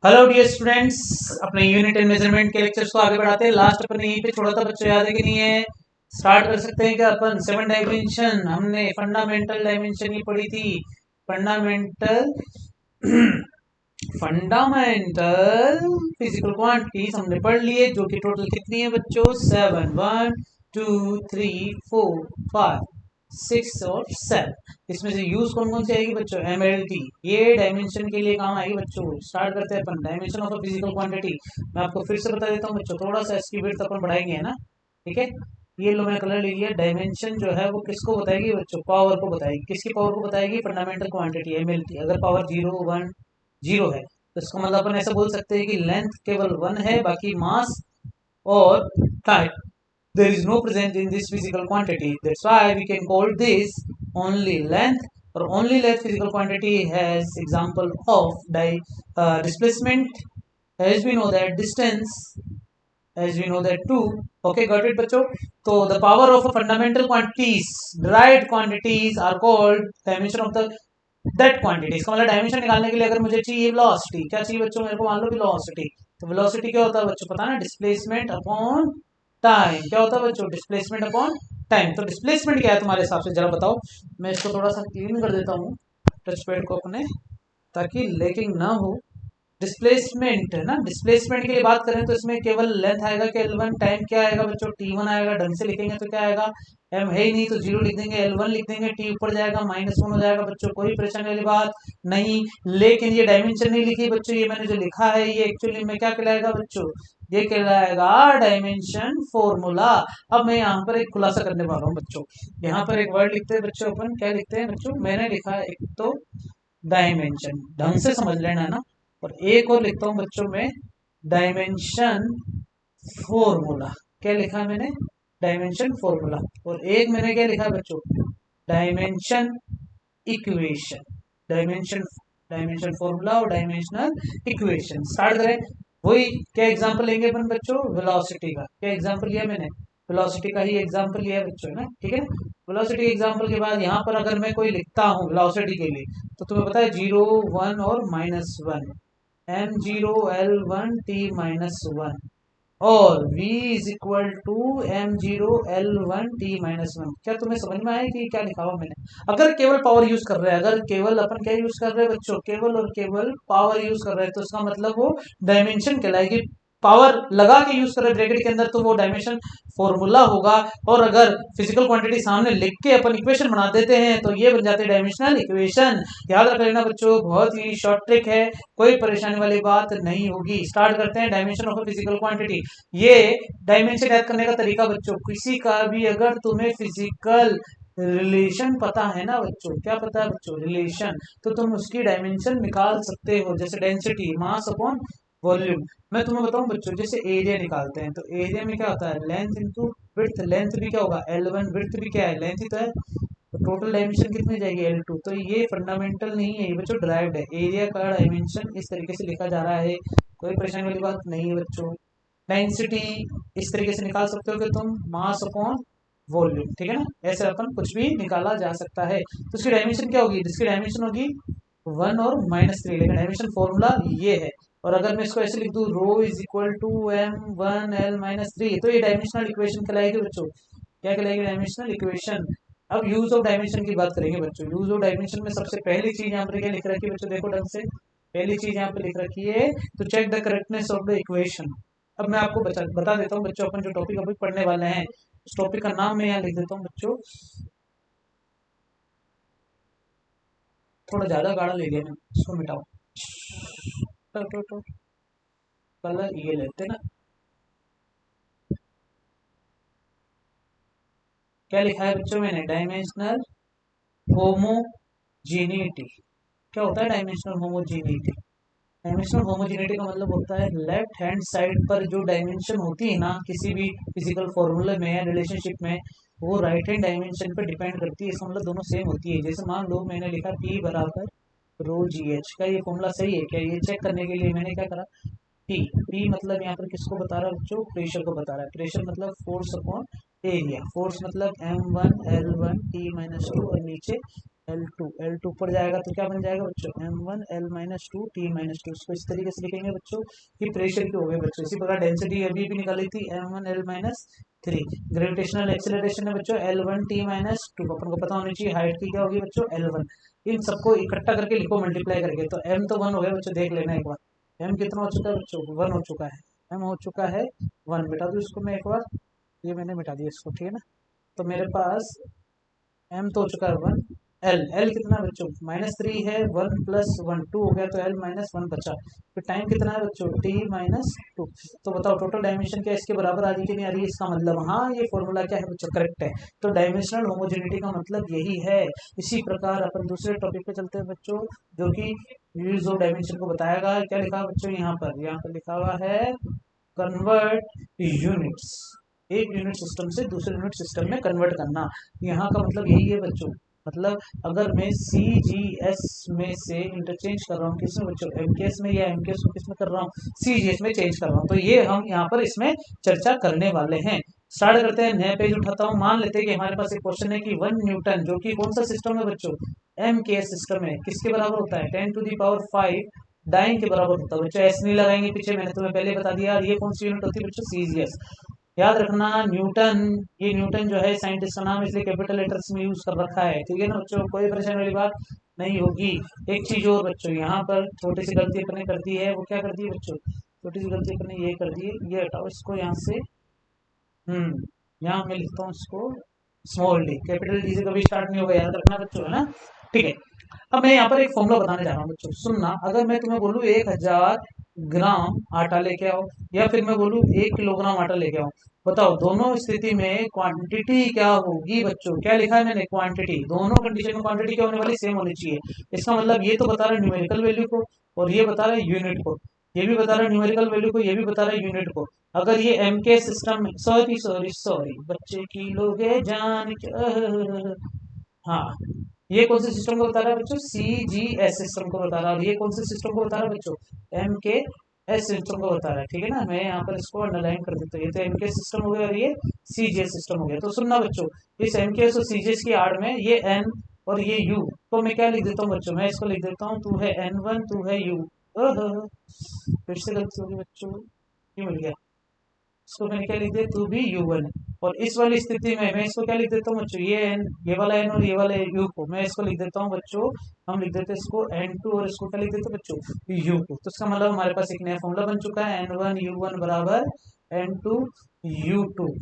Hello dear students, अपने unit and measurement के lectures को आगे बढ़ाते हैं। लास्ट अपन यहीं पे छोड़ा था, बच्चों याद है कि नहीं है? स्टार्ट कर सकते हैं क्या अपन? सेवन डायमेंशन हमने फंडामेंटल डायमेंशन ही पढ़ी थी। फंडामेंटल फंडामेंटल फिजिकल क्वांटिटीज हमने पढ़ लिए, जो कि टोटल कितनी है बच्चों? Seven. One two three four five six और सेवन। इसमें से यूज कौन कौन सी आएगी बच्चों? एमएलटी, ये डायमेंशन के लिए काम आएगी बच्चों। स्टार्ट करते हैं अपन dimension of a physical quantity. मैं आपको फिर से बता देता हूँ बच्चों, थोड़ा सा इसकी विड्थ अपन बढ़ाएंगे, है ना? ठीक है, ये लो मैंने कलर ले लिया। डायमेंशन जो है वो किसको बताएगी बच्चों? पावर को बताएगी। किसकी पावर को बताएगी? Fundamental quantity MLT. अगर पावर जीरो वन जीरो है तो इसका मतलब अपन ऐसा बोल सकते हैं कि लेंथ केवल वन है, बाकी मास और time there is no present in this physical quantity. That's why we can call this only length, or only length physical quantity has example of displacement, as we know that distance, as we know that too. Okay, got it बच्चों? तो the power of a fundamental quantities, derived quantities are called dimension of the that quantity। इसका मतलब dimension निकालने के लिए अगर मुझे चाहिए वेलोसिटी, क्या चाहिए बच्चों? मेरे को मान लो वेलोसिटी। तो वेलोसिटी क्या होता है बच्चों? पता है ना? Displacement upon time. क्या होता है बच्चों? Displacement upon time. तो डिस्प्लेसमेंट क्या है तुम्हारे हिसाब से, जरा बताओ। मैं इसको थोड़ा सा क्लीन कर देता हूँ, टच पैड को अपने, ताकि लेकिन ना हो। डिस्प्लेसमेंट है ना, डिस्प्लेसमेंट की बात करें तो इसमें केवल लेंथ आएगा कि L1, टाइम क्या आएगा बच्चों? T1 आएगा। ढंग से लिखेंगे तो क्या आएगा? M है ही नहीं तो जीरो लिख देंगे, L1 लिख देंगे, T ऊपर जाएगा, -1 हो जाएगा बच्चों। कोई परेशानी वाली बात नहीं। लेकिन ये डायमेंशन नहीं लिखी बच्चों, ये मैंने जो लिखा है ये एक्चुअली में क्या कहलाएगा बच्चों? ये कहलाएगा डायमेंशन फॉर्मूला। अब मैं यहाँ पर एक खुलासा करने वाला हूँ बच्चों। यहाँ पर एक वर्ड लिखते हैं बच्चों, अपन क्या लिखते हैं बच्चों? मैंने लिखा है एक तो डायमेंशन, ढंग से समझ लेना है ना। और एक और लिखता हूं बच्चों में, डायमेंशन फॉर्मूला। क्या लिखा मैंने? Dimension formula. और एक मैंने क्या लिखा बच्चों? Dimension equation. Dimension dimension formula और डायमेंशनल इक्वेशन। स्टार्ट करें। वही क्या एग्जांपल लेंगे अपन बच्चों? वेलोसिटी का। क्या एग्जांपल लिया मैंने? वेलोसिटी का ही एग्जांपल लिया है बच्चों, ना? ठीक है ना? वेलोसिटी एग्जांपल के बाद यहाँ पर अगर मैं कोई लिखता हूँ वेलोसिटी के लिए, तो तुम्हें पता है जीरो वन और -1, m0 l1 t-1, और v is equal to m0 l1 t-1। क्या तुम्हें समझ में आया कि क्या लिखा हुआ मैंने? अगर केवल पावर यूज कर रहे हैं, अगर केवल अपन क्या यूज कर रहे हैं बच्चों? केवल और केवल पावर यूज कर रहे हैं, तो इसका मतलब वो डायमेंशन कहलाएगी। पावर लगा के यूज कर रहे ब्रैकेट के अंदर, तो वो डायमेंशन फॉर्मूला होगा। और अगर फिजिकल क्वांटिटी सामने लिख के अपन इक्वेशन बना देते हैं तो ये बन जाते हैं डायमेंशनल इक्वेशन। याद रख लेना बच्चों, बहुत ही शॉर्ट ट्रिक है, कोई परेशानी वाली बात नहीं होगी। स्टार्ट करते हैं डायमेंशन ऑफ फिजिकल क्वांटिटी। ये डायमेंशन याद करने का तरीका बच्चों, किसी का भी अगर तुम्हें फिजिकल रिलेशन पता है ना बच्चों, क्या पता है बच्चों? रिलेशन, तो तुम उसकी डायमेंशन निकाल सकते हो। जैसे डेंसिटी, मास अपॉन वॉल्यूम। मैं तुम्हें बताऊं बच्चों, जैसे एरिया निकालते हैं तो एरिया में क्या होता है? Length into width. लेंथ भी क्या होगा? L1, विड्थ भी क्या है? लेंथ ही तो है। तो टोटल डायमेंशन कितनी जाएगी? L2। तो ये फंडामेंटल नहीं है, ये बच्चों ड्राइव्ड है। एरिया का डायमेंशन इस तरीके से लिखा जा रहा है, कोई परेशानी वाली बात नहीं है बच्चों। डेंसिटी इस तरीके से निकाल सकते हो कि तुम मास अपॉन वॉल्यूम, ठीक है ना? ऐसे अपन कुछ भी निकाला जा सकता है। तो इसकी डायमेंशन क्या होगी? इसकी डायमेंशन होगी 1 और -3, लेकिन डायमेंशन फॉर्मूला ये है। और अगर मैं इसको ऐसे लिख दूं, रो इज इक्वल टू m1l-3, तो ये डायमेंशनल इक्वेशन कहलाएगी बच्चों। क्या कहलाएगी? Dimensional equation. अब यूज ऑफ डायमेंशन की बात करेंगे बच्चों। यूज ऑफ डायमेंशन में सबसे पहली चीज यहाँ पर क्या लिख रखी है बच्चों? देखो ढंग से, पहली चीज यहाँ पे लिख रखी है, तो check the correctness of the equation. अब मैं आपको बता देता हूँ बच्चों, अपन जो टॉपिक अभी पढ़ने वाले हैं, उस टॉपिक का नाम मैं यहाँ लिख देता हूँ बच्चों। थोड़ा ज्यादा गाढ़ा ले लिया मैंने, इसको मिटाओ। कलर ये लेते ना। क्या लिखा है बच्चों मैंने? Dimensional homogeneity. क्या होता है डायमेंशनल होमोजीनिटी? डायमेंशनल होमोजेनिटी का मतलब होता है लेफ्ट हैंड साइड पर जो डायमेंशन होती है ना किसी भी फिजिकल फॉर्मूले में या रिलेशनशिप में, वो राइट हैंड डायमेंशन पर डिपेंड करती है। इसका मतलब दोनों सेम होती है। जैसे मान लो मैंने लिखा P बराबर रो जी एच, का ये फॉर्मूला सही है क्या? ये चेक करने के लिए मैंने क्या करा? P मतलब यहाँ पर किसको बता रहा है बच्चों? प्रेशर को बता रहा है। प्रेशर मतलब फोर्स अपॉन एरिया। फोर्स मतलब m1 l1 t-2 और नीचे L2 ऊपर जाएगा तो क्या बन जाएगा बच्चों, M1 L-2 T-2। इसको इस तरीके से लिखेंगे बच्चों कि प्रेशर की हो गए बच्चों। इसी प्रकार डेंसिटी अभी भी निकाली थी M1 L-3। ग्रेविटेशनल एक्सेलरेशन है बच्चों L1 T-2। अपन को पता होनी चाहिए हाइट की क्या होगी बच्चों L1। इन सबको इकट्ठा करके लिखो मल्टीप्लाई करके, तो M तो 1 हो गया बच्चों, देख लेना एक बार M कितना हो चुका है बच्चों, 1 हो चुका है। M हो चुका है 1, मिटा दूँ इसको मैं एक बार, ये मैंने मिटा दिया इसको, ठीक है ना। तो मेरे पास M तो हो चुका है 1। L कितना है बच्चों, -3 है, 1 + 1 2 हो गया, तो L-1 बचा। फिर टाइम कितना है बच्चों, T-2। तो बताओ टोटल डायमेंशन क्या इसके बराबर आ रही है कि नहीं आ रही है, इसका मतलब हाँ ये फॉर्मूला क्या है बच्चों, करेक्ट है। तो डायमेंशनल होमोजेनिटी का मतलब यही है। इसी प्रकार अपन दूसरे टॉपिक पे चलते हैं बच्चों, जो कि यूज ऑफ डायमेंशन को बताएगा। क्या लिखा है बच्चों यहाँ पर लिखा हुआ है कन्वर्ट यूनिट्स, एक यूनिट सिस्टम से दूसरे यूनिट सिस्टम में कन्वर्ट करना। यहाँ का मतलब यही है बच्चों, मतलब अगर मैं CGS में से इंटरचेंज कर रहा हूँ किसमें बच्चों, MKS में, या MKS को किसमें कर रहा हूँ, CGS में चेंज कर रहा हूँ, तो ये हम यहाँ पर इसमें चर्चा करने वाले हैं। स्टार्ट करते हैं, नया पेज उठाता हूँ। मान लेते हैं कि हमारे पास एक क्वेश्चन है कि 1 न्यूटन, जो कि कौन सा सिस्टम है बच्चों, MKS सिस्टम है, किसके बराबर होता है 10⁵ डाइन के बराबर होता है बच्चों। ऐसे नहीं लगाएंगे पीछे, मैंने तुम्हें पहले बता दिया। ये कौन सी यूनिट होती है बच्चों, CGS। याद रखना न्यूटन, ये न्यूटन जो है साइंटिस्ट का नाम, इसलिए कैपिटल लेटर्स में यूज कर रखा है, ठीक है ना बच्चों, कोई परेशानी वाली बात नहीं होगी। एक चीज और बच्चों, यहाँ पर छोटी सी गलती अपने कर दी है, वो क्या कर दी है बच्चों, छोटी सी गलती अपने ये कर दी है, ये हटाओ इसको यहाँ से। यहाँ मैं लिखता हूँ इसको स्मॉल डी, कैपिटल डी से कभी स्टार्ट नहीं होगा, याद रखना बच्चों, है ना, ठीक है। अब मैं यहाँ पर एक फॉर्मूला बताने जा रहा हूँ बच्चों, सुनना। अगर मैं तुम्हें बोलूँ 1000 ग्राम आटा लेके आओ, या फिर मैं बोलूँ 1 किलोग्राम आटा लेके आओ, बताओ दोनों स्थिति में क्वांटिटी क्या होगी बच्चों। क्या लिखा है मैंने, क्वांटिटी। दोनों कंडीशन में क्वांटिटी क्या होने वाली, सेम होनी चाहिए। इसका मतलब ये तो बता रहा है न्यूमेरिकल वैल्यू को, और ये बता रहा है यूनिट को। ये भी बता रहा है न्यूमेरिकल वैल्यू को, ये भी बता रहा है यूनिट को। अगर ये MK सिस्टम में, सॉरी सॉरी सॉरी बच्चे की लोग जान, हाँ, ये कौन से सिस्टम को बता रहा है बच्चों, CGS सिस्टम को बता रहा है। और ये कौन से सिस्टम को बता रहा है बच्चों, MKS सिस्टम को बता रहा है, ठीक है ना। मैं यहाँ पर इसको अंडरलाइन कर देता हूँ, ये तो MKS सिस्टम हो गया और ये CGS सिस्टम हो गया। तो सुनना बच्चों, इस MKS और CGS की आड़ में ये N और ये U, तो मैं क्या लिख देता हूँ बच्चों, मैं इसको लिख देता हूँ, तू है N1 तू है U। फिर से गलती होगी बच्चों, ये मिल गया, इसको मैंने क्या लिख दिया, तू भी U1 है। और इस वाली स्थिति में मैं इसको क्या लिख देता हूँ बच्चों, ये N, ये वाला N और ये वाला U को मैं इसको लिख देता हूँ बच्चों, हम लिख देते हैं इसको N2, और इसको क्या लिख देते हैं बच्चों, U को। तो इसका मतलब हमारे पास एक नया फॉर्मूला बन चुका है, N1 U1 बराबर N2 U2।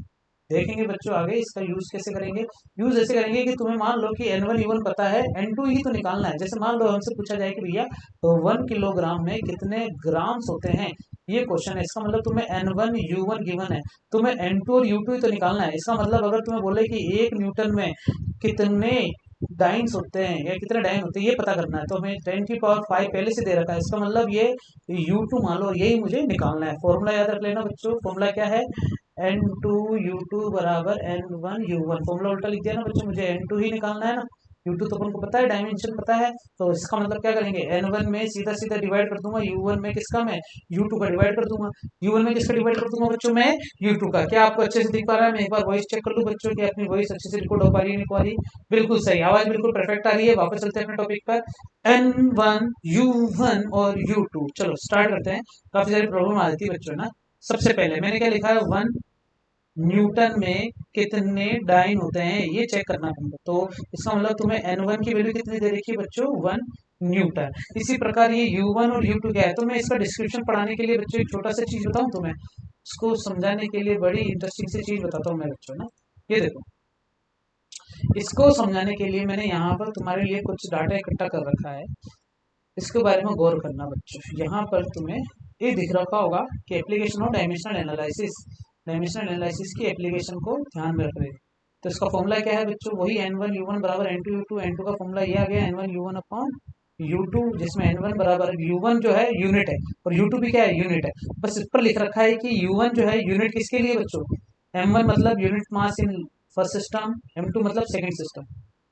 देखेंगे बच्चों आगे इसका यूज कैसे करेंगे। यूज ऐसे करेंगे कि तुम्हें मान लो कि N1 U1 पता है, N2 ही तो निकालना है। जैसे मान लो हमसे पूछा जाए कि भैया 1 किलोग्राम में कितने ग्राम्स होते हैं, ये क्वेश्चन है। इसका मतलब तुम्हें N1 U1 गिवन है, तुम्हें N2 और U2 ही तो निकालना है। इसका मतलब अगर तुम्हें बोले कि 1 न्यूटन में कितने डाइन्स होते हैं या कितने डाइन होते हैं, ये पता करना है, तो हमें 10⁵ पहले से दे रखा है। इसका मतलब ये U2 मान लो, यही मुझे निकालना है। फॉर्मूला याद रख लेना बच्चों, फॉर्मूला क्या है, N2 U2 बराबर N1 U1। फॉर्मूला उल्टा लिख दिया ना बच्चों, मुझे N2 ही निकालना है ना, U2 तो अपन को पता है, डायमेंशन पता है। तो इसका मतलब क्या करेंगे, N1 में सीधा सीधा डिवाइड कर दूंगा, U1 में किसका, मैं U2 का डिवाइड कर दूंगा। U1 में किसका डिवाइड कर दूंगा बच्चों, मैं U2 का। क्या आपको अच्छे से दिख पा रहा है, मैं एक बार वॉइस चेक कर लूँ बच्चों की अपनी वॉइस अच्छे से रिकॉर्ड हो पा रही है, नहीं पा रही, बिल्कुल सही, आवाज बिल्कुल परफेक्ट आ रही है। वापस चलते हैं अपने टॉपिक पर, N1 U1 और U2। चलो स्टार्ट करते हैं, काफी सारी प्रॉब्लम आ जाती है बच्चों ना। सबसे पहले मैंने क्या लिखा है, 1 न्यूटन में कितने डाइन होते हैं, ये चेक करना पड़ेगा। तो इसका मतलब तुम्हें N1 की वैल्यू कितनी दे रखी है बच्चों, 1 न्यूटन। इसी प्रकार ये U1 और U2 क्या है, तो मैं इसका डिस्क्रिप्शन पढ़ाने के लिए बच्चों एक छोटा सा चीज बताऊं तुम्हें, इसको समझाने के लिए बड़ी इंटरेस्टिंग सी चीज बताता हूँ मैं बच्चों ना। ये देखो, इसको समझाने के लिए मैंने यहाँ पर तुम्हारे लिए कुछ डाटा इकट्ठा कर रखा है, इसके बारे में गौर करना बच्चों। यहाँ पर तुम्हें ये दिख रखा होगा कि application of dimensional analysis, dimensional analysis की एप्लीकेशन को ध्यान में रख रहे हैं। तो इसका फॉर्मूला क्या है बच्चों, वही N1 U1 बराबर N2 U2। N2 का फॉर्मूला ये आ गया N1 U1 अपॉन U2, जिसमें N1 बराबर U1 जो है यूनिट है और U2 भी क्या है, यूनिट है। बस इस पर लिख रखा है कि U1 जो है यूनिट किसके लिए बच्चों, M1 मतलब unit mass in first system, M2 मतलब सेकंड सिस्टम,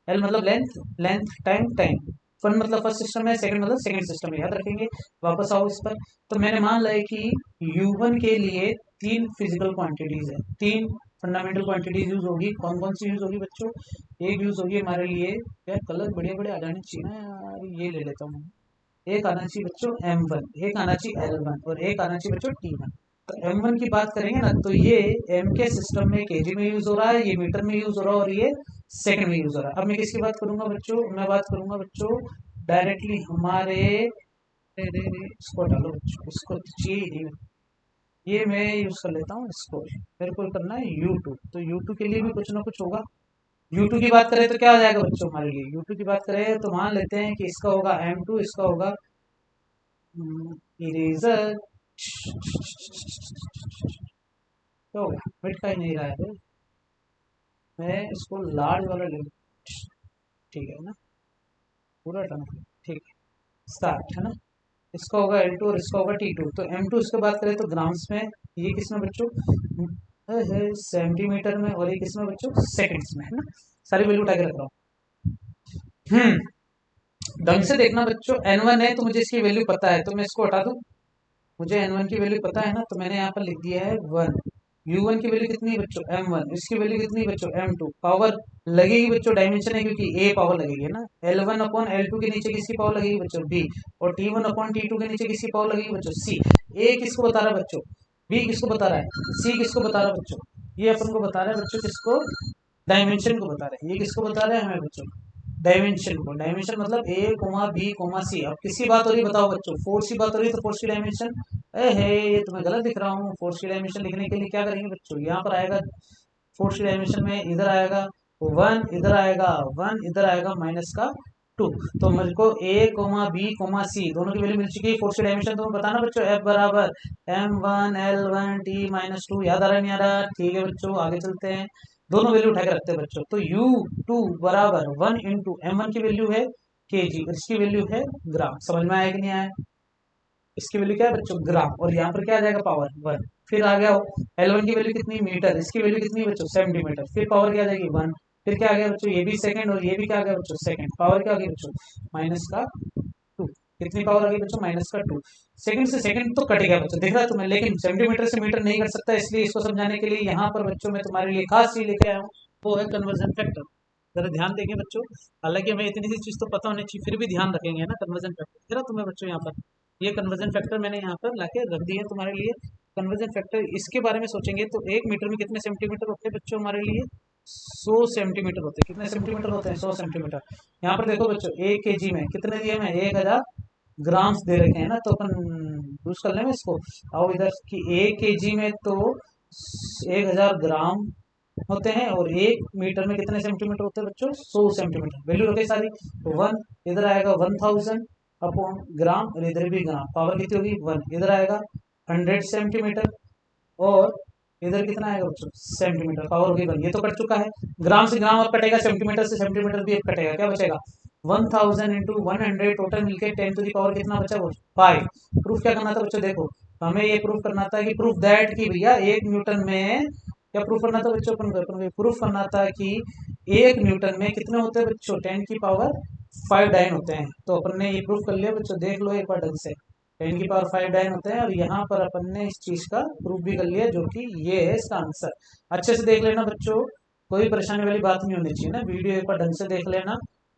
L मतलब length, length time, time. One मतलब फर्स्ट सिस्टम है, सेकंड मतलब सेकंड सिस्टम है, याद रखेंगे। वापस आओ इस पर। तो मैंने मान लिया कि U1 के लिए 3 फिजिकल क्वांटिटीज है, 3 फंडामेंटल क्वांटिटीज यूज होगी। कौन कौन सी यूज होगी बच्चों? एक यूज होगी हमारे लिए, यार कलर बढ़िया बढ़िया आ जाने चाहिए ना यार, ये ले लेता हूँ। एक आना चाहिए बच्चों M1, एक आना चाहिए L1 और एक आना चाहिए बच्चों T1। तो M1 की बात करेंगे ना तो ये M के सिस्टम में केजी में यूज हो रहा है, ये मीटर में यूज हो रहा है और ये सेकंड में यूज हो रहा है। अब मैं किसकी बात करूंगा बच्चों? मैं बात करूंगा बच्चों डायरेक्टली हमारे, इसको डालो बच्चों, इसको तो चाहिए ही नहीं, ये मैं यूज कर लेता हूँ इसको। मेरे को करना है U2, तो U2 के लिए भी कुछ ना कुछ होगा। U2 की बात करें तो क्या हो जाएगा बच्चों हमारे लिए? U2 की बात करें तो मान लेते हैं कि इसका होगा M2, इसका होगा इरेजर। तो मिट का ही नहीं रहा है, मैं इसको लार्ज वाला ले लूँ, ठीक है ना, पूरा टर्म, ठीक है, स्टार्ट है ना। इसका होगा L2 और इसका होगा T2। तो M2 इसके बात करें तो ग्राम्स में, ये किसमें बच्चों है, सेंटीमीटर में, और ये किसमें बच्चों? सेकंड्स में, है ना। सारी वैल्यू उठा के रख रहा हूँ। ढंग से देखना बच्चों, N1 है तो मुझे इसकी वैल्यू पता है, तो मैं इसको हटा दूं। मुझे N1 की वैल्यू पता है ना, तो मैंने यहाँ पर लिख दिया है 1। U1 की वैल्यू कितनी है बच्चों? M1। इसकी वैल्यू कितनी है बच्चों? M2। पावर लगेगी बच्चों, डायमेंशन है क्योंकि A पावर लगेगी ना। L1 अपॉन L2 के नीचे किसकी पावर लगेगी बच्चों? B। और T1 अपॉन T2 के नीचे किसकी पावर लगेगी बच्चों? C। A किसको बता रहा है बच्चों? B किसको बता रहा है? C किसको बता रहा है बच्चों? ये अपन को बता रहा है बच्चों, किसको? डायमेंशन को बता रहे हैं। ये किसको बता रहे हैं हमें बच्चों? डायमेंशन को। डायमेंशन मतलब A, B, C। अब किसकी बात हो रही है बताओ बच्चों? फोर्स की बात हो रही है, तो फोर्स की डायमेंशन, है ये तो मैं गलत दिख रहा हूँ। फोर्स की डायमेंशन लिखने के लिए क्या करेंगे बच्चों? यहाँ पर आएगा फोर्स की डायमेंशन में, इधर आएगा 1, इधर आएगा 1, इधर आएगा -2। तो मेरे को A, B, C दोनों की वैल्यू मिल चुकी है। फोर्स की डायमेंशन तो बताना बच्चों, F बराबर M1 L1 T-2। याद आ रहा है नहीं आ रहा? ठीक है बच्चों, आगे चलते हैं। दोनों वैल्यू उठा के रखते हैं बच्चों। तो U2 बराबर 1 इंटू M1 की वैल्यू है kg और इसकी वैल्यू है ग्राम। समझ में आया कि नहीं आया? इसकी वैल्यू क्या है बच्चों? ग्राम। और यहाँ पर क्या आ जाएगा? पावर 1। फिर आ गया L1 की वैल्यू कितनी? मीटर। इसकी वैल्यू कितनी है बच्चों? सेंटीमीटर। फिर पावर क्या आ जाएगी? 1। फिर क्या आ गया बच्चों? ये भी सेकंड और ये भी क्या आ गया बच्चों? सेकंड। पावर क्या आ गई बच्चों? -2। कितनी पावर आ गई बच्चों? -2। सेकंड से सेकंड तो कट गया बच्चों, दिख रहा है तुम्हें, लेकिन सेंटीमीटर से मीटर नहीं कर सकता। इसलिए इसको समझाने के लिए यहाँ पर बच्चों मैं तुम्हारे लिए खास चीज लेके आया हूँ, वो है कन्वर्जन फैक्टर। जरा ध्यान देंगे बच्चों, हालांकि हमें इतनी सी चीज तो पता होनी चाहिए, फिर भी ध्यान रखेंगे ना कन्वर्जन फैक्टर। जरा तुम्हें बच्चों यहाँ पर ये कन्वर्जन फैक्टर मैंने यहाँ पर लाके रख दिए हैं तुम्हारे लिए। कन्वर्जन फैक्टर, इसके बारे में सोचेंगे तो 1 मीटर में कितने सेंटीमीटर होते हैं बच्चों हमारे लिए? 100 सेंटीमीटर होते हैं। कितने सेंटीमीटर होते हैं? 100 सेंटीमीटर। यहाँ पर देखो बच्चों 1 kg में कितने दिए? मैं 1000 ग्राम्स दे रखे हैं ना, तो अपन यूज कर लेंगे इसको। आओ इधर की 1 kg में तो 1000 ग्राम होते हैं, और 1 मीटर में कितने सेंटीमीटर होते हैं बच्चों? 100 सेंटीमीटर। वैल्यू रखे सारी। 1 इधर आएगा 1000 अपॉन ग्राम, और इधर भी ग्राम। पावर कितनी होगी? 1। इधर आएगा 100 सेंटीमीटर, और इधर कितना आएगा बच्चों? सेंटीमीटर। पावर होगी 1। ये तो कट चुका है। ग्राम से ग्राम अब कटेगा, सेंटीमीटर से सेंटीमीटर भी अब कटेगा। क्या बचेगा? 1000 इंटू 100 टोटल मिलके 10 टू दी पावर कितना बचा? 5। प्रूफ क्या करना था बच्चों? देखो हमें ये प्रूफ करना था कि प्रूफ दैट की भैया 1 न्यूटन में, क्या प्रूफ करना था बच्चों? अपन प्रूफ करना था कि 1 न्यूटन में कितने होते हैं बच्चों? 10 की पावर 5 डायन होते हैं। तो अपन ने ये प्रूफ कर लिया बच्चों, देख लो एक बार ढंग से। 10 की पावर 5 डायन होते हैं, और यहाँ पर अपन ने इस चीज का प्रूफ भी कर लिया, जो कि ये है इसका आंसर। अच्छे से देख लेना बच्चों, कोई परेशानी वाली बात नहीं होनी चाहिए ना। वीडियो एक बार ढंग से देख लेना।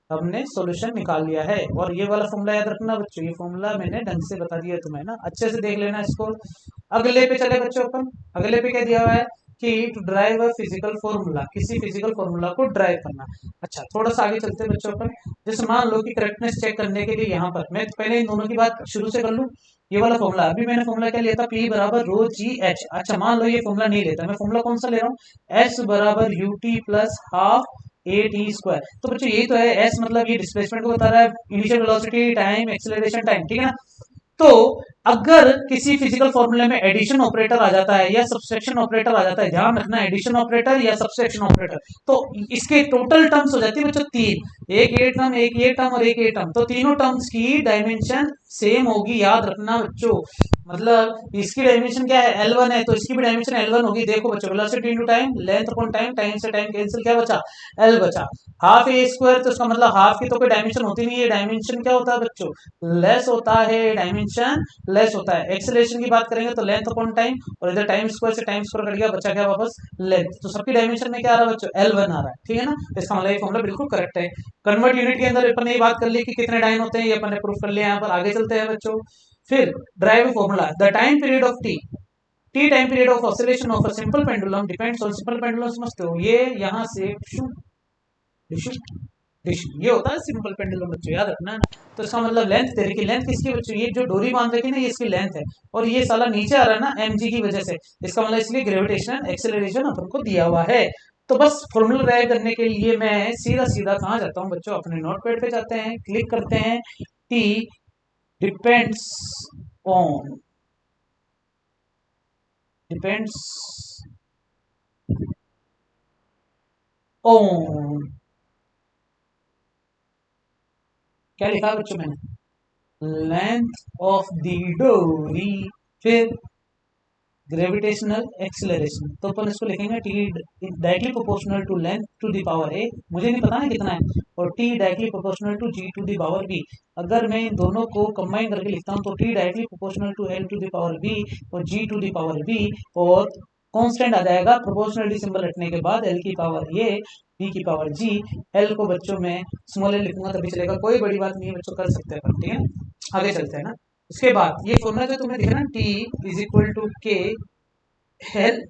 हमने सॉल्यूशन निकाल लिया है, और ये वाला फॉर्मूला याद रखना बच्चों, ये फॉर्मूला मैंने ढंग से बता दिया तुम्हें ना, अच्छे से देख लेना इसको। अगले पे चले बच्चों अपन। अगले पे क्या दिया हुआ है कि to drive a physical formula, किसी फिजिकल फॉर्मूला को ड्राइव करना। अच्छा थोड़ा सा आगे चलते हैं बच्चों अपन। जैसे मान लो कि करेक्टनेस चेक करने के लिए यहाँ पर मैं पहले इन दोनों की बात शुरू से कर लूँ। ये वाला फॉर्मूला, अभी मैंने फॉर्मूला क्या लिया था? P बराबर रो जी एच। अच्छा मान लो ये फॉर्मूला नहीं लेता, मैं फॉर्मूला कौन सा ले रहा हूँ? S बराबर ut plus half a t²। तो बच्चों यही तो है। S मतलब ये डिस्प्लेसमेंट को बता रहा है, initial velocity, time, acceleration, time, ठीक है ना। तो अगर किसी फिजिकल फॉर्मूले में एडिशन ऑपरेटर आ जाता है या सब्सट्रैक्शन ऑपरेटर आ जाता है, ध्यान रखना, एडिशन ऑपरेटर या सब्सट्रैक्शन ऑपरेटर, तो इसके टोटल टर्म्स हो जाती है बच्चों 3। एक ये टर्म, एक ये टर्म और एक ये टर्म। तो तीनों टर्म्स की डायमेंशन सेम होगी, याद रखना बच्चों। मतलब इसकी डायमेंशन क्या है, L1 है, तो इसकी भी डायमेंशन L1 होगी। देखो बच्चों, velocity into time, length upon time, time से टाइम कैंसिल, क्या बचा, L बचा। हाफ ए स्क्वायर, तो इसका मतलब हाफ की तो कोई डायमेंशन होती नहीं है। डायमेंशन क्या होता है बच्चों, लेस होता है, डायमेंशन लेस होता है। एक्सेलरेशन की बात करेंगे तो लेंथ अपॉन टाइम, और इधर टाइम स्क्वायर से टाइम स्क्वायर कट गया, बचा क्या वापस, लेंथ। तो सबकी डायमेंशन में क्या आ रहा है बच्चों, L1 आ रहा है, ठीक है ना। इसका मतलब ये फॉर्मूला बिल्कुल करेक्ट है। कन्वर्ट यूनिट के अंदर अपन ने ये बात कर ली कि कितने डायन होते हैं, ये अपन ने प्रूफ कर लिया। यहाँ पर आगे चलते हैं बच्चों। फिर drive formula, the time period of T time period of oscillation of a simple pendulum depends on, simple pendulum समझते हो, ये यहाँ से ये होता है सिंपल पेंडुलम बच्चों, याद रखना है। तो इसका मतलब लेंथ दे रखी, लेंथ किसकी बच्चों, ये जो डोरी बांध रखी ना, ये इसकी लेंथ है, और ये साला नीचे आ रहा है ना mg की वजह से। इसका मतलब इसलिए ग्रेविटेशनल एक्सेलरेशन अपन को दिया हुआ है। तो बस फॉर्मूला ड्राइव करने के लिए मैं सीधा सीधा कहाँ जाता हूँ बच्चों, अपने नोटपैड पे जाते हैं, क्लिक करते हैं, T depends on, depends on, क्या लिखा बच्चों मैंने, लेंथ ऑफ द डोरी, फिर ग्रेविटेशनल एक्सेलरेशन। तो अपन इसको लिखेंगे T directly proportional to length to the power a, मुझे नहीं पता ना कितना है, और T directly proportional to g to the power b. अगर मैं इन दोनों को कंबाइन करके लिखता हूँ तो T directly proportional to L to the power b और g to the power b, और कांस्टेंट आ जाएगा प्रोपोर्शनलिटी सिंबल रखने के बाद, एल की पावर ए, बी की पावर जी। एल को बच्चों में स्मॉल एल लिखूंगा तभी चलेगा, कोई बड़ी बात नहीं है बच्चों, कर सकते हैं अपन, ठीक है। आगे चलते हैं ना। उसके बाद ये फॉर्मूला जो तुम्हें दिख रहा है ना, टी इज इक्वल टू के एल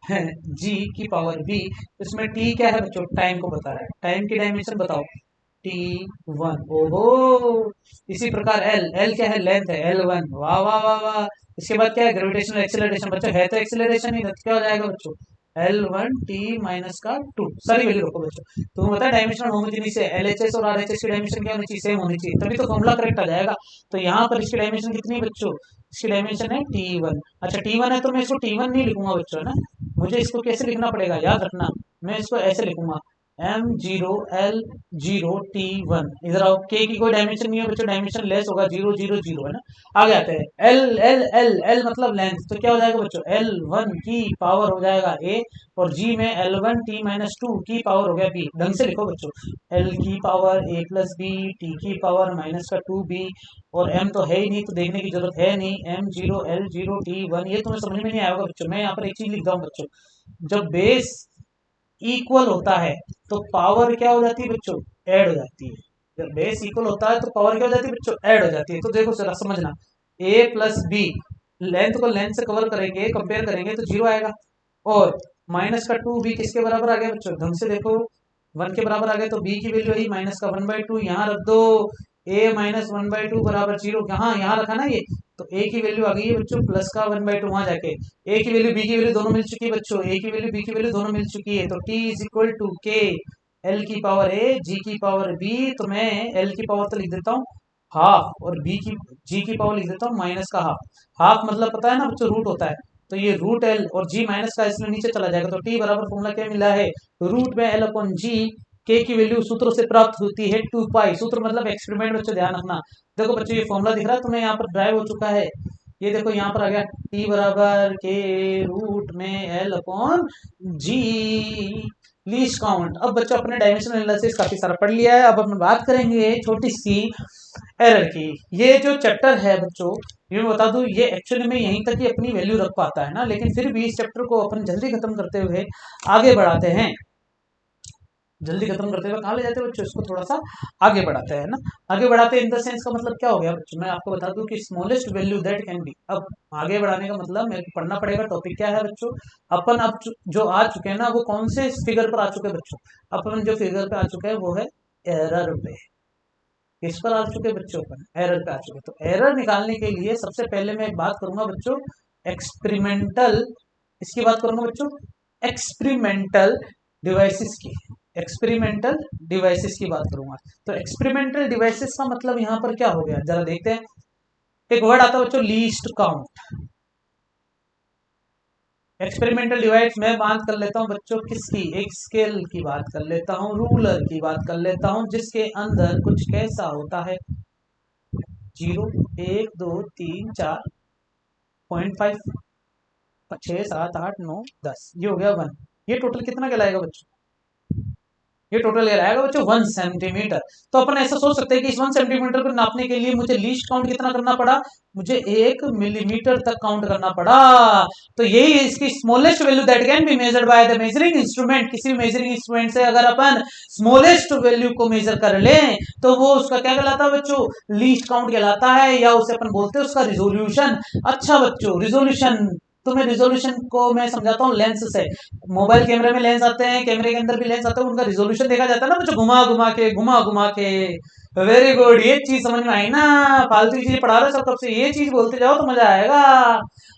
है जी की पावर बी। इसमें टी क्या है बच्चों, टाइम को बता रहा है, टाइम की डायमेंशन बताओ, T1। ओहो, इसी प्रकार एल, एल क्या है, लेंथ है, L1। वाह वाह वाह वाह। इसके बाद क्या है, ग्रेविटेशनल एक्सेलरेशन बच्चों, है तो एक्सेलरेशन ही, क्या हो जाएगा बच्चों, L1 T - 2, सारी वैल्यू रखो बच्चों। तुम्हें पता है डायमेंशनल होमोजेनिटी से LHS और RHS की डायमेंशन क्या होनी चाहिए, सेम होनी चाहिए, तभी तो फॉर्मूला करेक्ट आ जाएगा। तो यहाँ पर इसकी डायमेंशन कितनी है बच्चों, इसकी डायमेंशन है T1। अच्छा T1 है तो मैं इसको T1 नहीं लिखूंगा बच्चों, है ना, मुझे इसको कैसे लिखना पड़ेगा, याद रखना, मैं इसको ऐसे लिखूंगा, M0L0T1। इधर आओ, के की कोई डायमेंशन नहीं है बच्चों, डायमेंशन लेस होगा, 0 0 0, है ना। आगे आते हैं, एल एल एल एल मतलब लेंथ, तो क्या हो जाएगा बच्चों, L1 की पावर हो जाएगा ए, और जी में L1T - 2 की पावर हो गया बी। ढंग से लिखो बच्चों, एल की power a plus b, T की पावर -2b, और m तो है ही नहीं तो देखने की जरूरत है नहीं, M0L0T1। ये तुम्हें समझ में नहीं आएगा बच्चों, मैं यहाँ पर एक चीज लिख रहा हूँ बच्चों, जब बेस इक्वल होता है तो पावर क्या हो जाती है बच्चों, ऐड हो जाती है। जब बेस इक्वल होता है तो पावर क्या हो जाती है बच्चों, ऐड हो जाती है। तो देखो जरा समझना, a प्लस बी, लेंथ को लेंथ से कवर करेंगे, कंपेयर करेंगे तो 0 आएगा, और -2b किसके बराबर आ गया बच्चों, ढंग से देखो, 1 के बराबर आ गया, तो b की वैल्यू आई -1/2, यहाँ रख दो, a -1/2 बराबर 0, यहाँ रखा ना ये, तो a की वैल्यू आ गई है बच्चों +1/2, वहां जाके a की वैल्यू b की वैल्यू दोनों मिल चुकी है बच्चों, a की वैल्यू b की वैल्यू दोनों मिल चुकी है। तो t इज इक्वल टू के एल की पावर a जी की पावर b, तो मैं l की पावर तो लिख देता हूँ हाफ, और b की g की पावर लिख देता हूँ माइनस का हाफ। हाफ मतलब पता है ना बच्चों, रूट होता है, तो ये रूट एल और जी माइनस का इसमें नीचे चला जाएगा, तो टी बराबर फॉर्मूला क्या मिला है, रूट में एल अपॉन जी। के की वैल्यू सूत्रों से प्राप्त होती है 2 पाई, सूत्र मतलब एक्सपेरिमेंट बच्चों, ध्यान रखना। देखो बच्चों ये फॉर्मूला दिख रहा है तुम्हें, यहाँ पर ड्राइव हो चुका है, ये देखो यहाँ पर आ गया, टी बराबर के रूट में एल अपॉन जी, लीस्ट काउंट। अब बच्चों अपने डायमेंशनल एनालिसिस काफी सारा पढ़ लिया है, अब अपन बात करेंगे छोटी सी एरर की। ये जो चैप्टर है बच्चों, ये मैं बता दूं, ये एक्चुअली में यहीं तक ही अपनी वैल्यू रख पाता है ना, लेकिन फिर भी इस चैप्टर को अपन जल्दी खत्म करते हुए आगे बढ़ाते हैं, जल्दी खत्म करते हुए कहाँ ले जाते हैं बच्चों, इसको थोड़ा सा आगे बढ़ाते हैं ना। आगे बढ़ाते हैं इन द सेंस का मतलब क्या हो गया बच्चों, मैं आपको बता दूं कि smallest value that can be. अब आगे बढ़ाने का मतलब मेरे को पढ़ना पड़ेगा, टॉपिक क्या है बच्चों, अपन अब जो आ चुके हैं ना, वो कौन से फिगर पर आ चुके हैं बच्चों, अपन जो फिगर पे आ चुके हैं वो है एरर पे। किस पर आ चुके बच्चों, अपन एरर पे आ चुके। तो एरर निकालने के लिए सबसे पहले मैं एक बात करूंगा बच्चों, एक्सपेरिमेंटल, इसकी बात करूंगा बच्चों, एक्सपेरिमेंटल डिवाइसेस की, एक्सपेरिमेंटल डिवाइसेस की बात करूंगा। तो एक्सपेरिमेंटल डिवाइसेस का मतलब यहाँ पर क्या हो गया, जरा देखते हैं। एक वर्ड आता है बच्चों, लीस्ट काउंट। एक्सपेरिमेंटल डिवाइस मैं बात कर लेता हूँ बच्चों किसकी, एक स्केल की बात कर लेता हूँ, रूलर की बात कर लेता हूँ, जिसके अंदर कुछ कैसा होता है, 0 1 2 3 4 0.5, 6, 7, 8, 9, 10, ये हो गया 1। ये टोटल कितना कहलाएगा बच्चों? ये टोटल कहलाएगा बच्चों 1 सेंटीमीटर। तो अपन ऐसा सोच सकते हैं कि इस 1 सेंटीमीटर को नापने के लिए मुझे लीस्ट काउंट कितना करना पड़ा? मुझे 1 मिलीमीटर तक काउंट करना पड़ा। तो यही है इसकी smallest value that can be measured by the measuring instrument. किसी भी मेजरिंग इंस्ट्रूमेंट से अगर अपन स्मॉलेस्ट वैल्यू को मेजर कर लें तो वो उसका क्या कहलाता है बच्चों? लीस्ट काउंट कहलाता है, या उसे अपन बोलते हैं उसका रिजोल्यूशन। अच्छा बच्चों, रिजोल्यूशन, तुम्हें रिजोल्यूशन को मैं समझाता हूँ लेंस से। मोबाइल कैमरे में लेंस आते हैं, कैमरे के अंदर भी लेंस आते हैं, उनका रिजोल्यूशन देखा जाता है ना बच्चों, घुमा घुमा के, घुमा घुमा के। वेरी गुड, ये चीज समझ में आई ना? फालतू की चीजें पढ़ा रहे सब, कब से ये चीज बोलते जाओ तो मजा आएगा।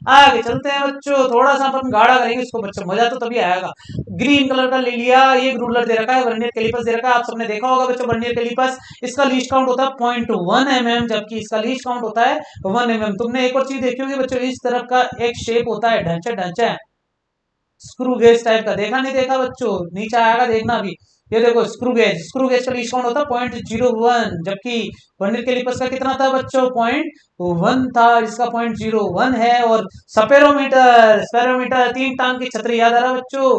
आगे चलते हैं बच्चों, थोड़ा सा अपन गाढ़ा करेंगे इसको बच्चों, मजा तो तभी आएगा। ग्रीन कलर का ले लिया, ये रूलर दे रखा है, वर्नियर कैलिपर्स दे रखा है, आप सबने देखा होगा बच्चों वर्नियर कैलिपर्स। इसका लीस्ट काउंट होता है 0.1 mm, जबकि इसका लीस्ट काउंट होता है 1 mm। तुमने एक और चीज देखी होगी बच्चों, इस तरफ का एक शेप होता है ढांचा ढांचा, स्क्रू गेज टाइप का, देखा नहीं देखा बच्चों? नीचे आएगा देखना अभी। ये देखो स्क्रू गेज, स्क्रू गेज का लीस्ट काउंट होता है 0.01, जबकि वर्नियर कैलिपर्स का कितना था बच्चों? 0.1 था, इसका 0.01 है। और स्पेरोमीटर, स्पेरोमीटर 3 टांग की छतरी, याद आ रहा बच्चों?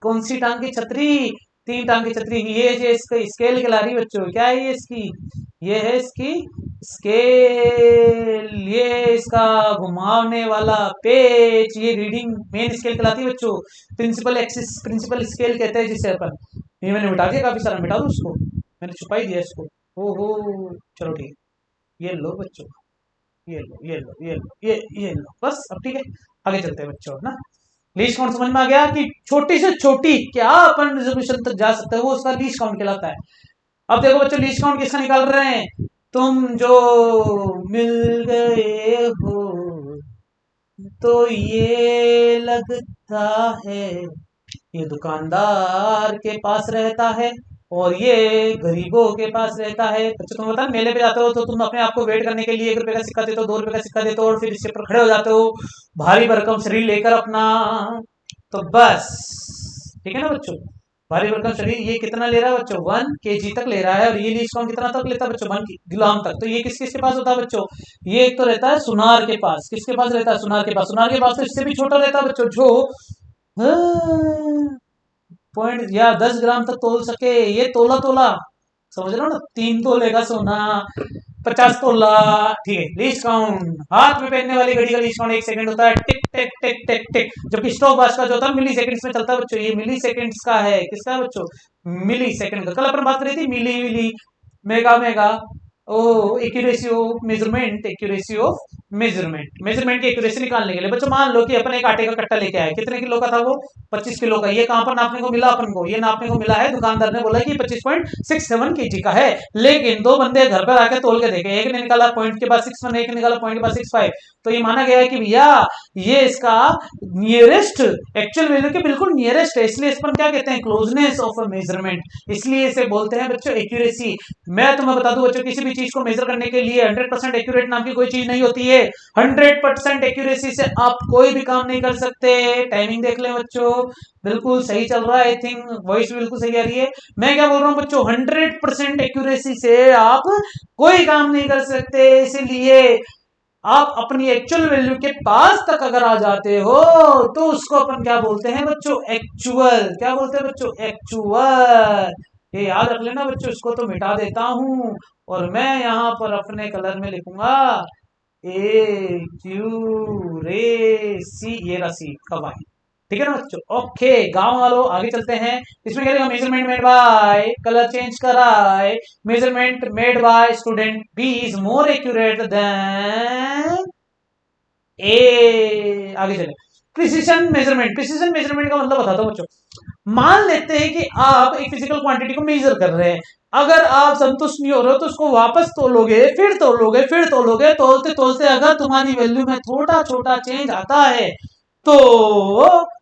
कौन सी टांग की छतरी? 3 टांग की छतरी। ये जो इसका स्केल कहला रही बच्चों, क्या है ये इसकी? ये है इसकी स्केल, ये इसका घुमाने वाला पेच, ये रीडिंग मेन स्केल कहलाती है बच्चों। प्रिंसिपल एक्सिस, प्रिंसिपल स्केल कहते हैं जिसे अपन। ये मैंने मिटा दिया काफी सारा, मिटा दूं उसको? मैंने छुपा ही दिया इसको। ओहो, चलो ठीक है, ये लो बच्चों, ये लो, ये लो, ये लो, ये लो, बस अब ठीक है। आगे चलते हैं बच्चों ना। लीस्ट काउंट समझ में आ गया कि छोटी से छोटी क्या अपन रिजोल्यूशन तक जा सकते हैं, वो उसका लीस्ट काउंट कहलाता है। अब देखो बच्चों, लीस्ट काउंट किसका निकाल रहे हैं? तुम जो मिल गए हो तो ये लगता है ये दुकानदार के पास रहता है और ये गरीबों के पास रहता है। बच्चों तुम बताओ, मेले पे जाते हो तो तुम अपने आप को वेट करने के लिए 1 रुपए का सिक्का देते हो, 2 रुपए का सिक्का देते हो, और फिर इसके ऊपर खड़े हो जाते हो भारी भरकम शरीर लेकर अपना। तो बस ठीक है ना बच्चों, भारी भरकम शरीर ये कितना ले रहा है बच्चों? 1 kg तक ले रहा है। और ये लीस्ट काउंट कितना तक लेता है बच्चों? 1 ग्राम तक। तो ये किस किसके पास होता है बच्चों? ये एक तो रहता है सुनार के पास। किसके पास रहता है? सुनार के पास। सुनार के पास तो इससे भी छोटा रहता है बच्चों, जो पॉइंट या 10 ग्राम तक तोल सके। ये तोला तोला समझ रहे हो ना? 3 तोले का सोना, 50 तोला। ठीक है, लीस्ट काउंट हाथ में पहनने वाली घड़ी का लीस्ट काउंट 1 सेकंड होता है, टिक टिक टिक टिक टिक। जबकि स्टॉप वॉच का जो होता है मिली सेकंड्स में चलता है बच्चों। ये मिली सेकंड्स का है, किसका है बच्चों? मिली सेकंड का। कल अपन बात करी थी milli milli, mega mega. Oh accuracy of measurement, accuracy of measurement, measurement की एक्यूरेसी निकालने के लिए बच्चों मान लो कि अपन एक आटे का कट्टा लेके आए। कितने किलो का था वो? 25 किलो का। ये कहां पर नापने को मिला अपन को? ये नापने को मिला है, दुकानदार ने बोला कि 25.67 kg का है। लेकिन 2 बंदे घर पर आके तोल के देखे, एक ने निकाला पॉइंट के बाद 61, एक ने निकाला पॉइंट के बाद 65। तो ये माना गया है कि भैया ये इसका नियरेस्ट एक्चुअल वैल्यू के बिल्कुल नियरेस्ट है, इसलिए इस पर क्या कहते हैं? क्लोजनेस ऑफ अ मेजरमेंट, इसलिए इसे बोलते हैं बच्चों एक्यूरेसी। मैं तुम्हें बता दूं बच्चों, किसी भी चीज को मेजर करने के लिए 100% एक्यूरेट नाम की कोई चीज नहीं होती है। 100% एक्यूरेसी से आप कोई भी काम नहीं कर सकते। टाइमिंग देख लें बच्चों, बिल्कुल सही चल रहा है, आई थिंक वॉइस बिल्कुल सही आ रही है। मैं क्या बोल रहा हूं बच्चों? 100% एक्यूरेसी से आप कोई काम नहीं कर सकते, इसीलिए आप अपनी एक्चुअल वैल्यू के पास तक अगर आ जाते हो तो उसको अपन क्या बोलते हैं बच्चों? एक्चुअल। क्या बोलते हैं बच्चों? एक्चुअल। ये याद रख लेना बच्चों, इसको तो मिटा देता हूं और मैं यहां पर अपने कलर में लिखूंगा एक्यूरेसी, ये रसी कवाई। ठीक है ना बच्चों? ओके गांव वालों, आगे चलते हैं। इसमें क्या लिखा? Measurement made by, colour change कराए, measurement made by student B is more accurate than A. आगे चले, प्रिसीजन मेजरमेंट। प्रिसीजन मेजरमेंट का मतलब बताता हूं बच्चों। मान लेते हैं कि आप एक फिजिकल क्वांटिटी को मेजर कर रहे हैं, अगर आप संतुष्ट नहीं हो रहे हो तो उसको वापस तोलोगे, फिर तोलोगे, फिर तोलोगे, तोलते तोलते अगर तुम्हारी वैल्यू में थोड़ा छोटा चेंज आता है तो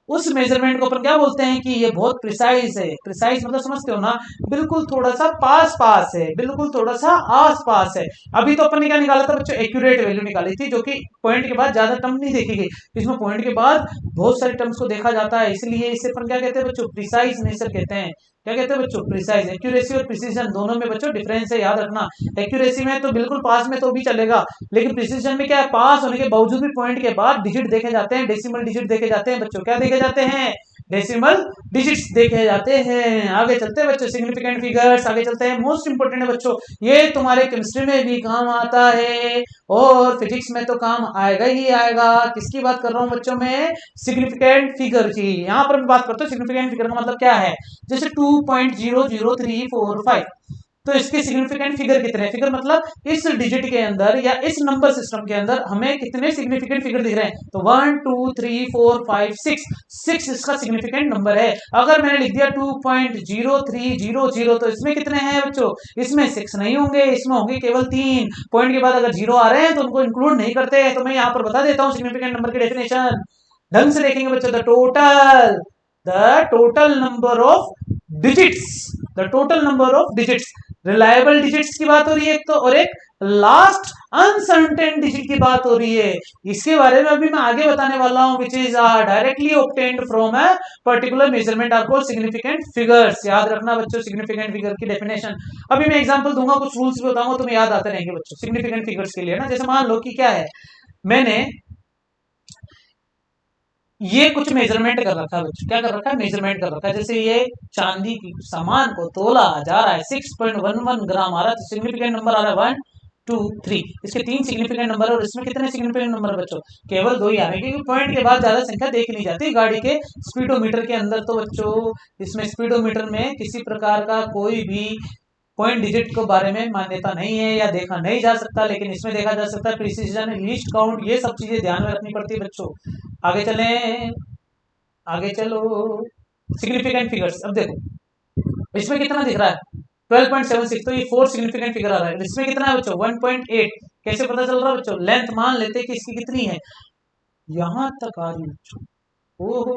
उस मेजरमेंट को अपन क्या बोलते हैं? कि ये बहुत प्रिसाइज है। प्रिसाइज मतलब समझते हो ना? बिल्कुल थोड़ा सा पास पास है, बिल्कुल थोड़ा सा आस पास है। अभी तो अपन ने क्या निकाला था बच्चों? एक्यूरेट वैल्यू निकाली थी, जो कि पॉइंट के बाद ज्यादा टर्म नहीं देखी गई। इसमें पॉइंट के बाद बहुत सारे टर्म्स को देखा जाता है, इसलिए इसे अपन क्या कहते हैं बच्चों? प्रिसाइज नेचर कहते हैं। क्या कहते हैं बच्चों, प्रिसाइज। एक्यूरेसी और प्रिसीजन दोनों में बच्चों डिफरेंस है, याद रखना। एक्यूरेसी में तो बिल्कुल पास में तो भी चलेगा, लेकिन प्रिसीजन में क्या है, पास होने के बावजूद भी पॉइंट के बाद डिजिट देखे जाते हैं, डेसिमल डिजिट देखे जाते हैं बच्चों। क्या देखे जाते हैं, डेसिमल डिजिट्स देखे जाते हैं। आगे चलते हैं बच्चों, सिग्निफिकेंट फिगर्स आगे चलते हैं। मोस्ट इंपोर्टेंट है बच्चों, ये तुम्हारे केमिस्ट्री में भी काम आता है और फिजिक्स में तो काम आएगा ही आएगा। किसकी बात कर रहा हूं बच्चों में, सिग्निफिकेंट फिगर की। यहां पर मैं बात करता हूं सिग्निफिकेंट फिगर का मतलब क्या है। जैसे 2.00345, तो इसके सिग्निफिकेंट फिगर कितने, फिगर मतलब इस डिजिट के अंदर या इस नंबर सिस्टम के अंदर हमें कितने सिग्निफिकेंट फिगर दिख रहे हैं, तो 1 2 3 4 5 6 इसका सिग्निफिकेंट नंबर है। अगर मैंने लिख दिया 2.0300, तो इसमें कितने हैं बच्चों, इसमें 6 नहीं होंगे, इसमें होंगे केवल 3। पॉइंट के बाद अगर 0 आ रहे हैं तो उनको इंक्लूड नहीं करते। तो मैं यहाँ पर बता देता हूँ सिग्निफिकेंट नंबर की डेफिनेशन, ढंग से देखेंगे बच्चों। The total number of digits, the total number of digits, reliable digits की बात हो रही है एक तो, और एक लास्ट अनसर्टेन डिजिट की बात हो रही है। इसके बारे में अभी मैं आगे बताने वाला हूं, which is directly obtained from a particular measurement are called significant figures. याद रखना बच्चों सिग्निफिकेंट फिगर की डेफिनेशन। अभी मैं एग्जांपल दूंगा, कुछ रूल्स भी बताऊंगा, तुम्हें याद आते रहेंगे बच्चों सिग्निफिकेंट फिगर्स के लिए ना। जैसे मान लो कि क्या है, मैंने ये कुछ मेजरमेंट कर रखा है बच्चों, क्या कर रखा है, मेजरमेंट कर रखा है। जैसे ये चांदी की सामान को तोला जा रहा है, 6.11 ग्राम आ रहा है, तो सिग्निफिकेंट नंबर आ रहा है 1 2 3। इसके 3 सिग्निफिकेंट नंबर है, और इसमें कितने सिग्निफिकेंट नंबर बच्चों, केवल 2 ही आ रहे हैं, क्योंकि पॉइंट के बाद ज्यादा संख्या देखी नहीं जाती गाड़ी के स्पीडोमीटर के अंदर। तो बच्चों इसमें स्पीडोमीटर में किसी प्रकार का कोई भी पॉइंट डिजिट के बारे में मान्यता नहीं है या देखा नहीं जा सकता, लेकिन इसमें देखा जा सकता है। प्रिसीजन, लीस्ट काउंट, ये सब चीजें ध्यान में रखनी पड़ती है बच्चों। आगे चलें, आगे चलो, सिग्निफिकेंट फिगर्स। अब देखो इसमें कितना दिख रहा है, 12.76, तो ये 4 सिग्निफिकेंट फिगर आ रहा है। इसमें कितना है बच्चों, 1.8। कैसे पता चल रहा है बच्चों, लेंथ मान लेते हैं कि इसकी कितनी है, यहां तक आ रही है बच्चों। ओहो,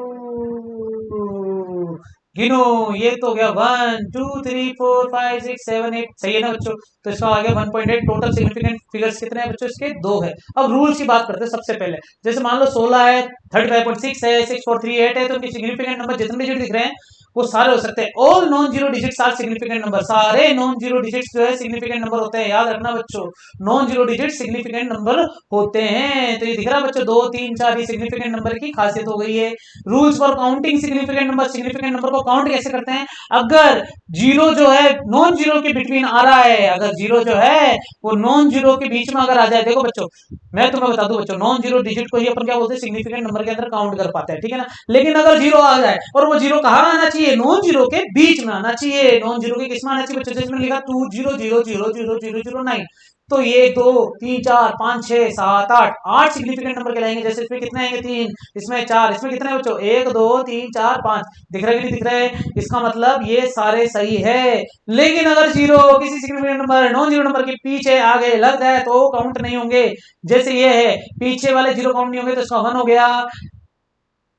गिनो, ये तो गया 1 2 3 4 5 6 7 8, सही है ना बच्चों। तो इसका आ गया 1.8। टोटल सिग्निफिकेंट फिगर्स कितने हैं बच्चों, इसके 2 है। अब रूल्स की बात करते हैं सबसे पहले। जैसे मान लो 16 है, 35.6 है, 6438 है, तो इनके सिग्निफिकेंट नंबर जितने डिजिट दिख रहे हैं वो सारे हो सकते हैं। All non zero digits are significant number, सारे नॉन जीरो डिजिट्स जो है सिग्निफिकेंट नंबर होते हैं। याद रखना बच्चों, non zero digit significant number होते हैं। तो ये दिख रहा है बच्चों 2 3 4, ये सिग्निफिकेंट नंबर की खासियत हो गई है। Rules for counting significant number, significant number को काउंट कैसे करते हैं, अगर जीरो जो है नॉन जीरो के बिटवीन आ रहा है, अगर जीरो जो है वो नॉन जीरो के बीच में अगर आ जाए, देखो बच्चों मैं तुम्हें बता दूं बच्चों, नॉन जीरो डिजिट को ही अपन क्या बोलते हैं, सिग्निफिकेंट नंबर के अंदर काउंट कर पाते हैं, ठीक है ना। लेकिन अगर जीरो आ जाए, और वो जीरो कहां आना चाहिए, नॉन जीरो के बीच में आना चाहिए। नॉन जीरो के किसमें आना चाहिए बच्चों, जिसमें लिखा 200000009, तो ये 2 3 4 5 6 7 8 सिग्निफिकेंट नंबर कहलाएंगे। जैसे इसमें कितने आएंगे, 3, इसमें 4, इसमें कितने बच्चों, 1 2 3 4 5, दिख रहा है कि नहीं दिख रहा है। इसका मतलब ये सारे सही है। लेकिन अगर जीरो किसी significant number non zero number के पीछे आगे लग जाए तो काउंट नहीं होंगे। जैसे ये है, पीछे वाले जीरो काउंट नहीं होंगे, तो इसका 1 हो गया।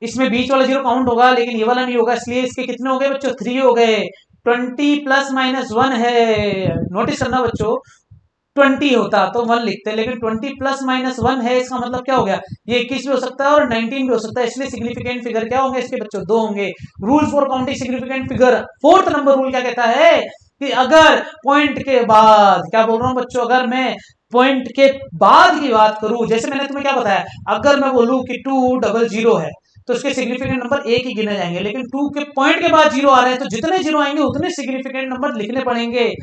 इसमें बीच वाला जीरो काउंट होगा लेकिन ये वाला नहीं होगा, इसलिए इसके कितने हो गए बच्चों, 3 हो गए। 20 प्लस माइनस 1 है, नोटिस करना बच्चों, 20 होता तो 1 लिखते, लेकिन 20 प्लस माइनस 1 है, इसका मतलब क्या हो गया, ये 21 भी हो सकता है और 19 भी हो सकता है, इसलिए सिग्निफिकेंट फिगर क्या होंगे इसके बच्चों, 2 होंगे। Rule for counting significant figure, 4th number rule क्या कहता है कि अगर पॉइंट के बाद, क्या बोल रहा हूं बच्चों, अगर मैं पॉइंट के बाद की बात करूं, जैसे मैंने तुम्हें क्या बताया, अगर मैं बोलूं कि 200 है तो उसके सिग्निफिकेंट नंबर एक ही गिने जाएंगे, लेकिन 2 के पॉइंट के बाद जीरो आ रहे हैं तो जितने जीरो आएंगे उतने सिग्निफिकेंट नंबर लिखने पड़ेंगे।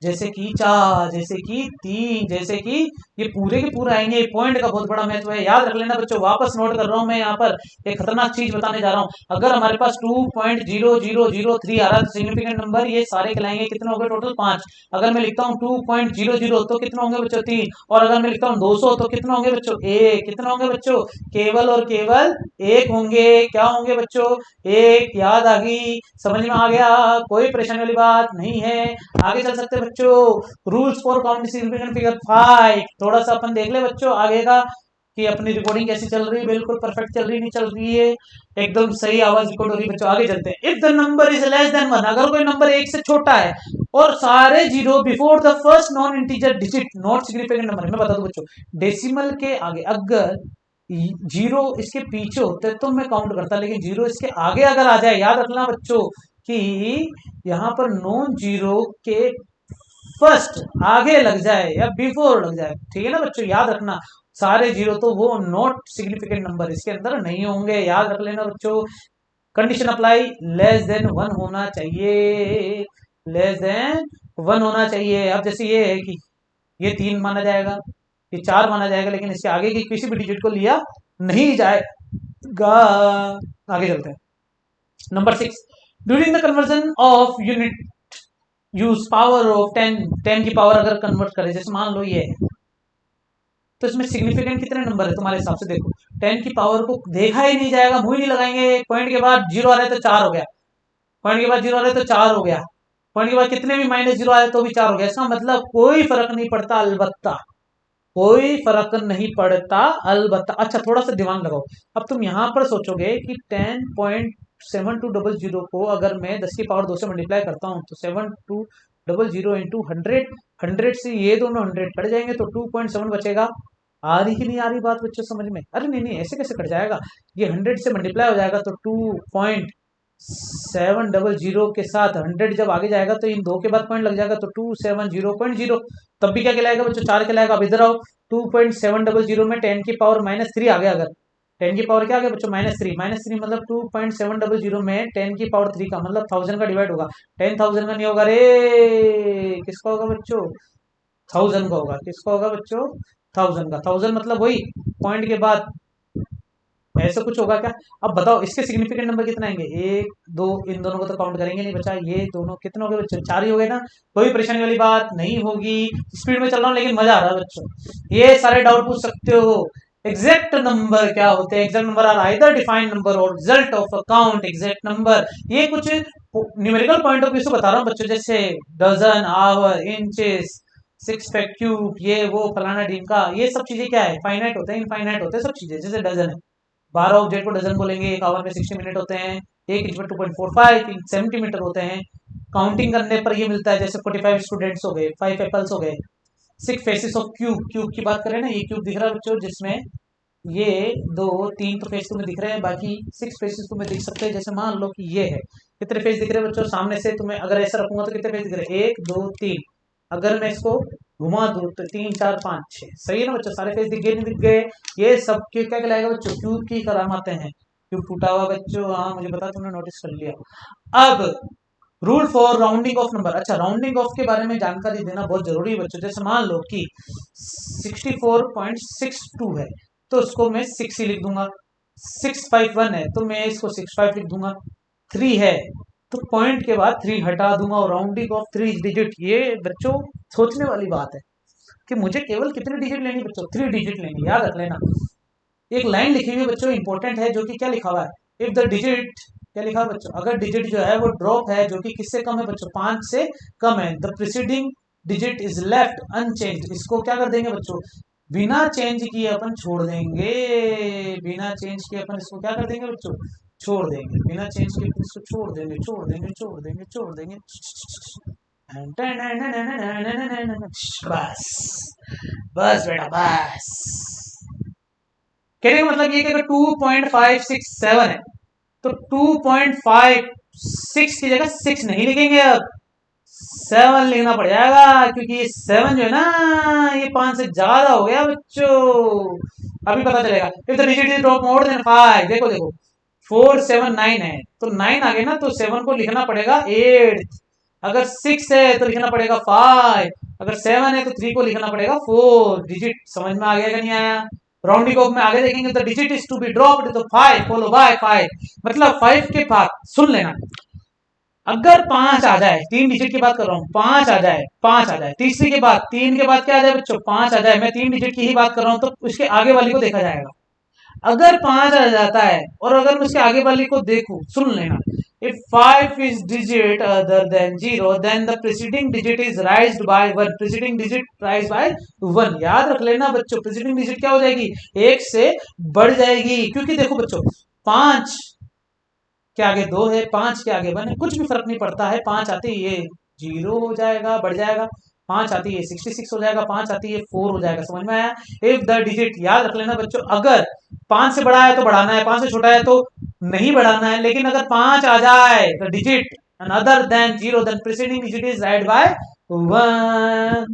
जैसे कि 4, जैसे कि 3, जैसे कि ये पूरे के पूरे आएंगे। पॉइंट का बहुत बड़ा महत्व है, याद रख लेना बच्चों। वापस नोट कर रहा हूं मैं यहाँ पर, एक खतरनाक चीज बताने जा रहा हूं। अगर हमारे पास 2.0003 आ रहा है तो सिग्निफिकेंट नंबर ये सारे कहलाएंगे, कितने हो गए टोटल, 5। अगर मैं लिखता हूँ 2.00 तो कितने होंगे बच्चों, 3। और अगर मैं लिखता हूँ 200 तो कितने होंगे बच्चों, 1। कितने होंगे बच्चों, केवल और केवल 1 होंगे। क्या होंगे बच्चों, 1। याद आ गई, समझ में आ गया, कोई परेशानी वाली बात नहीं है। आगे चल सकते बच्चों, rules for counting significant figure 5। थोड़ा सा अपन देख ले बच्चों आगे का कि अपनी रिकॉर्डिंग कैसी चल रही है, बिल्कुल परफेक्ट चल रही, नहीं चल रही है, एकदम सही आवाज रिकॉर्ड हो रही है बच्चों। आगे चलते हैं, if the number is less than 1, अगर कोई नंबर 1 से छोटा है और सारे zero before the first non integer digit not significant number. मैं बता दूं बच्चों, डेसिमल के आगे अगर जीरो इसके पीछे होते तो मैं काउंट करता, लेकिन जीरो इसके आगे अगर आ जाए, याद रखना बच्चों, कि यहाँ पर नॉन जीरो के फर्स्ट आगे लग जाए या बिफोर लग जाए, ठीक है ना बच्चों, याद रखना सारे जीरो तो वो नॉट सिग्निफिकेंट नंबर इसके अंदर नहीं होंगे, याद रख लेना बच्चों। कंडीशन अप्लाई, लेस देन 1 होना चाहिए, लेस देन 1 होना चाहिए। अब जैसे ये है कि ये 3 माना जाएगा, ये 4 माना जाएगा, लेकिन इसके आगे की किसी भी डिजिट को लिया नहीं जाएगा। आगे चलते हैं। Number 6, during the conversion of unit use power of 10, 10 की पावर अगर कन्वर्ट करें, जैसे मान लो ये है, तो इसमें सिग्निफिकेंट कितने नंबर है तुम्हारे हिसाब से? देखो 10 की पावर को देखा ही नहीं जाएगा, मुंह ही नहीं लगाएंगे। पॉइंट के बाद जीरो आ रहा है तो 4 हो गया, पॉइंट के बाद जीरो आ रहा है तो 4 हो गया, पॉइंट के बाद कितने भी माइनस जीरो आ रहे तो भी 4 हो गया। इसका मतलब कोई फर्क नहीं पड़ता, अलबत्ता कोई फर्क नहीं पड़ता, अलबत्ता। अच्छा थोड़ा सा दिमाग लगाओ, अब तुम यहां पर सोचोगे कि 10.7200 को अगर मैं 10 की पावर 2 से मल्टीप्लाई करता हूं तो 7200 इंटू 100, 100 से ये दोनों 100 कट जाएंगे तो 2.7 बचेगा। आ रही कि नहीं आ रही बात बच्चों समझ में? अरे नहीं नहीं, ऐसे कैसे कट जाएगा, ये 100 से मल्टीप्लाई हो जाएगा तो 2.700 के साथ 100 जब आगे जाएगा तो इन दो के बाद पॉइंट लग जाएगा तो 270.0, तब भी क्या कहलाएगा बच्चों? 4 कहलाएगा। अब इधर आओ, 2.700 में 10 की पावर -3 आ गया, अगर 10 की पावर क्या आ गया बच्चों? -3, -3 मतलब 2.700 में 10 की पावर 3 का मतलब 1000 का डिवाइड होगा, 10,000 का नहीं होगा रे, किसका होगा बच्चों? 1000 का होगा। किसका होगा बच्चों? 1000 का। 1000 मतलब वही पॉइंट के बाद ऐसा कुछ होगा क्या? अब बताओ इसके सिग्निफिकेंट नंबर कितना आएंगे? 1 2, इन दोनों को तो काउंट करेंगे नहीं बचा, ये दोनों कितने हो गए बच्चों? 4 ही हो गए ना, कोई परेशानी वाली बात नहीं होगी। स्पीड में चल रहा हूँ लेकिन मजा आ रहा है बच्चों। ये सारे डाउट पूछ सकते हो। एग्जैक्ट नंबर क्या होते हैं? Exact number are either defined number और result of account exact number. ये कुछ न्यूमेरिकल पॉइंट ऑफ व्यू से बता रहा हूँ बच्चों, जैसे dozen, hour, inches, 6 pack cube, ये वो फलाना ढीमका, ये सब चीजें क्या है? फाइनाइट होते हैं, इनफाइनाइट होते हैं सब चीजें। जैसे डजन है, 12 ऑब्जेक्ट को डजन बोलेंगे, एक आवर में 60 मिनट होते हैं, एक इंच में 2.45 सेंटीमीटर होते हैं। काउंटिंग करने पर ये मिलता है, जैसे 45 स्टूडेंट्स हो गए, 5 एप्पल्स हो गए। 6 फेसेस ऑफ क्यूब, क्यूब की बात करें ना, ये क्यूब दिख रहा है बच्चों, जिसमें ये 2 3 तो फेस तुम्हें दिख रहे हैं, बाकी 6 फेसेस तुम्हें दिख सकते हैं। जैसे मान लो कि ये है, कितने फेस दिख रहे हैं बच्चों सामने से? तुम्हें अगर ऐसा रखूंगा तो कितने फेस दिख रहे हैं? 1 2 3। अगर मैं इसको घुमा दूं तो 3 4 5 6, सही है ना बच्चों? सारे फेस दिख गए नहीं दिख गए? ये सब क्या कहलाएगा बच्चों? क्यूब की करामाते हैं। क्यूब टूटा हुआ बच्चों, हाँ मुझे पता, तुमने नोटिस कर लिया। अब rule for rounding off number. अच्छा राउंडिंग ऑफ के बारे में जानकारी देना बहुत जरूरी है बच्चों। जैसे मान लो कि 64.62 है तो उसको मैं 6 ही लिख दूंगा। 651 है तो मैं इसको 65 लिख दूंगा। 3 है तो पॉइंट के बाद 3 हटा दूंगा, और राउंडिंग ऑफ 3 डिजिट। ये बच्चों सोचने वाली बात है कि मुझे केवल कितने डिजिट लेनी बच्चों? 3 डिजिट लेनी, याद रख लेना। एक लाइन लिखी हुई है बच्चों इंपॉर्टेंट है, जो कि क्या लिखा हुआ है? इफ द डिजिट, क्या लिखा है बच्चों? अगर डिजिट जो है वो ड्रॉप है, जो कि किससे कम है बच्चों? 5 से कम है, the preceding digit is left unchanged. इसको क्या कर देंगे बच्चों? बिना चेंज किए अपन छोड़ देंगे, बिना चेंज किए अपन इसको क्या कर देंगे बच्चों? छोड़ देंगे, बिना चेंज किए अपन इसको छोड़ देंगे, छोड़ देंगे, छोड़ देंगे, छोड़ देंगे। बस बस बेटा बस। कहने का मतलब ये कि अगर 2.567 है तो 2.56 की जगह 6 नहीं लिखेंगे, अब 7 लिखना पड़ जाएगा, क्योंकि ये 7 जो है ना ये 5 से ज्यादा हो गया बच्चों। अभी पता चलेगा। If the digit is drop more than 5, देखो देखो 479 है तो 9 आ गया ना, तो 7 को लिखना पड़ेगा 8। अगर 6 है तो लिखना पड़ेगा 5, अगर 7 है तो 3 को लिखना पड़ेगा 4। डिजिट समझ में आ गया कि नहीं आया? राउंडिंग ऑफ में आगे देखेंगे तो digit is to be dropped तो 5 फॉलो बाय 5, मतलब 5 के बाद सुन लेना, अगर 5 आ जाए, 3 डिजिट की बात कर रहा हूं, 5 आ जाए, 5 आ जाए, तीसरी के बाद 3 के बाद क्या आ जाए बच्चों? 5 आ जाए, मैं 3 डिजिट की ही बात कर रहा हूं, तो उसके आगे वाली को देखा जाएगा। अगर 5 आ जाता है और अगर मैं उसके आगे वाली को देखूं, सुन लेना, if 5 is digit other than 0 then the preceding digit is raised by 1, preceding digit raised by 1। याद रख लेना बच्चों, preceding digit क्या हो जाएगी? 1 से बढ़ जाएगी, क्योंकि देखो बच्चों 5 के आगे 2 है, 5 के आगे 1 है, कुछ भी फर्क नहीं पड़ता है। 5 आते ही ये 0 हो जाएगा, बढ़ जाएगा, 5 आती है 66 हो जाएगा, 5 आती है 4 हो जाएगा। समझ में आया? इफ द डिजिट, याद रख लेना बच्चों, अगर 5 से बड़ा है तो बढ़ाना है, 5 से छोटा है तो नहीं बढ़ाना है, लेकिन अगर 5 आ जाए तो digit and other than 0, then preceding digit is added by 1.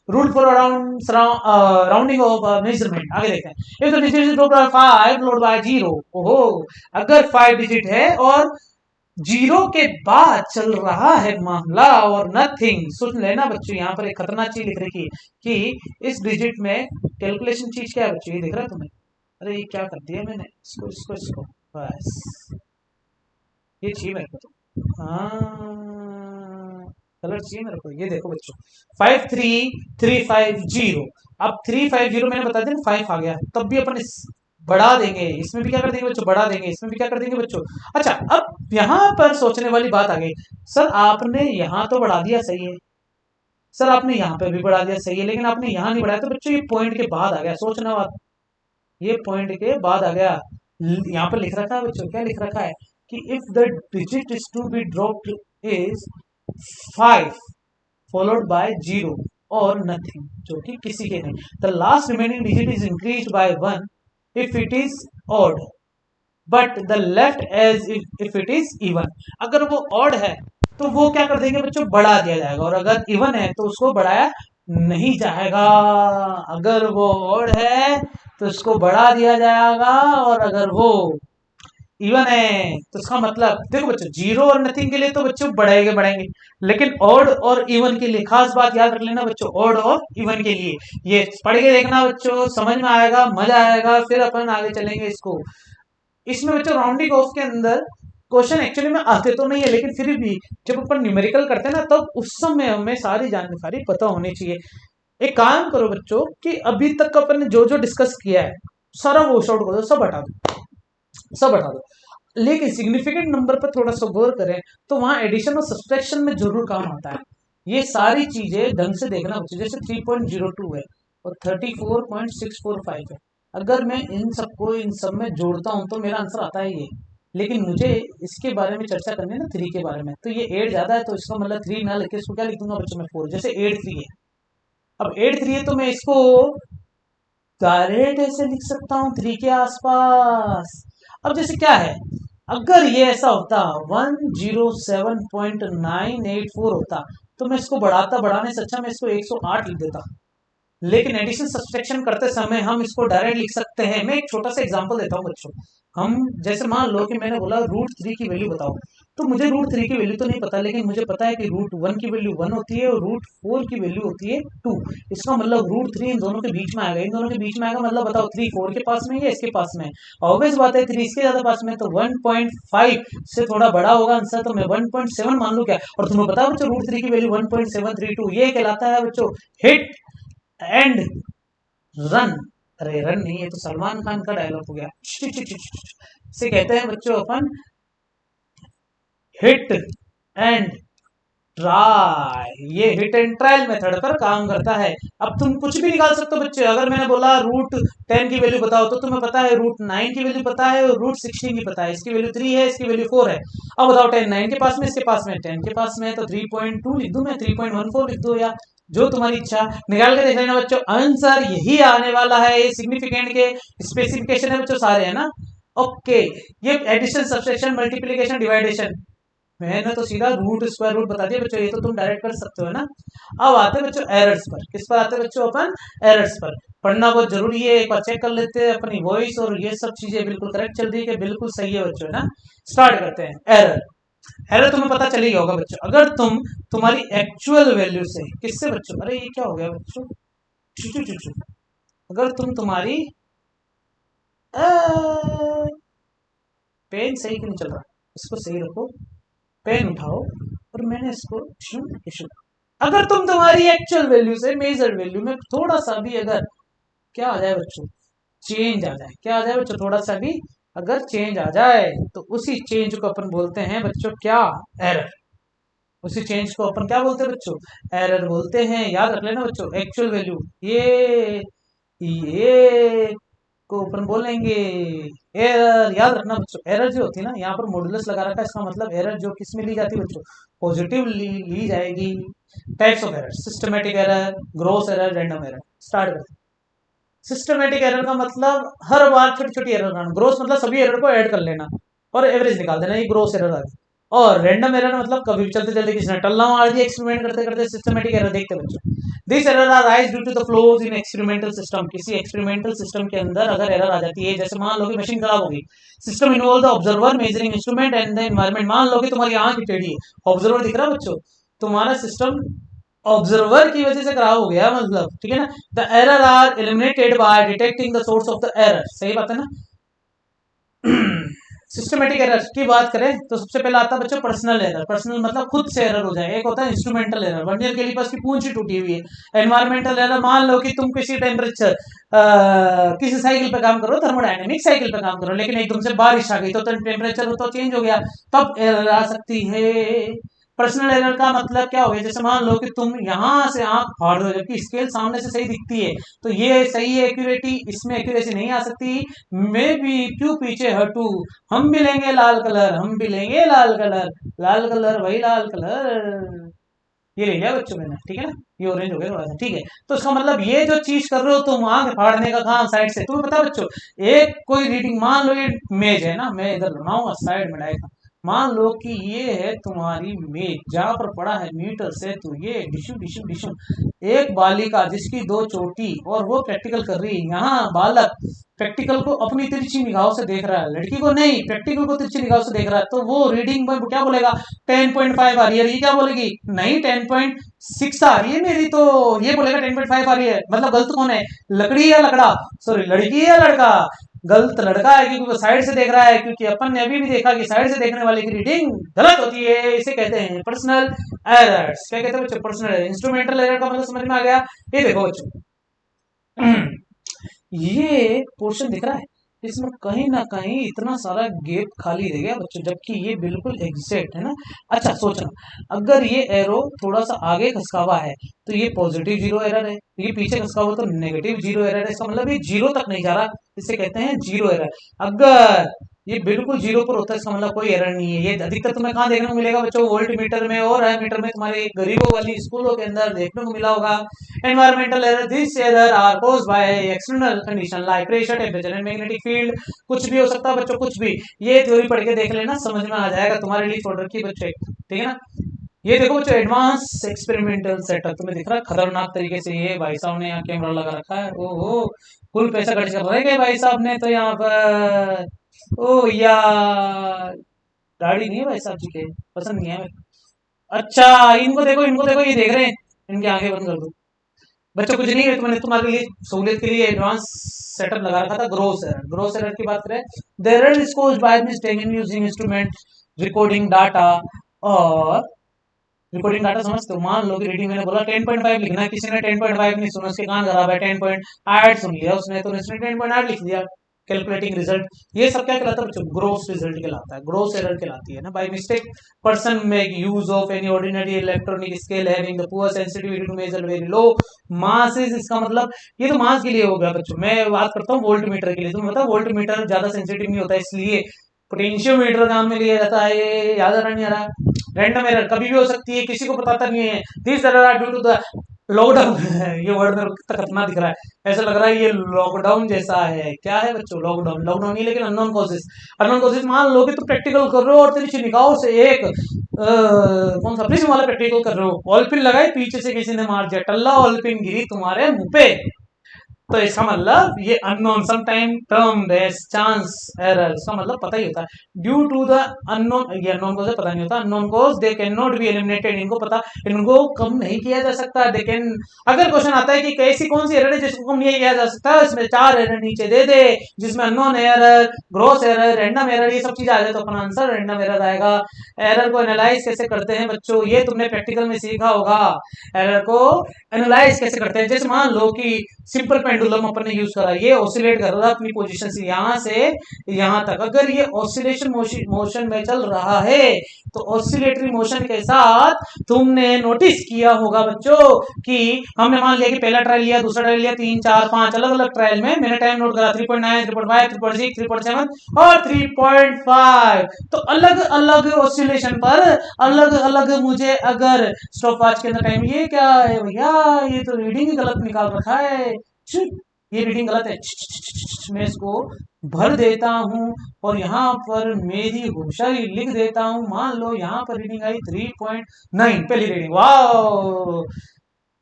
Rule for rounding of measurement. आगे देखते हैं. If the digit is followed by 5 followed by 0, ओहो, अगर 5 डिजिट है और 0 के बाद चल रहा है मामला और नथिंग. सुन लेना बच्चों, यहाँ पर एक खतरनाक चीज लिख रखी है कि इस डिजिट में कैलकुलेशन चीज क्या है बच्चों, ये दिख रहा है तुम्हें? अरे ये क्या कर दिया मैंने, इसको बस ये चाहिए मेरे को. तो हाँ, कलर चाहिए मेरे को. ये देखो बच्चों, 53350. अब 350 मैंने बता दिया 5 आ गया, तब भी अपन इस बढ़ा देंगे. इसमें भी क्या कर देंगे बच्चों, बढ़ा देंगे. इसमें भी क्या कर देंगे बच्चों. अच्छा, अब यहाँ पर सोचने वाली बात आ गई. सर आपने यहाँ तो बढ़ा दिया, सही है. सर आपने यहाँ पे भी बढ़ा दिया, सही है, लेकिन आपने यहाँ नहीं बढ़ाया. तो बच्चों ये पॉइंट के बाद आ गया. सोचना बात, ये पॉइंट के बाद आ गया. यहाँ पर लिख रखा है बच्चों, क्या लिख रखा है कि if the digit is to be dropped is 5 followed by 0 और नथिंग, जो कि किसी के नहीं. The last remaining digit is increased by 1 if it is odd, but the left as if it is even. अगर वो ऑड है तो वो क्या कर देंगे बच्चों, बढ़ा दिया जाएगा. और अगर इवन है तो उसको बढ़ाया नहीं जाएगा. अगर वो ऑड है तो उसको बढ़ा दिया जाएगा, और अगर वो इवन है तो उसका मतलब देखो बच्चों, 0 और नथिंग के लिए तो बच्चों बढ़ाएंगे, लेकिन ऑड और इवन के लिए खास बात याद रख लेना बच्चों. ऑड और इवन के लिए ये पढ़ के देखना बच्चों, समझ में आएगा, मजा आएगा. फिर अपन आगे चलेंगे इसको. इसमें बच्चों राउंडिंग ऑफ के अंदर क्वेश्चन एक्चुअली में आते तो नहीं है, लेकिन फिर भी जब अपन न्यूमेरिकल करते हैं ना, तब उस समय हमें सारी जानकारी पता होनी चाहिए. एक काम करो बच्चों कि अभी तक अपन ने जो जो डिस्कस किया है सारा वॉश आउट कर दो, सब हटा दो, सब हटा दो. लेकिन सिग्निफिकेंट नंबर पर थोड़ा सा गौर करें तो वहां एडिशन और सब्सट्रैक्शन में जरूर काम आता है. ये सारी चीजें ढंग से देखना बच्चों. जैसे 3.02 है और 34.645 है. अगर मैं इन सबको इन सब में जोड़ता हूं तो मेरा आंसर आता है ये. लेकिन मुझे इसके बारे में चर्चा करनी है ना, 3 के बारे में. तो ये 8 ज्यादा है, तो इसका मतलब 3 ना लिखे इसको क्या लिख दूंगा बच्चों मैं 4. जैसे 8 3 है, अब 8 3 है तो मैं इसको डायरेक्ट ऐसे लिख सकता हूँ 3 के आसपास. अब जैसे क्या है, अगर ये ऐसा होता 107.984 होता तो मैं इसको बढ़ाने से अच्छा मैं इसको 108 लिख देता. लेकिन एडिशन सब्सट्रैक्शन करते समय हम इसको डायरेक्ट लिख सकते हैं. मैं एक छोटा सा एग्जांपल देता हूँ बच्चों. हम जैसे मान लो कि मैंने बोला √3 की वैल्यू बताओ, तो मुझे √3 की वैल्यू तो नहीं पता, लेकिन मुझे पता है कि √1 की वैल्यू 1 होती है और √4 की वैल्यू होती है 2. इसका मतलब √3 इन दोनों के बीच में आएगा. इन दोनों के बीच में आएगा मतलब बताओ 3 4 के पास में है या इसके पास में है. ऑब्वियस बात है 3 इसके ज्यादा पास में, तो 1.5 से थोड़ा बड़ा होगा आंसर, तो मैं 1.7 मान लू क्या. और तुम्हें पता है बच्चों √3 की वैल्यू 1.732. ये कहलाता है बच्चों हिट एंड रन. अरे रन नहीं, है तो सलमान खान का डायलॉग हो गया. से कहते हैं बच्चों अपन हिट एंड ट्राई. ये हिट एंड ट्रायल मेथड पर काम करता है. अब तुम कुछ भी निकाल सकते हो बच्चे. अगर मैंने बोला √10 की वैल्यू बताओ, तो तुम्हें पता है √9 की वैल्यू पता है और √16 की पता है. इसकी वैल्यू 3 है, इसकी वैल्यू 4 है. अब बताओ 10 9 के पास में, इसके पास में 10 के पास में है, तो 3.2 लिख दूं मैं, 3.14 लिख दो, या जो तुम्हारी इच्छा. निकाल के देख लेना बच्चों, आंसर यही आने वाला है. ये सिग्निफिकेंट के स्पेसिफिकेशन है बच्चों, सारे है ना. ओके, ये एडिशन सब्सट्रैक्शन मल्टीप्लिकेशन डिवाइडेशन मैंने तो सीधा √स्क्वायर रूट बता दिया बच्चों. ये तो तुम डायरेक्ट कर सकते हो ना. अब आते हैं बच्चों एरर्स पर. किस पर आते हैं बच्चों अपन, एरर्स पर. पढ़ना बहुत जरूरी है. एक बार चेक कर लेते हैं अपनी वॉइस और ये सब चीजें बिल्कुल करेक्ट चल रही है कि बिल्कुल सही है बच्चों, ना. स्टार्ट करते हैं. एरर. एरर तुम्हें पता चल ही होगा बच्चों. अगर तुम तुम्हारी एक्चुअल वैल्यू से, किससे बच्चों, अरे ये क्या हो गया बच्चों, अगर तुम तुम्हारी पेन सही क्यों नहीं चल रहा, इसको सही रखो, पेन उठाओ और मैंने इसको अगर तुम तुम्हारी एक्चुअल वैल्यू से मेजर वैल्यू में थोड़ा सा भी अगर क्या आ जाए बच्चों, चेंज आ जाए. क्या आ जाए बच्चों, थोड़ा सा भी अगर चेंज आ जाए, तो उसी चेंज को अपन बोलते हैं बच्चों क्या, एरर. उसी चेंज को अपन क्या बोलते हैं बच्चों, एरर बोलते हैं. याद रख लेना बच्चों, एक्चुअल वैल्यू ये को अपन बोलेंगे एरर. याद रखना बच्चों, एरर जो होती है ना, यहाँ पर मॉडुलस लगा रखा है, इसका मतलब एरर जो किस में ली जाती है बच्चों, पॉजिटिव ली जाएगी. Types of error, systematic error, gross error, random error. Start करते हैं. सिस्टमेटिक एरर का मतलब हर बार छोटी छोटी एरर आना. ग्रोस मतलब सभी एरर को ऐड कर लेना और एवरेज निकाल देना, ये ग्रोस एरर आ गई. और रैंडम एरर मतलब कभी भी चलते चलते किसी ने टल्ला मार दिया एक्सपेरिमेंट करते करते, सिस्टमेटिक एरर देखते बच्चों। This error are rise due to the flaws in experimental system. किसी एक्सपेरिमेंटल सिस्टम के अंदर अगर एरर आ जाती है, जैसे मान लो कि मशीन खराब हो गई, system involve the observer measuring instrument and the environment. मान लो कि तुम्हारी आंख टेढ़ी है, ऑब्जर्वर दिख रहा है बच्चों, तुम्हारा सिस्टम ऑब्जर्वर की वजह से खराब हो गया मतलब, ठीक है ना। The error are eliminated by detecting the source of the error. सही बात है ना। सिस्टमेटिक एरर की बात करें तो सबसे पहले आता है बच्चों पर्सनल एरर। पर्सनल मतलब खुद से एरर हो जाए। एक होता है इंस्ट्रूमेंटल एरर, वर्नियर कैलिपर्स की पूंछ टूटी हुई है। एनवायरमेंटल एरर, मान लो कि तुम किसी टेम्परेचर किसी साइकिल पे काम करो, थर्मोडायनेमिक साइकिल पे काम करो, लेकिन एकदम से बारिश आ गई तो टेम्परेचर तो चेंज हो गया, तब एरर आ सकती है। पर्सनल एरर का मतलब क्या हो गया, जैसे मान लो कि तुम यहां से आंख फाड़ दो जबकि स्केल सामने से सही दिखती है, तो ये सही है एक्यूरेटी, इसमें एक्यूरेसी नहीं आ सकती। मैं भी क्यों पीछे हटू, हम भी लेंगे लाल कलर, हम भी लेंगे लाल कलर, लाल कलर वही लाल कलर। ये ले लिया बच्चों मैंने, ठीक है ना। ये ऑरेंज हो गया थोड़ा सा, ठीक है। तो इसका मतलब ये जो चीज कर रहे हो तुम, आंख फाड़ने का काम साइड से, तुम्हें पता बच्चों, एक कोई रीडिंग, मान लो ये मेज है ना, मैं इधर बनाऊंगा साइड में डायग्राम, मान लो कि ये है तुम्हारी मेज, जहां पर पड़ा है मीटर से, तो ये डिशू डिशू डिशू, एक बालिका जिसकी दो चोटी, और वो प्रैक्टिकल कर रही है। यहाँ बालक प्रैक्टिकल को अपनी तिरछी निगाहों से देख रहा है, लड़की को नहीं, प्रैक्टिकल को तिरछी निगाहों से देख रहा है, तो वो रीडिंग में क्या बोलेगा, 10.5 आ रही है। ये क्या बोलेगी, नहीं 10.6 आ रही है मेरी, तो ये बोलेगा 10.5 आ रही है। मतलब गलत कौन है, लकड़ी या लकड़ा, सॉरी लड़की या लड़का, गलत लड़का है क्योंकि वो साइड से देख रहा है, क्योंकि अपन ने अभी भी देखा कि साइड से देखने वाले की रीडिंग गलत होती है। इसे कहते हैं पर्सनल एरर्स। क्या कहते हैं बच्चों, पर्सनल एरर। इंस्ट्रूमेंटल एरर का मतलब समझ में आ गया। ये देखो बच्चों, ये पोर्शन दिख रहा है, इसमें कहीं ना कहीं इतना सारा गेप खाली रह गया बच्चों, जबकि ये बिल्कुल एग्जैक्ट है ना। अच्छा सोचना, अगर ये एरो थोड़ा सा आगे खसका हुआ है तो ये पॉजिटिव जीरो एरर है, ये पीछे खसका हुआ तो नेगेटिव जीरो एरर है। इसका मतलब ये जीरो तक नहीं जा रहा, इसे कहते हैं जीरो एरर। अगर ये बिल्कुल जीरो पर होता है, इसका मतलब कोई एरर नहीं है। ये अधिकतर तुम्हें कहाँ देखने को मिलेगा बच्चों, वोल्ट मीटर में और मीटर में, तुम्हारे गरीबों वाली स्कूलों के अंदर देखने को मिला होगा। Environmental error, this error are caused by external condition like pressure, temperature and magnetic field. कुछ भी हो सकता है बच्चों, कुछ भी। ये थ्योरी पढ़ के देख लेना, समझ में आ जाएगा, तुम्हारे लिए छोड़ रखी बच्चे, ठीक है ना। ये देखो बच्चों, एडवांस एक्सपेरिमेंटल सेटअप तुम्हें दिख रहा है खतरनाक तरीके से। ये भाई साहब ने यहाँ कैमरा लगा रखा है, ओहो फुल पैसा खर्च कर रहे हैं भाई साहब ने तो यहाँ पर। ओ यार, गाड़ी नहीं है भाई साहब जी के, पसंद नहीं है मेरे को। अच्छा इनको देखो, इनको देखो, ये देख रहे हैं, इनकी आंखें बंद कर दो बच्चों। कुछ नहीं है, तो मैंने तुम्हारे लिए सहूलियत के लिए एडवांस सेटअप लगा रखा था। ग्रोस एरर, ग्रोस एरर की बात करें, the error is caused by mistake in using instrument recording data. और रिकॉर्डिंग डाटा समझते हो, मान लो कि रीडिंग मैंने बोला 10.5 लिखना है, किसी ने 10.5 नहीं सुना, उसके कान खराब है, 10.8 सुन लिया उसने, तो उसने 10.8 लिख दिया। कैलकुलेटिंग रिजल्ट, ये सब क्या कहलाता है बच्चों, ग्रोस रिजल्ट कहलाता है, ग्रोस एरर कहलाती है ना। By mistake person make use of any ordinary electronic scale having the poor sensitivity to measure very low masses. इसका मतलब ये तो मास के लिए हो गया बच्चों, मैं बात करता हूँ वोल्ट मीटर के लिए। तुम्हें पता वोल्ट मीटर ज्यादा सेंसिटिव नहीं होता, इसलिए पोटेंशियोमीटर काम में लिया जाता है। ये याद आ रहा नहीं आ रहा। रैंडम एरर कभी भी हो सकती है, किसी को पता नहीं है। This error are due to the lockdown. ये वर्ड में खतरनाक दिख रहा है, ऐसा लग रहा है ये लॉकडाउन जैसा है। क्या है बच्चों, लॉकडाउन, लॉकडाउन नहीं लेकिन अननोन कॉजेस। अननोन कॉजेस, मान लो कि तुम प्रैक्टिकल कर रहे हो और तेरी निगाहों से एक कौन सा प्रिज्म वाला प्रैक्टिकल कर रहे हो, ऑलपिन लगाई, पीछे से किसी ने मार दिया, टल्ला ऑलपिन गिरी तुम्हारे मुंह पे, तो इसका मतलब ये unknown sometime term as chance error. इसका मतलब पता ही होता है, ड्यू टू द अननोन। ये अननोन को पता नहीं होता, unknown cause they can not be eliminated. इनको पता, इनको कम नहीं किया जा सकता। दे कैन, अगर क्वेश्चन आता है कि कैसी कौन सी एरर है जिसको कम नहीं किया जा सकता, इसमें 4 एरर नीचे दे दे, जिसमें unknown error, gross error, random error, ये सब चीज आ जाए तो अपना आंसर रैंडम एरर आएगा। एरर को एनालाइज कैसे करते हैं बच्चों, ये तुमने प्रैक्टिकल में सीखा होगा। एरर को एनालाइज कैसे करते हैं, जैसे मान लो कि सिंपल पेंडुलम अपन ने यूज करा, ये ऑसिलेट कर रहा है अपनी पोजीशन से यहां से यहां तक। अगर ये ऑसिलेशन मोशन में चल रहा है तो ऑसिलेटरी मोशन के साथ तुमने नोटिस किया होगा बच्चों कि हमने मान लिया कि पहला ट्रायल लिया, दूसरा ट्रायल लिया, 3 4 5 अलग अलग ट्रायल में मैंने टाइम नोट करा 3.9 3.5 3.6 3.7 और 3.5। तो अलग अलग ऑसिलेशन पर अलग अलग मुझे अगर स्टॉप वॉच के अंदर टाइम, ये क्या है भैया, ये तो रीडिंग ही गलत निकाल रखा है। ये रीडिंग गलत है, मैं इसको भर देता हूं और यहाँ पर मेरी होशियारी लिख देता हूं। मान लो यहाँ पर रीडिंग आई 3.9, पहली रीडिंग, वाह।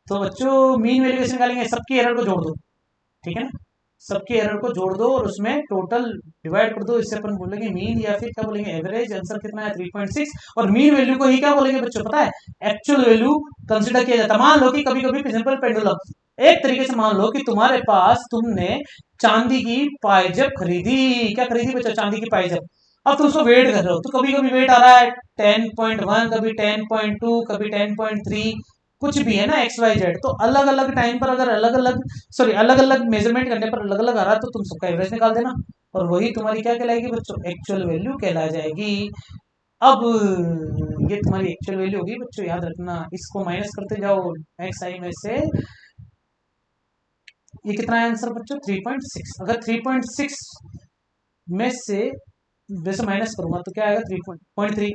तो बच्चों मीन वैल्यू कैसे निकालेंगे, सबकी एरर को जोड़ दो, ठीक है ना, सबके एरर को जोड़ दो और उसमें टोटल डिवाइड कर दो, इससे अपन बोलेंगे मीन या फिर क्या बोलेंगे एवरेज। आंसर कितना है 3.6। और मीन वैल्यू को ही क्या बोलेंगे बच्चों पता है, एक्चुअल वैल्यू कंसीडर किया जाता है। मान लो कि कभी कभी सिंपल पेंडुलम, एक तरीके से मान लो कि तुम्हारे पास तुमने चांदी की पाइजब खरीदी, क्या खरीदी बच्चों, चांदी की पाइजब। अब तुम उसको वेट कर रहे हो, तो कभी कभी वेट आ रहा है 10.1, कभी 10.2, कभी 10.3, कुछ भी है ना एक्स वाई जेड। तो अलग अलग टाइम पर अगर अलग अलग अलग अलग मेजरमेंट करने पर अलग अलग आ रहा है तो तुम सबका एवरेज निकाल देना और वही तुम्हारी क्या कहलाएगी बच्चों, एक्चुअल वैल्यू कहला जाएगी। अब ये तुम्हारी एक्चुअल वैल्यू होगी बच्चों, याद रखना, इसको माइनस करते जाओ एक्स आई में से। ये कितना है आंसर बच्चों 3.6। अगर 3.6 में से जैसे माइनस करूंगा तो क्या आएगा 3.3।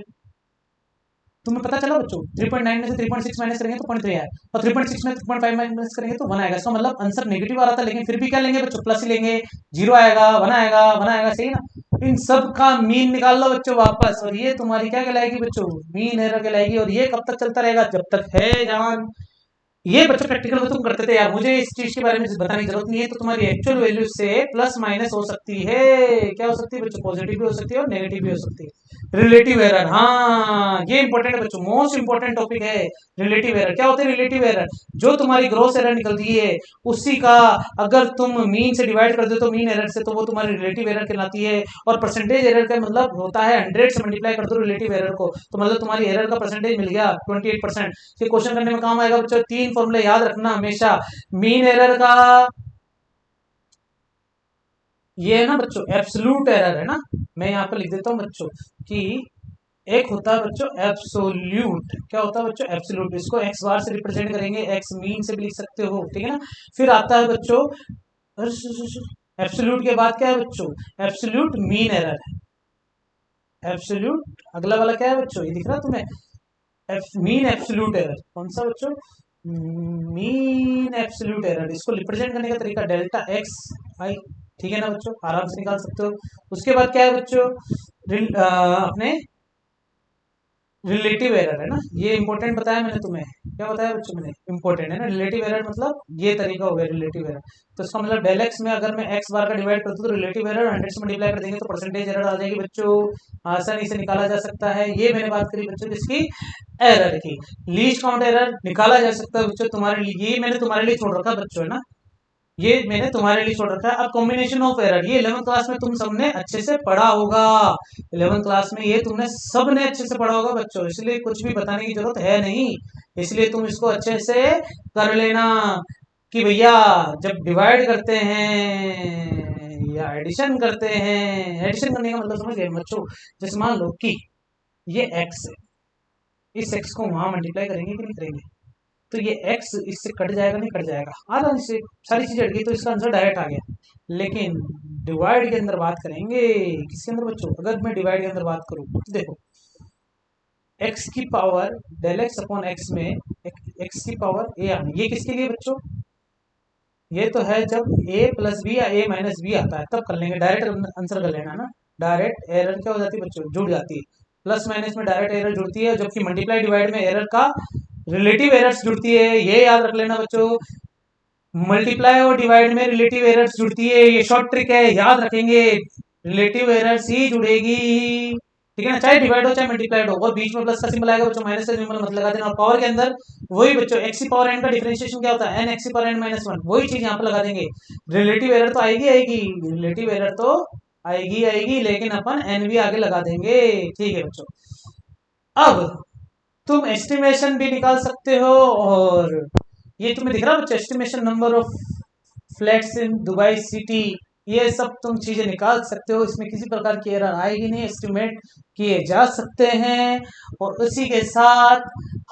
तुम्हें पता चला बच्चों 3.9 में से 3.6 माइनस करेंगे तो 0.3 आया, और 3.6 में 3.5 माइनस करेंगे तो 1 आएगा। इसका मतलब आंसर नेगेटिव आ रहा था, लेकिन फिर भी क्या लेंगे बच्चों, प्लस ही लेंगे, 0 आएगा, 1 आएगा, 1 आएगा, सही ना। इन सब का मीन निकाल लो बच्चों वापस, और ये तुम्हारी क्या कहलाएगी बच्चों, मीन एरर कहलाएगी। और ये कब तक चलता रहेगा, जब तक है जान। ये बच्चों प्रैक्टिकल में तुम करते थे यार, मुझे इस चीज के बारे में बताने की जरूरत नहीं है। तो तुम्हारी एक्चुअल वैल्यू से प्लस माइनस हो सकती है, क्या हो सकती है बच्चों, पॉजिटिव भी हो सकती है और नेगेटिव भी हो सकती है। रिलेटिव एरर, हाँ ये इंपॉर्टेंट है बच्चों, मोस्ट इंपॉर्टेंट टॉपिक है रिलेटिव एरर। क्या होते हैं रिलेटिव एरर, जो तुम्हारी ग्रोस एरर निकलती है उसी का अगर तुम मीन से डिवाइड कर दो तो मीन एरर से, तो वो तुम्हारी रिलेटिव एरर कहलाती है। और परसेंटेज एरर का मतलब होता है 100 से मल्टीप्लाई कर दो रिलेटिव एरर को, तो मतलब तुम्हारी एरर का परसेंटेज मिल गया 28%। ये क्वेश्चन करने में काम आएगा बच्चों। 3 फॉर्मूले याद रखना हमेशा। मीन एरर का ये है ना बच्चों एब्सोल्यूट एरर है ना, मैं यहाँ पे लिख देता हूँ बच्चों कि एक होता है बच्चों एब्सोल्यूट, क्या होता है बच्चों एब्सोल्यूट, इसको एक्स बार से रिप्रेजेंट करेंगे, एक्स मीन से भी लिख सकते हो, ठीक है ना। फिर आता है बच्चों एब्सोल्यूट के बाद क्या है बच्चों, एब्सोल्यूट मीन एरर है। एब्सोल्यूट अगला वाला क्या है बच्चों, ये दिख रहा तुम्हें, मीन एब्सोल्यूट एरर, कौन सा बच्चों, मीन एब्सोल्यूट एरर। इसको रिप्रेजेंट करने का तरीका डेल्टा एक्स आई, ठीक है ना बच्चों, आराम से निकाल सकते हो। उसके बाद क्या है बच्चों, अपने रिलेटिव एरर है ना, ये इंपॉर्टेंट बताया मैंने तुम्हें, क्या बताया बच्चों मैंने, इंपॉर्टेंट है ना। रिलेटिव एरर मतलब ये तरीका हो गया रिलेटिव एरर। तो इसका मतलब डेल एक्स में अगर मैं एक्स बार का डिवाइड कर दूं तो रिलेटिव एरर 100 से मल्टीप्लाई कर देंगे तो परसेंटेज एरर आ जाएगी बच्चों, आसानी से निकाला जा सकता है। ये मैंने बात करी बच्चों किसकी, एरर की। लीस्ट काउंट एरर निकाला जा सकता है बच्चों तुम्हारे लिए, ये मैंने तुम्हारे लिए छोड़ रखा बच्चों है ना, ये मैंने तुम्हारे लिए छोड़ रखा है। अब कॉम्बिनेशन ऑफ एरर, ये 11th क्लास में तुम सबने अच्छे से पढ़ा होगा, 11th क्लास में ये तुमने सबने अच्छे से पढ़ा होगा बच्चों, इसलिए कुछ भी बताने की जरूरत है नहीं। इसलिए तुम इसको अच्छे से कर लेना कि भैया जब डिवाइड करते हैं या एडिशन करते हैं, एडिशन करने का मतलब समझ गए बच्चों, जैसे मान लो कि ये एक्स है, इस एक्स को वहां मल्टीप्लाई करेंगे कि नहीं करेंगे, तो ये x इससे कट जाएगा, नहीं कट जाएगा, आराम से सारी चीजें हट गई, तो इसका आंसर डायरेक्ट आ गया। लेकिन डिवाइड के अंदर बात करेंगे, किसके अंदर बच्चों, अगर मैं डिवाइड के अंदर बात करूं तो देखो x की power del x upon x में x की पावर a आनी, ये किसके लिए बच्चों, ये तो है जब a प्लस बी या a माइनस बी आता है तब कर लेंगे, डायरेक्ट आंसर कर लेना ना। डायरेक्ट एरर क्या हो जाती है बच्चों, जुड़ जाती है, प्लस माइनस में डायरेक्ट एरर जुड़ती है, जबकि मल्टीप्लाई डिवाइड में एरर का रिलेटिव एरर्स जुड़ती है, ये याद रख लेना बच्चों। मल्टीप्लाई और डिवाइड में रिलेटिव एरर्स जुड़ती है, ये शॉर्ट ट्रिक है, याद रखेंगे, रिलेटिव एरर्स ही जुड़ेगी, ठीक है ना, चाहे डिवाइड हो चाहे मल्टीप्लाइड हो। और बीच में प्लस का सिंबल आएगा बच्चों, माइनस का सिंबल मत लगा देना। और पावर के अंदर वही बच्चों एक्स की पावर एन का डिफरेंशिएशन क्या होता है, एन एक्स की पावर एन माइनस 1, वही चीज यहाँ पर लगा देंगे। रिलेटिव एरर तो आएगी आएगी, रिलेटिव एरर तो आएगी आएगी, लेकिन अपन एन भी आगे लगा देंगे, ठीक है बच्चों। अब तुम एस्टिमेशन भी निकाल सकते हो, और ये तुम्हें दिख रहा है बच्चों estimation number of flats in Dubai city, ये सब तुम चीजें निकाल सकते हो, इसमें किसी प्रकार की एरर आएगी नहीं, एस्टिमेट किए जा सकते हैं। और उसी के साथ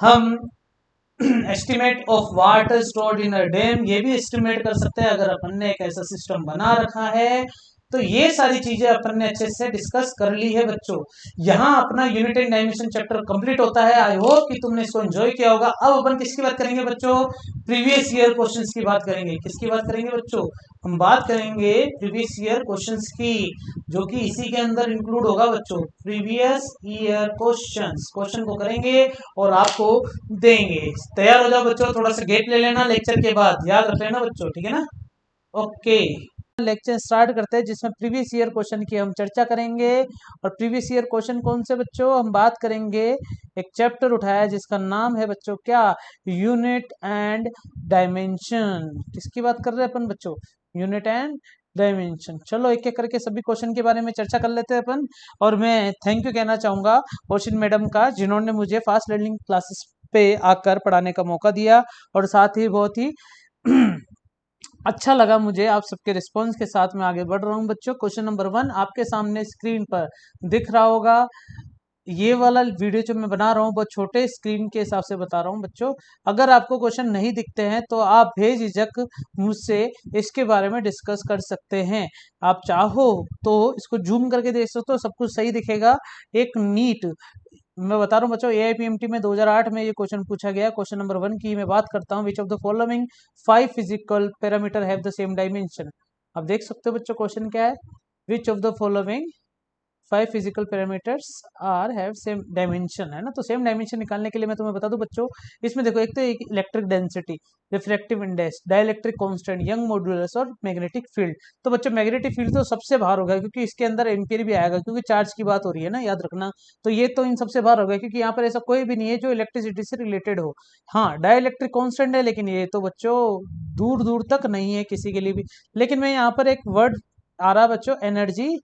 हम estimate of water stored in a dam, ये भी एस्टिमेट कर सकते हैं अगर अपन ने एक ऐसा सिस्टम बना रखा है तो ये सारी चीजें अपन ने अच्छे से डिस्कस कर ली है बच्चों। यहाँ अपना unit and dimension chapter complete होता है। आई होप कि तुमने इसको एंजॉय किया होगा। अब अपन किसकी बात करेंगे बच्चों? प्रीवियस ईयर क्वेश्चंस की बात करेंगे। किसकी बात करेंगे बच्चों? हम बात करेंगे प्रीवियस ईयर क्वेश्चंस की, जो कि इसी के अंदर इंक्लूड होगा बच्चों। प्रीवियस ईयर क्वेश्चन को करेंगे और आपको देंगे। तैयार हो जाओ बच्चों, थोड़ा सा गैप ले लेना लेक्चर के बाद, याद रख लेना बच्चों, ठीक है ना? ओके, लेक्चर स्टार्ट करते हैं जिसमें प्रीवियस ईयर क्वेश्चन की हम चर्चा करेंगे। और प्रीवियस ईयर क्वेश्चन कौन से बच्चों? हम बात करेंगे, एक चैप्टर उठाया है जिसका नाम है बच्चों क्या? Unit and dimension. किसकी बात कर रहे हैं अपन बच्चों? Unit and dimension. चलो एक एक करके सभी क्वेश्चन के बारे में चर्चा कर लेते हैं अपन। और मैं थैंक यू कहना चाहूंगा कौशिन मैडम का, जिन्होंने मुझे फास्ट लर्निंग क्लासेस पे आकर पढ़ाने का मौका दिया। और साथ ही बहुत ही अच्छा लगा मुझे आप सबके रिस्पॉन्स के साथ मैं आगे बढ़ रहा हूं बच्चों। क्वेश्चन नंबर 1 आपके सामने स्क्रीन पर दिख रहा होगा। ये वाला वीडियो जो मैं बना रहा हूँ बहुत छोटे स्क्रीन के हिसाब से बता रहा हूँ बच्चों। अगर आपको क्वेश्चन नहीं दिखते हैं तो आप बेझिझक मुझसे इसके बारे में डिस्कस कर सकते हैं। आप चाहो तो इसको जूम करके देख सकते हो, सब कुछ सही दिखेगा। एक नीट, मैं बता रहा हूँ बच्चों, एआईपीएमटी में 2008 में ये क्वेश्चन पूछा गया। क्वेश्चन नंबर 1 की मैं बात करता हूँ। Which of the following 5 physical parameter have the same dimension. आप देख सकते हो बच्चों क्वेश्चन क्या है। Which of the following 5 physical parameters are have same dimension, है ना? तो सेम डायमेंशन निकालने के लिए मैं तुम्हें बता दूं बच्चों, इसमें देखो, एक तो एक electric density, refractive index, dielectric constant, young modulus और मैग्नेटिक फील्ड। तो बच्चों मैग्नेटिक फील्ड तो सबसे बाहर होगा क्योंकि इसके अंदर एम्पियर भी आएगा, क्योंकि चार्ज की बात हो रही है ना, याद रखना। तो ये तो इन सबसे बाहर होगा क्योंकि यहाँ पर ऐसा कोई भी नहीं है जो इलेक्ट्रिसिटी से रिलेटेड हो। हाँ, डाइलेक्ट्रिक कांस्टेंट है, लेकिन ये तो बच्चों दूर दूर तक नहीं है किसी के लिए भी। लेकिन मैं यहाँ पर एक वर्ड आ रहा बच्चों, एनर्जी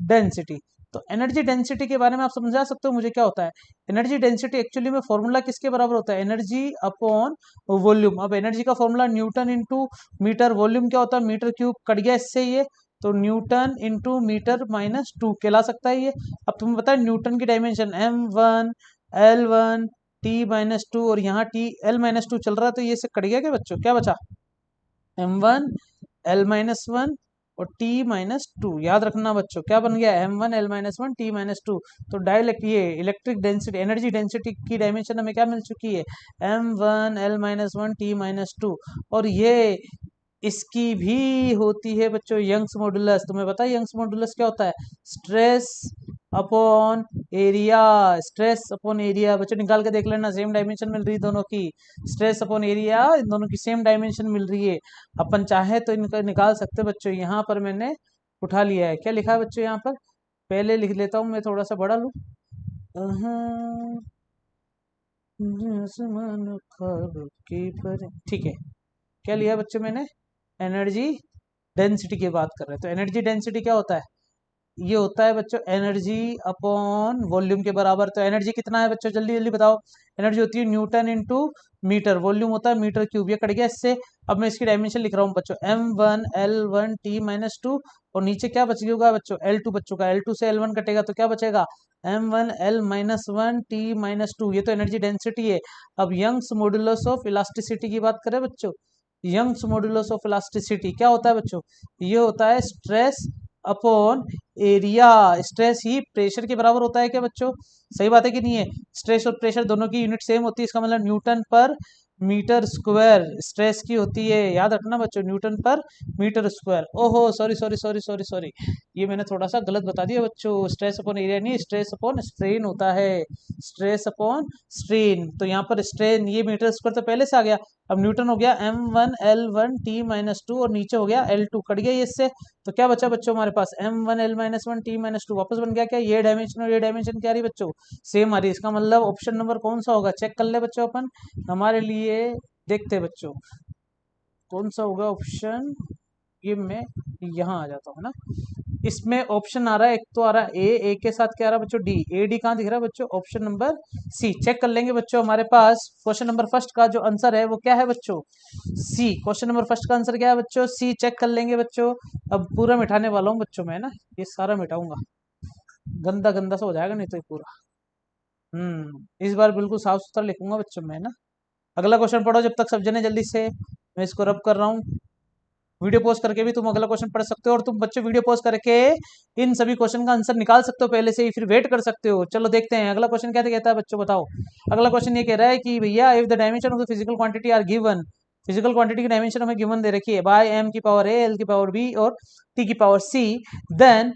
डेंसिटी। तो एनर्जी डेंसिटी के बारे में आप समझा सकते हो मुझे क्या होता है? एनर्जी डेंसिटी एक्चुअली में फॉर्मूला किसके बराबर होता है? Energy upon volume. अब एनर्जी का formula newton into metre, volume क्या होता है? Metre cube. कट गया इससे ये, तो न्यूटन इंटू मीटर माइनस 2 कहला सकता है ये। अब तुम्हें पता है न्यूटन की डायमेंशन M1 L1 T-2, और यहाँ L-2 चल रहा है, तो ये से कट गया क्या बच्चों? क्या बचा? M1 L-1 और T-2। याद रखना बच्चों, क्या बन गया? M1 L-1 T-2। तो डायलेक्ट ये इलेक्ट्रिक डेंसिटी, एनर्जी डेंसिटी की डायमेंशन हमें क्या मिल चुकी है? M1 L-1 T-2। और ये इसकी भी होती है बच्चों यंग्स मॉडुलस। तुम्हें पता है यंग्स मॉडुलस क्या होता है? Stress upon area. Stress upon area बच्चों निकाल के देख लेना, सेम डायमेंशन मिल रही है दोनों की। स्ट्रेस अपॉन एरिया, इन दोनों की सेम डायमेंशन मिल रही है। अपन चाहे तो इनका निकाल सकते हैं बच्चों। यहाँ पर मैंने उठा लिया है, क्या लिखा है बच्चों यहाँ पर? पहले लिख लेता हूँ मैं, थोड़ा सा बड़ा लूँ। ठीक है, क्या लिया बच्चों मैंने? एनर्जी डेंसिटी की बात कर रहे हैं। तो एनर्जी डेंसिटी क्या होता है? ये होता है बच्चों एनर्जी अपॉन वॉल्यूम के बराबर। तो एनर्जी कितना है बच्चों? जल्दी जल्दी बताओ। एनर्जी होती है न्यूटन इंटू मीटर, वॉल्यूम होता है मीटर क्यूब। ये कट गया इससे। अब मैं इसकी डायमेंशन लिख रहा हूँ बच्चों, M1 L1 T-2, और नीचे क्या बच गया बच्चों? L2 बच्चों का। L2 से L1 कटेगा तो क्या बचेगा? M1 L-1 T-2। ये तो एनर्जी डेंसिटी है। अब यंग्स मॉडुलस ऑफ इलास्टिसिटी की बात करें बच्चों, यंग्स मॉडुलस ऑफ इलास्टिसिटी क्या होता है बच्चों? ये होता है स्ट्रेस अपॉन एरिया। स्ट्रेस ही प्रेशर के बराबर होता है क्या बच्चों? सही बात है कि नहीं है? स्ट्रेस और प्रेशर दोनों की यूनिट सेम होती है, इसका मतलब न्यूटन पर मीटर स्क्वायर स्ट्रेस की होती है। याद रखना बच्चों, न्यूटन पर मीटर स्क्वायर। ओहो, sorry sorry sorry sorry sorry, ये मैंने थोड़ा सा गलत बता दिया बच्चों। स्ट्रेस अपॉन एरिया नहीं, स्ट्रेस अपॉन स्ट्रेन होता है। स्ट्रेस अपॉन स्ट्रेन, तो यहाँ पर स्ट्रेन, ये मीटर स्क्वायर तो पहले से आ गया। अब न्यूटन हो गया M1 L1 T-2, और नीचे हो गया L2, कट गया ये इससे। तो क्या बचा बच्चों हमारे पास? M1 L-1 T-2 वापस बन गया क्या? ये डायमेंशन और ये डायमेंशन क्या आ रही बच्चों? सेम आ रही। इसका मतलब ऑप्शन नंबर कौन सा होगा? चेक कर ले बच्चों अपन हमारे लिए। देखते हैं बच्चों कौन सा होगा ऑप्शन। ये मैं यहाँ आ जाता हूँ ना। इसमें ऑप्शन आ रहा है, एक तो आ रहा है ए के साथ क्या आ रहा है बच्चों? डी। ए डी कहाँ दिख रहा है बच्चों? Option number C. चेक कर लेंगे बच्चों हमारे पास क्वेश्चन नंबर फर्स्ट का जो आंसर है वो क्या है बच्चों? सी। क्वेश्चन नंबर फर्स्ट का आंसर क्या है बच्चों? सी। चेक कर लेंगे बच्चों। अब पूरा मिटाने वाला हूँ बच्चों मैं ना, ये सारा मिटाऊंगा, गंदा गंदा सा हो जाएगा नहीं तो ये पूरा। इस बार बिल्कुल साफ सुथरा लिखूंगा बच्चों मैं ना। अगला क्वेश्चन पढ़ो जब तक सब जने जल्दी से, मैं इसको रब कर रहा हूँ। वीडियो पॉज करके भी तुम अगला क्वेश्चन पढ़ सकते हो, और तुम बच्चों वीडियो पॉज करके इन सभी क्वेश्चन का आंसर निकाल सकते हो पहले से ही, फिर वेट कर सकते हो। चलो देखते हैं अगला क्वेश्चन क्या कहता है बच्चों, बताओ। अगला क्वेश्चन ये कह रहा है कि भैया if the dimension of the physical quantity are given, physical quantity की डायमेंशन हमें गिवन दे रखी है बाय एम की पावर ए, एल की पावर बी और टी की power c, then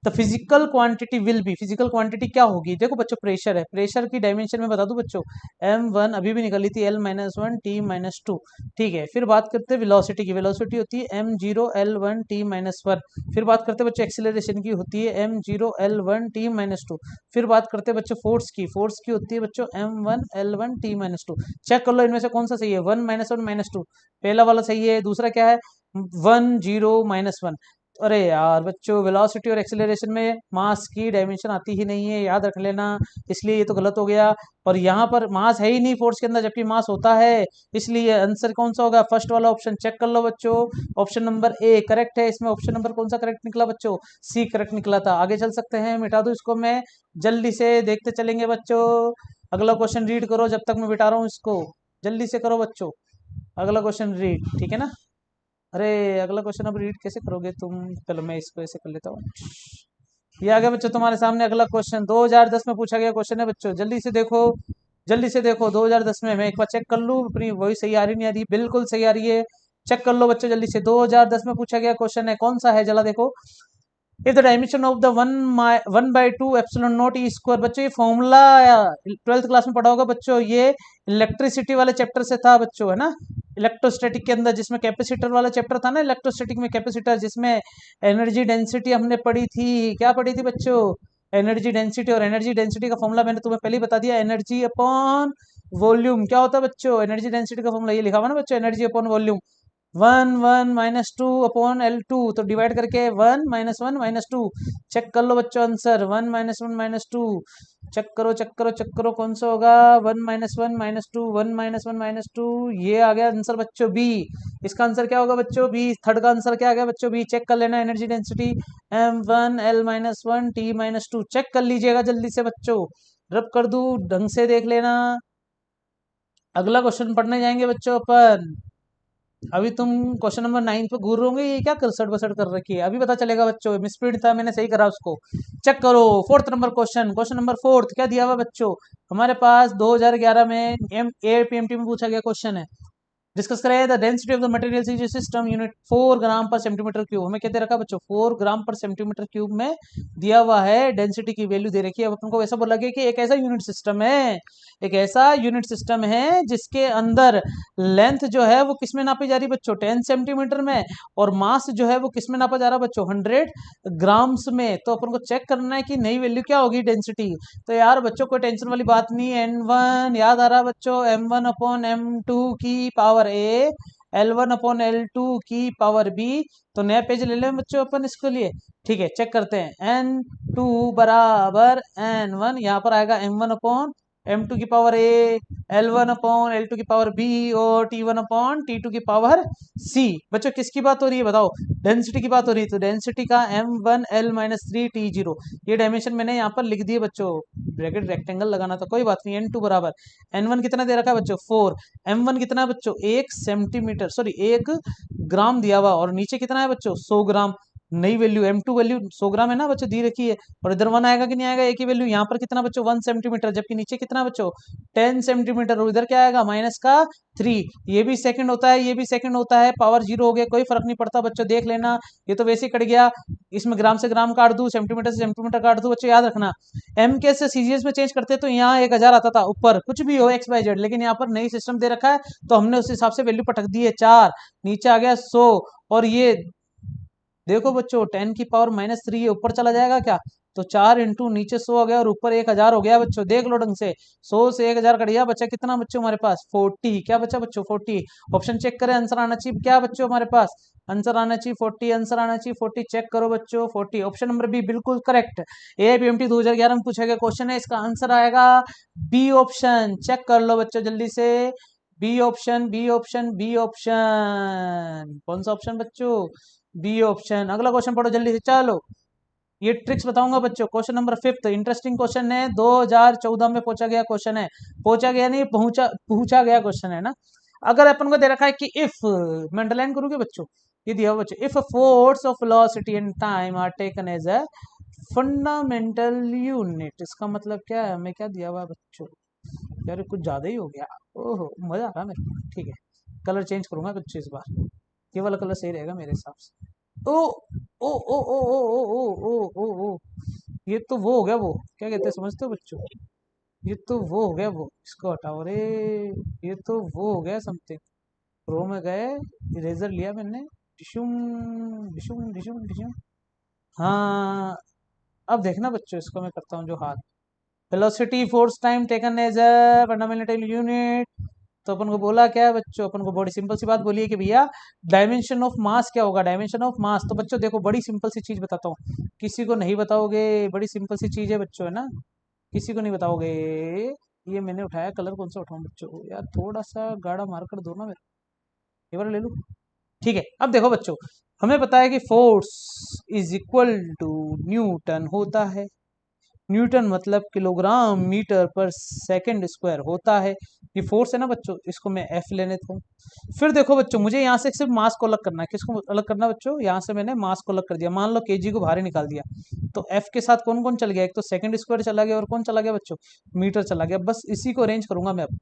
the physical quantity will be, physical quantity क्या होगी। देखो बच्चों प्रेशर है, प्रेशर की डायमेंशन में बता दूं बच्चों, m1 अभी भी निकली थी l-1 t-2, ठीक है। फिर बात करते हैं वेलोसिटी की, वेलोसिटी होती है m0 l1 t-1। फिर बात करते हैं बच्चों एक्सीलरेशन की, होती है m0 l1 t-2। फिर बात करते हैं बच्चों फोर्स की, फोर्स की होती है बच्चों m1 l1 t-2। चेक कर लो इनमें से कौन सा सही है, 1 -1 -2, पहला वाला सही है, दूसरा क्या है 1 0 -1। अरे यार बच्चों, वेलोसिटी और एक्सेलरेशन में मास की डायमेंशन आती ही नहीं है, याद रख लेना, इसलिए ये तो गलत हो गया। और यहाँ पर मास है ही नहीं फोर्स के अंदर, जबकि मास होता है, इसलिए आंसर कौन सा होगा, फर्स्ट वाला ऑप्शन। चेक कर लो बच्चों, ऑप्शन नंबर ए करेक्ट है। इसमें ऑप्शन नंबर कौन सा करेक्ट निकला बच्चों, सी करेक्ट निकला था। आगे चल सकते हैं, मिटा दो इसको मैं, जल्दी से देखते चलेंगे बच्चों। अगला क्वेश्चन रीड करो जब तक मैं बिठा रहा हूँ इसको, जल्दी से करो बच्चों, अगला क्वेश्चन रीड, ठीक है ना। अरे अगला क्वेश्चन अब रीड कैसे करोगे तुम, चलो मैं इसको ऐसे कर लेता हूँ। ये आ गया बच्चों तुम्हारे सामने अगला क्वेश्चन, 2010 में पूछा गया क्वेश्चन है बच्चों, जल्दी से देखो, जल्दी से देखो। 2010 में, मैं एक बार चेक कर लूँ अपनी वही सही आ रही नहीं आ रही, बिल्कुल सही आ रही है। चेक कर लो बच्चों जल्दी से, 2010 में पूछा गया क्वेश्चन है, कौन सा है जला देखो। If the dimension of the 1/2 epsilon not E square, बच्चों ये फॉर्मूला 12th क्लास में पढ़ा होगा बच्चों, ये इलेक्ट्रिसिटी वाले चैप्टर से था बच्चों, है ना, इलेक्ट्रोस्टैटिक के अंदर, जिसमें कैपेसिटर वाला चैप्टर था ना, इलेक्ट्रोस्टैटिक में कैपेसिटर, जिसमें एनर्जी डेंसिटी हमने पढ़ी थी, क्या पढ़ी थी बच्चों, एनर्जी डेंसिटी। और एनर्जी डेंसिटी का फॉर्मूला मैंने तुम्हें पहले ही बता दिया, एनर्जी अपॉन वॉल्यूम। क्या होता है बच्चों एनर्जी डेंसिटी का फॉर्मूला, ये लिखा हुआ ना बच्चों, energy upon volume, 1 - 2 upon L2, तो डिवाइड करके 1 - 1 - 2। चेक कर लो बच्चों आंसर, 1 - 1 -2, चेक करो चेक करो चेक करो कौन सा होगा, 1 - 1 -2, 1 - 1 -2, ये आ गया आंसर बच्चों बी। इसका आंसर क्या होगा बच्चों, बी। थर्ड का आंसर क्या आ गया बच्चों, बी। चेक कर लेना, energy density m1 l-1 t-2, check कर लीजिएगा जल्दी से बच्चों, रब कर दूं ढंग से देख लेना। अगला क्वेश्चन पढ़ने जाएंगे बच्चों अपन। अभी तुम क्वेश्चन नंबर 9 पे घूर रहोगे, ये क्या करसट बसट कर रखी है, अभी पता चलेगा बच्चों, मिसप्रिंट था, मैंने सही करा उसको। चेक करो fourth number question, question number fourth क्या दिया हुआ बच्चों हमारे पास, 2011 में एपीएमटी में पूछा गया क्वेश्चन है। डिस्कस करें the density of the material CGS system unit 4 gram पर सेंटीमीटर क्यूब, हमें कहते रखा बच्चों 4 ग्राम पर सेंटीमीटर क्यूब में दिया हुआ है, डेंसिटी की वैल्यू दे रखी है। अब अपन को ऐसा बोला गया कि एक ऐसा यूनिट सिस्टम है, एक ऐसा यूनिट सिस्टम है जिसके अंदर लेंथ जो है वो किस में नापी जा रही है बच्चों, 10 सेंटीमीटर में, और मास जो है वो किस में नापा जा रहा है बच्चों, 100 ग्राम्स में। तो अपन को चेक करना है कि नई वैल्यू क्या होगी डेंसिटी। तो यार बच्चों कोई टेंशन वाली बात नहीं है, n1 याद आ रहा है बच्चों, m1/m2 की पावर ए, L1/L2 की पावर बी। तो नया पेज ले लें बच्चों अपन इसके लिए, ठीक है। चेक करते हैं, n2 बराबर n1, यहाँ पर आएगा m1/m2 की पावर ए, L1/L2 की पावर बी, और T1/T2 की पावर सी। बच्चों किसकी बात हो रही है बताओ, डेंसिटी की बात हो रही है, तो डेंसिटी का m1l-3t0, ये डायमेंशन मैंने यहाँ पर लिख दिए बच्चों, ब्रैकेट रेक्टेंगल लगाना था, कोई बात नहीं। n2 बराबर n1 कितना दे रखा है बच्चों 4, m1 कितना है बच्चों 1 सेंटीमीटर, सॉरी 1 ग्राम दिया हुआ, और नीचे कितना है बच्चों 100 ग्राम। नई वैल्यू m2 वैल्यू 100 ग्राम है ना बच्चों, दी रखी है। और इधर 1 आएगा कि नहीं आएगा, एक ही वैल्यू, यहाँ पर कितना बच्चों 1 सेंटीमीटर, जबकि नीचे कितना बच्चों 10 सेंटीमीटर, और इधर क्या आएगा माइनस का 3। ये भी सेकंड होता है, ये भी सेकंड होता है, पावर 0 हो गया, कोई फर्क नहीं पड़ता बच्चों, देख लेना। ये तो वैसे ही कट गया, इसमें ग्राम से ग्राम काट दू, सेंटीमीटर से सेंटीमीटर काट दू, बच्चों याद रखना। एम के से सीजीएस में चेंज करते तो यहाँ 1000 आता था ऊपर, कुछ भी हो एक्स वाई जेड, लेकिन यहाँ पर नई सिस्टम दे रखा है, तो हमने उस हिसाब से वैल्यू पटक दी है 4, नीचे आ गया 100। और ये देखो बच्चों 10 की पावर -3 है, ऊपर चला जाएगा क्या, तो 4 इंटू नीचे 100 हो गया, और ऊपर 1000 हो गया बच्चों, देख लो ढंग से, 100 से 1000 कट गया, बचा कितना बच्चों हमारे पास 40, क्या बचा बच्चों 40। ऑप्शन चेक करें, आंसर आना चाहिए क्या बच्चों हमारे पास, आंसर आना चाहिए 40, आंसर आना चाहिए 40, चेक करो बच्चों 40, ऑप्शन नंबर बी बिल्कुल करेक्ट। एपीएमटी 2011 में पूछा गया क्वेश्चन है, इसका आंसर आएगा बी ऑप्शन, चेक कर लो बच्चों जल्दी से, B option B option B option, कौन सा ऑप्शन बच्चों, बी ऑप्शन। अगला क्वेश्चन पढ़ो जल्दी से, चलो ये ट्रिक्स बताऊंगा बच्चों। क्वेश्चन नंबर 5 इंटरेस्टिंग क्वेश्चन है, 2014 में पूछा गया क्वेश्चन है, पूछा गया नहीं पहुंचा पूछा गया क्वेश्चन है ना। अगर अपन को दे रखा है कि इफ, मैं अंडरलाइन करूंगे बच्चों, ये दिया बच्चों, if a force of velocity and time are taken as a fundamental unit, इसका मतलब क्या है, हमें क्या दिया हुआ है बच्चों, यार कुछ ज्यादा ही हो गया। ओहो मजा आ रहा है मेरे को। ठीक है, कलर चेंज करूंगा बच्चों इस बार, ये वाला कलर सही रहेगा मेरे हिसाब से। ओ ओ ओ ओ ओ ओ ओ ओ ओ ओ, ये तो वो हो गया, वो क्या कहते हैं समझते हो बच्चों, ये तो वो हो गया, वो इसको हटाओ रे, ये तो वो हो गया समथिंग। प्रो में गए, इरेजर लिया मैंने, डिशुम डिशुम डिशुम डिशुम। हाँ, अब देखना बच्चों, इसको मैं करता हूँ जो हाथ, velocity force time taken as a fundamental unit. तो अपन को बोला क्या है बच्चों, अपन को बड़ी सिंपल सी बात बोली है कि भैया डायमेंशन ऑफ मास क्या होगा, डायमेंशन ऑफ मास। तो बच्चों देखो, बड़ी सिंपल सी चीज बताता हूँ, किसी को नहीं बताओगे, बड़ी सिंपल सी चीज है बच्चों, है ना, किसी को नहीं बताओगे। ये मैंने उठाया, कलर कौन सा उठाऊं बच्चों, यार थोड़ा सा गाढ़ा मार कर दो ना मेरे, ये वाला ले लूं। ठीक है, अब देखो बच्चों, हमें पता है कि force is equal to newton होता है, न्यूटन मतलब किलोग्राम मीटर पर सेकंड स्क्वायर होता है। ये फोर्स है ना बच्चों, इसको मैं एफ ले लेता हूँ। फिर देखो बच्चों, मुझे यहाँ से सिर्फ मास को अलग करना है, किसको अलग करना है बच्चों, यहाँ से मैंने मास को अलग कर दिया, मान लो केजी को बाहर ही निकाल दिया, तो एफ के साथ कौन कौन चल गया, एक तो सेकंड स्क्वायर चला गया, और कौन चला गया बच्चों, मीटर चला गया। बस इसी को अरेंज करूंगा मैं, अब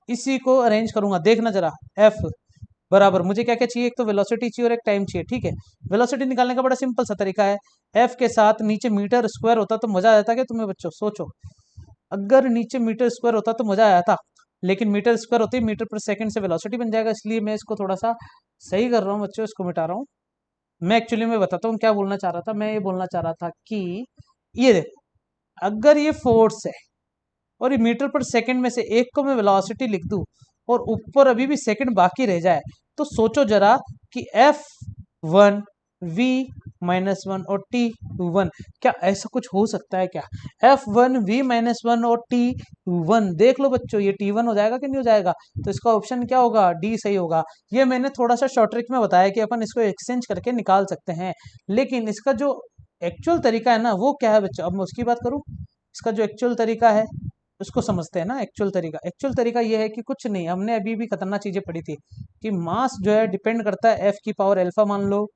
इसी को अरेंज करूंगा, देखना जरा। एफ बराबर मुझे क्या क्या चाहिए, एक तो वेलोसिटी चाहिए और एक टाइम चाहिए। ठीक है, वेलोसिटी निकालने का बड़ा सिंपल सा तरीका है, एफ के साथ नीचे मीटर स्क्वायर होता तो मजा आ जाता, कि तुम्हें बच्चों सोचो, अगर नीचे मीटर स्क्वायर होता तो मजा आया था, लेकिन मीटर स्क्वायर होती है, मीटर पर सेकंड से वेलोसिटी बन जाएगा, इसलिए मैं इसको थोड़ा सा सही कर रहा हूँ बच्चों, इसको मिटा रहा हूँ। मैं एक्चुअली मैं बताता हूँ क्या बोलना चाह रहा था, मैं ये बोलना चाह रहा था कि ये देखो, अगर ये फोर्स है और ये मीटर पर सेकंड में से एक को मैं वेलोसिटी लिख दूं, और ऊपर अभी भी सेकंड बाकी रह जाए, तो सोचो जरा कि F1 V -1 और T1, क्या ऐसा कुछ हो सकता है क्या, F1 V -1 और T1, देख लो बच्चों, ये T1 हो जाएगा कि नहीं हो जाएगा, तो इसका ऑप्शन क्या होगा, डी सही होगा। ये मैंने थोड़ा सा शॉर्ट ट्रिक में बताया कि अपन इसको एक्सचेंज करके निकाल सकते हैं, लेकिन इसका जो एक्चुअल तरीका है ना, वो क्या है बच्चों, अब मैं उसकी बात करूं, इसका जो एक्चुअल तरीका है उसको समझते हैं ना। एक्चुअल तरीका ये है कि कुछ नहीं, हमने अभी भी खतरनाक चीजें पढ़ी थी कि मास जो है डिपेंड करता है एफ की पावर अल्फा मान लो,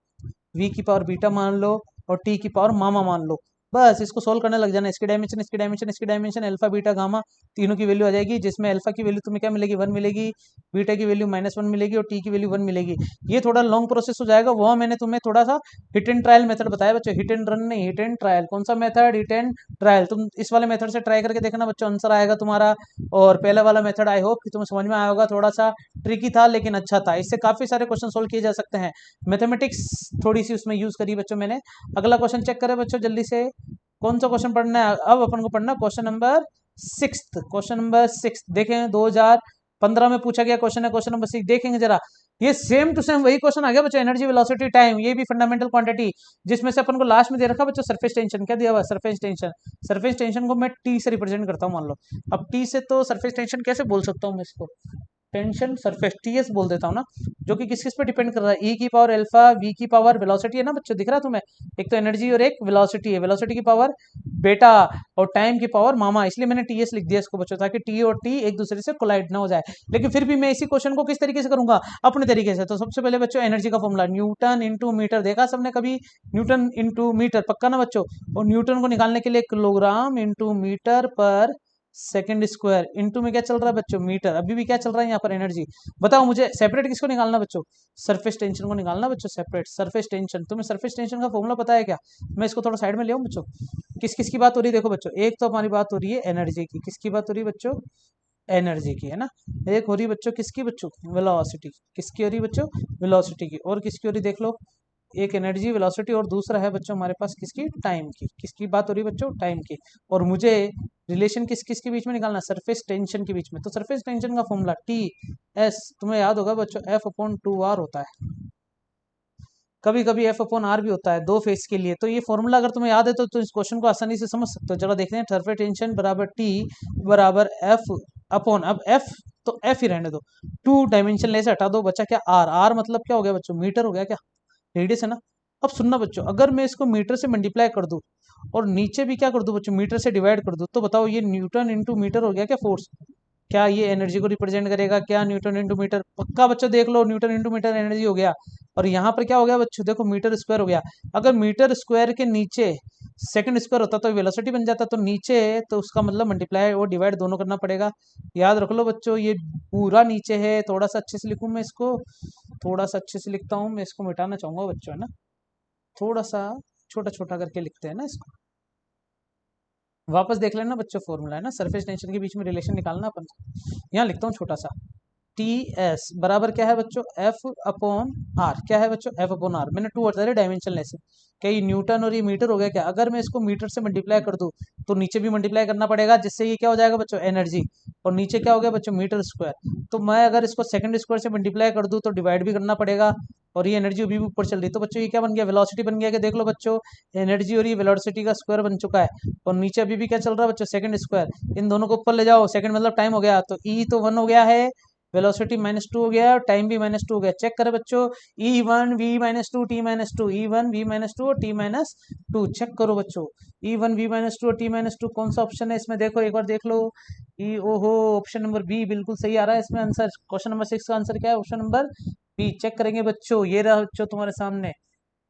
वी की पावर बीटा मान लो, और टी की पावर मामा मान लो। बस इसको सोल्व करने लग जाना, इसकी डायमेंशन इसकी डायमेंशन इसकी डायमेंशन, अल्फा बीटा गामा तीनों की वैल्यू आ जाएगी, जिसमें अल्फा की वैल्यू तुम्हें क्या मिलेगी, 1 मिलेगी, बीटा की वैल्यू -1 मिलेगी, और टी की वैल्यू 1 मिलेगी। ये थोड़ा लॉन्ग प्रोसेस हो जाएगा, वह मैंने तुम्हें थोड़ा सा हिट एंड ट्रायल मेथड बताया बच्चों, हिट एंड रन नहीं, हिट एंड ट्रायल। कौन सा मेथड, हिट एंड ट्रायल। तुम इस वाले मेथड से ट्राई करके देखना बच्चों, आंसर आएगा तुम्हारा। और पहले वाला मेथड आई होप कि तुम्हें समझ में आया होगा, थोड़ा सा ट्रिकी था लेकिन अच्छा था, इससे काफी सारे क्वेश्चन सोल्व किए जा सकते हैं। मैथमेटिक्स थोड़ी सी उसमें यूज करी बच्चों मैंने। अगला क्वेश्चन चेक करें बच्चों जल्दी से, कौन सा क्वेश्चन पढ़ना है, अब अपन को पढ़ना क्वेश्चन नंबर 6। क्वेश्चन नंबर 6 देखें, 2015 में पूछा गया क्वेश्चन है, क्वेश्चन नंबर 6 देखेंगे जरा। ये सेम टू सेम वही क्वेश्चन आ गया बच्चों, एनर्जी वेलोसिटी टाइम, ये भी फंडामेंटल क्वांटिटी, जिसमें से अपन को लास्ट में दे रखा बच्चों सरफेस टेंशन, क्या दिया हुआ सरफेस टेंशन। सरफेस टेंशन को मैं टी से रिप्रेजेंट करता हूँ मान लो, अब टी से तो सरफेस टेंशन कैसे बोल सकता हूँ मैं इसको, टेंशन सरफेस टीएस बोल देता हूँ ना, जो कि किस किस पे डिपेंड कर रहा है, ई की पावर अल्फा, वी की पावर वेलोसिटी है ना बच्चों, दिख रहा है तुम्हें, एक तो एनर्जी और एक वेलोसिटी है, वेलोसिटी की पावर बेटा और टाइम की पावर मामा, इसलिए मैंने टीएस लिख दिया इसको बच्चों, ताकि टी और टी एक दूसरे से कोलाइड ना हो जाए। लेकिन फिर भी मैं इसी क्वेश्चन को किस तरीके से करूंगा, अपने तरीके से। तो सबसे पहले बच्चों एनर्जी का फॉर्मूला न्यूटन इंटू मीटर, देखा सबने कभी, न्यूटन इंटू मीटर पक्का ना बच्चों, और न्यूटन को निकालने के लिए किलोग्राम इंटू मीटर पर सेकंड स्क्वायर, इनटू में क्या चल रहा है बच्चों, मीटर, अभी भी क्या चल रहा है यहाँ पर एनर्जी। बताओ मुझे सेपरेट किसको निकालना बच्चों, सरफेस टेंशन को निकालना बच्चों, सेपरेट सरफेस टेंशन। तुम्हें सरफेस टेंशन का फॉर्मूला पता है क्या, मैं इसको थोड़ा साइड में ले आऊँ बच्चों। किस किस की बात हो रही है देखो बच्चों, एक तो हमारी बात हो रही है एनर्जी की, किसकी बात हो रही है बच्चों, एनर्जी की, है ना। एक हो रही है बच्चों किसकी बच्चों, वेलोसिटी, किसकी हो रही है बच्चों, वेलोसिटी की। और किसकी हो रही देख लो, एक एनर्जी वेलोसिटी, और दूसरा है बच्चों हमारे पास किसकी, टाइम की। किसकी बात हो रही है बच्चों, टाइम की। और मुझे रिलेशन किस किस के बीच में निकालना, सरफेस टेंशन के बीच में। तो सरफेस टेंशन का फॉर्मूला टी एस, तुम्हें याद होगा बच्चों, F/2R होता है, कभी कभी F/R भी होता है दो फेस के लिए। तो ये फॉर्मूला अगर तुम्हें याद है तो इस क्वेश्चन को आसानी से समझ सकते हो। चलो देखते हैं, सरफेस टेंशन बराबर टी बराबर एफ अपॉन, अब एफ तो एफ ही रहने दो, टू डायमेंशन ले से हटा दो, बचा क्या, आर। आर मतलब क्या हो गया बच्चों, मीटर हो गया क्या, रेडियस है ना। अब सुनना बच्चों, अगर मैं इसको मीटर से मल्टीप्लाई कर दूं और नीचे भी क्या कर दूं बच्चों, मीटर से डिवाइड कर दूं, तो बताओ ये न्यूटन इंटू मीटर हो गया क्या फोर्स, क्या ये एनर्जी को रिप्रेजेंट करेगा? क्या न्यूटन इंटू मीटर? पक्का बच्चों देख लो, न्यूटन इंटू मीटर एनर्जी हो गया। और यहाँ पर क्या हो गया बच्चों? देखो मीटर स्क्वायर हो गया। अगर मीटर स्क्वायर के नीचे सेकंड स्क्वायर होता तो वेलोसिटी बन जाता, तो नीचे है तो उसका मतलब मल्टीप्लाई और डिवाइड दोनों करना पड़ेगा। याद रख लो बच्चों, ये पूरा नीचे है। थोड़ा सा अच्छे से लिखूं मैं इसको, थोड़ा सा अच्छे से लिखता हूँ मैं, इसको मिटाना चाहूंगा बच्चों, है ना। थोड़ा सा छोटा छोटा करके लिखते हैं ना इसको। वापस देख लेना बच्चों, फॉर्मूला है ना, सरफेस टेंशन के बीच में रिलेशन निकालना अपन। यहाँ लिखता हूँ छोटा सा, टी एस बराबर क्या है बच्चों? F upon R. क्या है बच्चों? F upon R. मैंने टू बता दिया डायमेंशन लेस। क्या ये न्यूटन और ये मीटर हो गया क्या? अगर मैं इसको मीटर से मल्टीप्लाई कर दूं तो नीचे भी मल्टीप्लाई करना पड़ेगा, जिससे ये क्या हो जाएगा बच्चों? एनर्जी। और नीचे क्या हो गया बच्चों? Metre square. तो मैं अगर इसको सेकंड स्क्वायर से मल्टीप्लाई कर दूं तो डिवाइड भी करना पड़ेगा। और ये एनर्जी अभी भी ऊपर चल रही, तो बच्चों ये क्या बन गया? वेलोसिटी बन गया। कि देख लो बच्चों, एनर्जी और ये वेलोसिटी का स्क्वायर बन चुका है। और नीचे अभी भी क्या चल रहा है बच्चों? Second square. इन दोनों को ऊपर ले जाओ, सेकंड मतलब टाइम हो गया, तो ई तो 1 हो गया है, वेलोसिटी -2 हो गया और टाइम भी -2 हो गया। चेक करें बच्चों, E1 V-2 T-2, E1 V-2 और T-2। चेक करो बच्चों, E1 V-2 और T-2 कौन सा ऑप्शन है इसमें? देखो एक बार देख लो। ई ओहो, ऑप्शन नंबर बी बिल्कुल सही आ रहा है इसमें आंसर। क्वेश्चन नंबर 6 का आंसर क्या है? Option number B. चेक करेंगे बच्चों, ये रहा बच्चों तुम्हारे सामने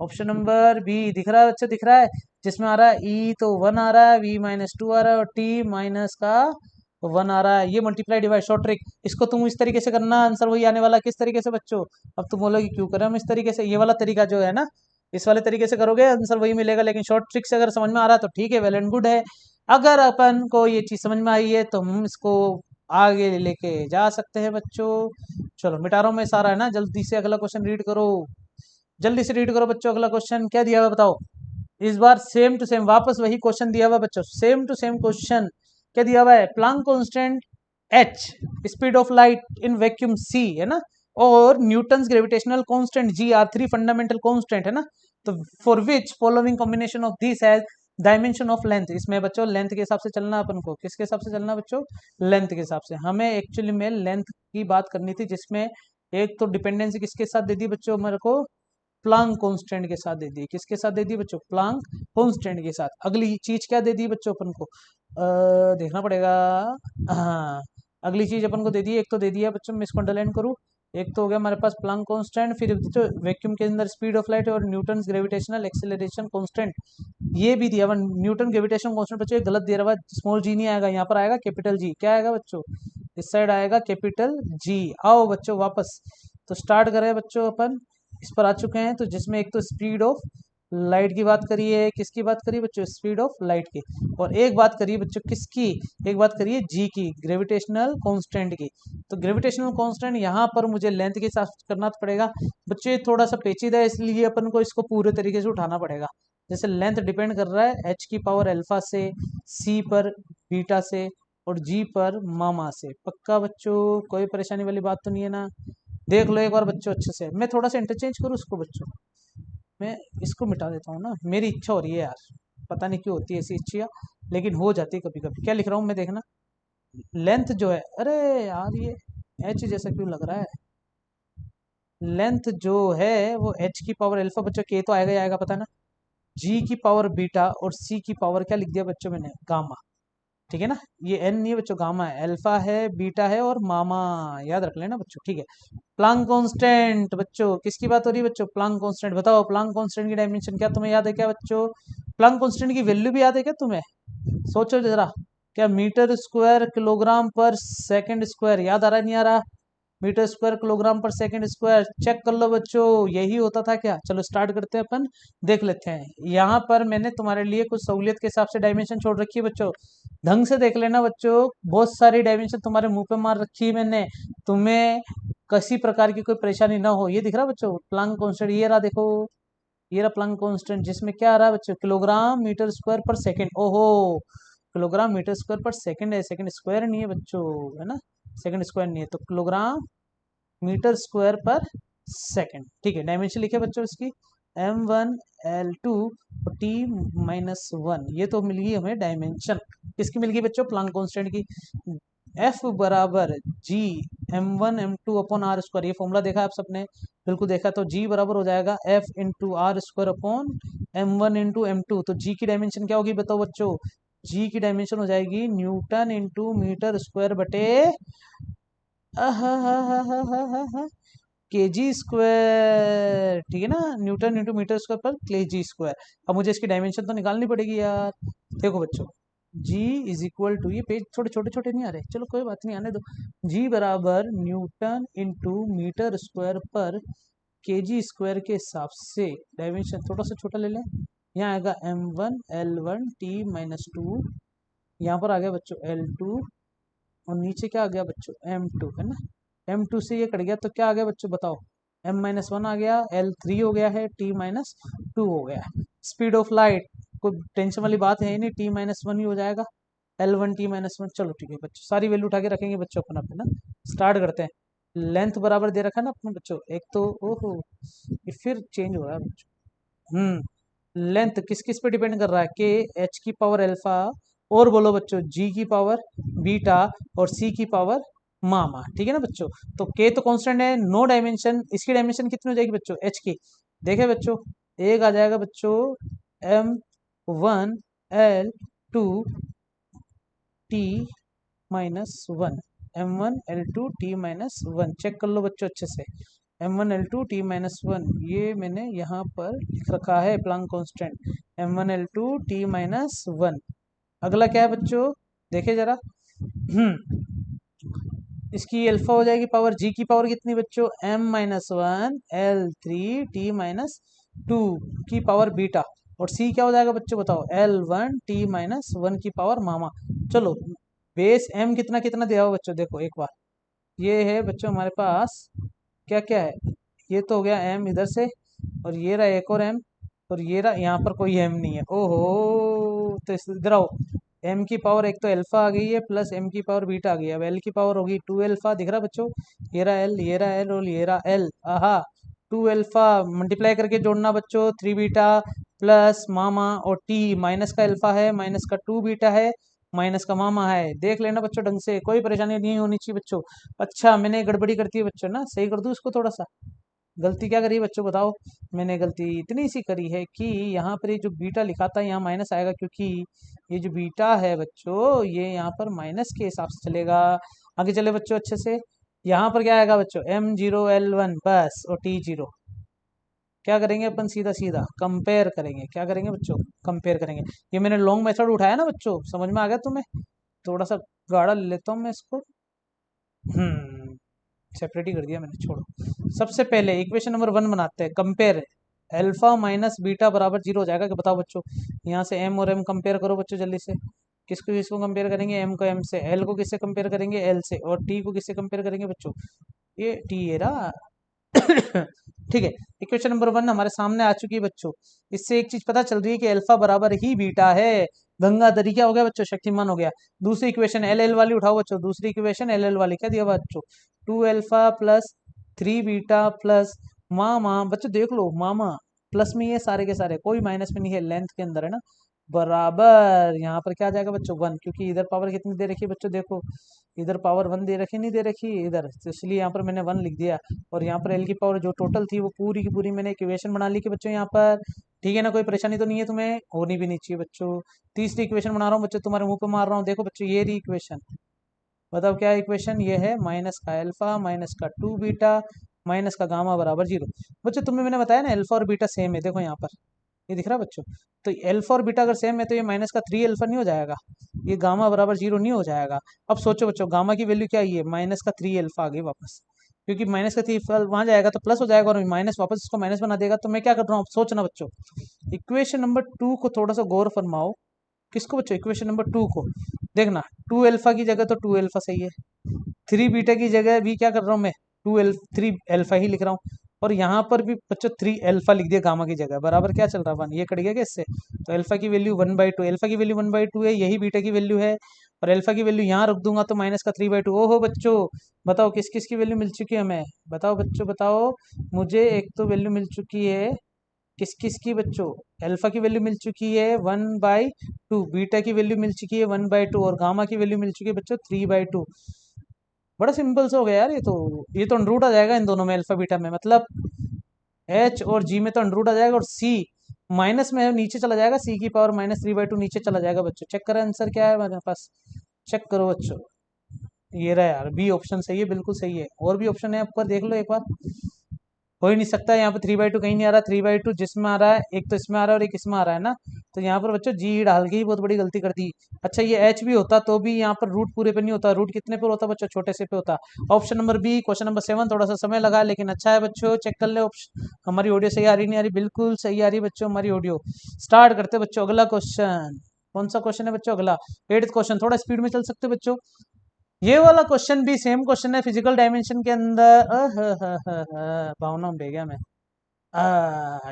ऑप्शन नंबर बी। दिख रहा है बच्चों? दिख रहा है, जिसमें आ रहा है ई तो 1 आ रहा है, V-2 आ रहा है और टी माइनस का 1 आ रहा है। ये मल्टीप्लाई डिवाइड शॉर्ट ट्रिक, इसको तुम इस तरीके से करना, आंसर वही आने वाला। किस तरीके से बच्चों? अब तुम बोलोगे क्यों करें हम इस तरीके से? ये वाला तरीका जो है ना, इस वाले तरीके से करोगे आंसर वही मिलेगा, लेकिन शॉर्ट ट्रिक से अगर समझ में आ रहा है तो ठीक है, वेल एंड गुड है। अगर अपन को ये चीज समझ में आई है तो हम इसको आगे लेके जा सकते हैं बच्चों। चलो मिटा रहा हूँ मैं सारा, है ना। जल्दी से अगला क्वेश्चन रीड करो, जल्दी से रीड करो बच्चों। अगला क्वेश्चन क्या दिया हुआ बताओ? इस बार सेम टू सेम वापस वही क्वेश्चन दिया हुआ बच्चों, सेम टू सेम क्वेश्चन। क्या दिया हुआ है? Planck constant h, speed of light in vacuum c, है ना, और Newton's gravitational constant g are three fundamental constant, है ना। तो for which following combination of this has dimension of length. इसमें बच्चों लेंथ के हिसाब से चलना, अपन को किसके हिसाब से चलना बच्चों? लेंथ के हिसाब से। हमें एक्चुअली में लेंथ की बात करनी थी, जिसमें एक तो डिपेंडेंसी किसके साथ दे दी बच्चों मेरे को? प्लांक कांस्टेंट के साथ दे दी। किसके साथ दे दी बच्चों? प्लांक कांस्टेंट के साथ। अगली चीज क्या दे दी बच्चों अपन को? देखना पड़ेगा। हाँ, अगली चीज अपन को दे दी, एक तो दे दिया बच्चों, मैं इसको अंडरलाइन करूँ। एक तो हो गया हमारे पास प्लांक कांस्टेंट, फिर जो वैक्यूम के अंदर स्पीड ऑफ लाइट और न्यूटन ग्रेविटेशनल एक्सेलरेशन कांस्टेंट, ये भी दिया हुआ। न्यूटन ग्रेविटेशन कांस्टेंट बच्चों गलत दे रहा है, स्मॉल जी नहीं आएगा, यहाँ पर आएगा कैपिटल जी। क्या आएगा बच्चों? इस साइड आएगा कैपिटल जी। आओ बच्चों वापस, तो स्टार्ट करें बच्चों अपन। इस पर आ चुके हैं, तो जिसमें एक तो स्पीड ऑफ लाइट की बात करी है, किसकी बात करी बच्चों? स्पीड ऑफ लाइट की। और एक बात करिए बच्चों किसकी? एक बात करिए जी की, ग्रेविटेशनल कांस्टेंट की। तो ग्रेविटेशनल कांस्टेंट यहाँ पर मुझे लेंथ के साथ करना पड़ेगा बच्चों। ये थोड़ा सा पेचीदा है, इसलिए अपन को इसको पूरे तरीके से उठाना पड़ेगा। जैसे लेंथ डिपेंड कर रहा है h की पावर अल्फा से, c पर बीटा से, और g पर मामा से। पक्का बच्चों, कोई परेशानी वाली बात तो नहीं है ना? देख लो एक बार बच्चों अच्छे से। मैं थोड़ा सा इंटरचेंज करूँ इसको बच्चों, मैं इसको मिटा देता हूँ ना, मेरी इच्छा हो रही है यार, पता नहीं क्यों होती है ऐसी इच्छा, लेकिन हो जाती है कभी कभी। क्या लिख रहा हूँ मैं देखना, लेंथ जो है, अरे यार ये एच जैसा क्यों लग रहा है? लेंथ जो है वो एच की पावर अल्फा बच्चों, के तो आएगा ही आएगा पता ना, जी की पावर बीटा और सी की पावर क्या लिख दिया बच्चों मैंने? गामा। ठीक है ना, ये एन नहीं है बच्चों, गामा है, अल्फा है, बीटा है और मामा, याद रख लेना बच्चों। ठीक है, प्लांक कांस्टेंट बच्चों, किसकी बात हो रही है बच्चों? Planck constant. बताओ प्लांक कांस्टेंट की डायमेंशन क्या तुम्हें याद है क्या बच्चों? प्लांक कांस्टेंट की वैल्यू भी याद है क्या तुम्हें? सोचो जरा, क्या मीटर स्क्वायर किलोग्राम पर सेकंड स्क्वायर याद आ रहा है नहीं आ रहा? मीटर स्क्वायर किलोग्राम पर सेकंड स्क्वायर, चेक कर लो बच्चों, यही होता था क्या? चलो स्टार्ट करते हैं अपन, देख लेते हैं। यहाँ पर मैंने तुम्हारे लिए कुछ सहूलियत के हिसाब से डायमेंशन छोड़ रखी है बच्चों, ढंग से देख लेना बच्चों। बहुत सारी डायमेंशन तुम्हारे मुंह पे मार रखी है मैंने, तुम्हें किसी प्रकार की कोई परेशानी ना हो। ये दिख रहा है बच्चों प्लांक कांस्टेंट, ये रहा देखो, ये रहा प्लांक कांस्टेंट, जिसमें क्या आ रहा है बच्चों? किलोग्राम मीटर स्क्वायर पर सेकंड। ओहो, किलोग्राम मीटर स्क्वायर पर सेकंड है, सेकंड स्क्वायर नहीं है बच्चों, है ना, सेकंड स्क्वायर नहीं है, तो किलोग्राम मीटर स्क्वायर पर सेकंड। ठीक है, डायमेंशन लिखे बच्चों इसकी, m1 l2 और t-1, ये तो मिल गई हमें डायमेंशन। किसकी मिल गई बच्चों? प्लांक कांस्टेंट की। F बराबर G m1 m2 upon R square, ये फॉर्मूला देखा आप सबने? बिल्कुल देखा। तो G बराबर हो जाएगा F into R square upon m1 into m2। तो G की डायमेंशन क्या होगी बताओ बच्चों? जी की डायमेंशन हो जाएगी न्यूटन इंटू मीटर स्क्वायर बटे केजी स्क्वायर, ठीक है ना, न्यूटन इंटू मीटर स्क्वायर पर केजी स्क्वायर। अब मुझे इसकी डायमेंशन तो निकालनी पड़ेगी यार। देखो बच्चों, जी इज इक्वल टू, ये पेज थोड़े छोटे छोटे नहीं आ रहे, चलो कोई बात नहीं, आने दो। जी बराबर न्यूटन इंटू मीटर स्क्वायर पर केजी स्क्वायर के हिसाब से डायमेंशन थोड़ा सा छोटा ले लें। यहाँ आएगा m1 L1 T-2, यहाँ पर आ गया बच्चों L2, और नीचे क्या आ गया बच्चों m2, है ना। m2 से ये कट गया तो क्या आ गया बच्चों बताओ, m-1 आ गया, L3 हो गया है, T-2 हो गया है। स्पीड ऑफ लाइट कोई टेंशन वाली बात है ही नहीं, T-1 ही हो जाएगा, L1 T-1। चलो ठीक है बच्चों, सारी वैल्यू उठा के रखेंगे बच्चों अपना अपना। स्टार्ट करते हैं। लेंथ बराबर दे रखा है ना अपने बच्चों, एक तो ओहो ये फिर चेंज हो रहा है बच्चों। लेंथ किस किस पे डिपेंड कर रहा है, के एच की पावर अल्फा, और बोलो बच्चों जी की पावर बीटा, और सी की पावर मामा, ठीक है ना बच्चों। तो के तो कांस्टेंट है, नो डायमेंशन, इसकी डायमेंशन कितनी हो जाएगी बच्चों एच की, देखे बच्चों, एक आ जाएगा बच्चों m1 L2 T-1, m1 L2 T-1, check कर लो बच्चों अच्छे से। m1 L2 T-1 ये मैंने यहाँ पर लिख रखा है Planck constant, m1 L2 T-1। अगला क्या है बच्चों, देखे जरा। इसकी अल्फा हो जाएगी पावर, जी की पावर कितनी बच्चों, m-1 L3 T-2 की पावर बीटा, और सी क्या हो जाएगा बच्चों बताओ, L1 T-1 की पावर मामा। चलो बेस m कितना कितना दिया हुआ बच्चों, देखो एक बार, ये है बच्चों हमारे पास क्या क्या है, ये तो हो गया m इधर से, और ये रहा एक और m, और ये रहा यहाँ पर कोई m नहीं है, ओहो, तो इधर आओ, m की पावर एक तो अल्फा आ गई है, प्लस m की पावर बीटा आ गई है, अब l की पावर होगी 2 अल्फा, दिख रहा बच्चों, ये रहा l, ये रहा l, और ये रहा l, आहा, 2 अल्फा मल्टीप्लाई करके जोड़ना बच्चों, 3 बीटा प्लस मामा, और t माइनस का अल्फा है, माइनस का 2 बीटा है, माइनस का मामा है, देख लेना बच्चों ढंग से, कोई परेशानी नहीं होनी चाहिए बच्चों। अच्छा मैंने गड़बड़ी करती है बच्चों ना, सही कर दूं इसको थोड़ा सा, गलती क्या करी बच्चों बताओ। मैंने गलती इतनी सी करी है कि यहाँ पर ये जो बीटा लिखा था यहाँ माइनस आएगा, क्योंकि ये जो बीटा है बच्चों ये यहाँ पर माइनस के हिसाब से चलेगा। आगे चले बच्चों अच्छे से, यहाँ पर क्या आएगा बच्चों m0 L1 बस, और T0, क्या करेंगे अपन, सीधा सीधा कंपेयर करेंगे, क्या करेंगे बच्चों, कंपेयर करेंगे। ये मैंने लॉन्ग मेथड उठाया ना बच्चों, समझ में आ गया तुम्हें, थोड़ा सा गाढ़ा ले लेता हूँ मैं इसको। सेपरेट ही कर दिया मैंने, छोड़ो। सबसे पहले इक्वेशन नंबर 1 बनाते हैं, कंपेयर अल्फा माइनस बीटा बराबर 0 हो जाएगा कि बताओ बच्चों। यहाँ से m और m कंपेयर करो बच्चों जल्दी से, किसको किसको कंपेयर करेंगे, m को m से, l को किससे कंपेयर करेंगे, l से, और t को किससे कंपेयर करेंगे बच्चों, ये t ये रहा। ठीक है, इक्वेशन नंबर 1 हमारे सामने आ चुकी है बच्चों। इससे एक चीज पता चल रही है कि अल्फा बराबर ही बीटा है, गंगाधरी क्या हो गया बच्चों, शक्तिमान हो गया। दूसरी इक्वेशन एल एल वाली उठाओ बच्चों, दूसरी इक्वेशन एल एल वाली क्या दिया बच्चों, 2 अल्फा प्लस 3 बीटा प्लस मामा, बच्चों देख लो मामा प्लस में, ये सारे के सारे कोई माइनस में नहीं है, लेंथ के अंदर है ना, बराबर यहाँ पर क्या आ जाएगा बच्चों 1, क्योंकि इधर पावर कितनी दे रखी है बच्चों, देखो इधर पावर 1 दे रखी, नहीं दे रखी इधर, तो इसलिए यहाँ पर मैंने 1 लिख दिया, और यहाँ पर एल की पावर जो टोटल थी वो पूरी की पूरी मैंने इक्वेशन बना ली कि बच्चों यहाँ पर, ठीक है ना, कोई परेशानी तो नहीं है तुम्हें, होनी भी नहीं चाहिए बच्चों। तीसरी इक्वेशन बना रहा हूँ बच्चों, तुम्हारे मुंह पे मार रहा हूँ, देखो बच्चों ये रही इक्वेशन, बताओ क्या इक्वेशन ये है, माइनस का अल्फा माइनस का 2 बीटा माइनस का गामा बराबर 0। बच्चों तुम्हें मैंने बताया ना अल्फा और बीटा सेम है, देखो यहाँ पर ये दिख रहा है बच्चों, तो अल्फा और बीटा अगर सेम है तो ये माइनस का 3 अल्फा नहीं हो जाएगा, ये गामा बराबर 0 नहीं हो जाएगा। अब सोचो बच्चों गामा की वैल्यू क्या है, माइनस का 3 अल्फा आ गई वापस, क्योंकि माइनस का 3 वहां जाएगा तो प्लस हो जाएगा, और माइनस वापस इसको माइनस बना देगा। तो मैं क्या कर रहा हूँ सोचना बच्चों, इक्वेशन नंबर 2 को थोड़ा सा गौर फरमाओ, किसको बच्चों, इक्वेशन नंबर 2 को देखना, 2 अल्फा की जगह तो 2 अल्फा सही है, 3 बीटा की जगह भी क्या कर रहा हूँ मैं, 3 अल्फा ही लिख रहा हूँ, और यहाँ पर भी बच्चों 3 अल्फा लिख दिया गामा की जगह, बराबर क्या चल रहा है 1, ये कट गया क्या इससे, तो अल्फा की वैल्यू 1/2, अल्फा की वैल्यू 1/2 है, यही बीटा की वैल्यू है, और अल्फा की वैल्यू यहाँ रख दूंगा तो माइनस का 3/2। ओहो बच्चों बताओ किस किस की वैल्यू मिल चुकी है हमें, बताओ बच्चों बताओ मुझे, एक तो वैल्यू मिल चुकी है किस किस की बच्चों, अल्फा की वैल्यू मिल चुकी है 1/2, बीटा की वैल्यू मिल चुकी है 1/2, और गामा की वैल्यू मिल चुकी है बच्चों 3/2। बड़ा सिंपल सा हो गया यार, ये तो अंडरूट आ जाएगा इन दोनों में, अल्फा बीटा में, मतलब एच और जी में तो अंडरूट आ जाएगा, और सी माइनस में है, नीचे चला जाएगा, सी की पावर -3/2 नीचे चला जाएगा बच्चों। चेक करें आंसर क्या है हमारे पास, चेक करो बच्चों। ये रहा यार, बी ऑप्शन सही है, बिल्कुल सही है। और भी ऑप्शन है ऊपर देख लो एक बार। हो ही नहीं सकता यहाँ पे 3/2 कहीं नहीं आ रहा, 3/2 जिसमें आ रहा है एक तो इसमें आ रहा है और एक इसमें आ रहा है ना, तो यहाँ पर बच्चों जी डाल के ही बहुत बड़ी गलती कर दी। अच्छा ये एच भी होता तो भी यहाँ पर रूट पूरे पे नहीं होता, रूट कितने पर होता बच्चों, छोटे से पे होता। Option number B, question number 7, थोड़ा सा समय लगा लेकिन अच्छा है बच्चों। चेक कर ले ऑप्शन, हमारी ऑडियो सही आ रही नहीं आ रही, बिल्कुल सही आ रही बच्चों हमारी ऑडियो। स्टार्ट करते बच्चों अगला क्वेश्चन। कौन सा क्वेश्चन है बच्चों अगला, 8th क्वेश्चन। थोड़ा स्पीड में चल सकते हो बच्चों। ये वाला क्वेश्चन भी सेम क्वेश्चन है फिजिकल डायमेंशन के अंदर। भावना में गया मैं।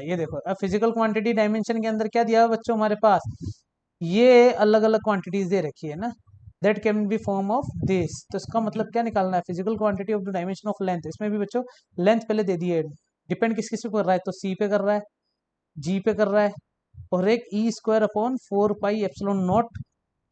ये देखो, अब फिजिकल क्वांटिटी डायमेंशन के अंदर क्या दिया है बच्चों हमारे पास, ये अलग अलग क्वांटिटीज दे रखी है ना, that can be form of this. तो इसका मतलब क्या निकालना है, physical quantity of the dimension of length. इसमें भी बच्चों लेंथ पहले दे दी है, डिपेंड किस किस पे कर रहा है, तो सी पे कर रहा है, जी पे कर रहा है, और एक E²/4πε0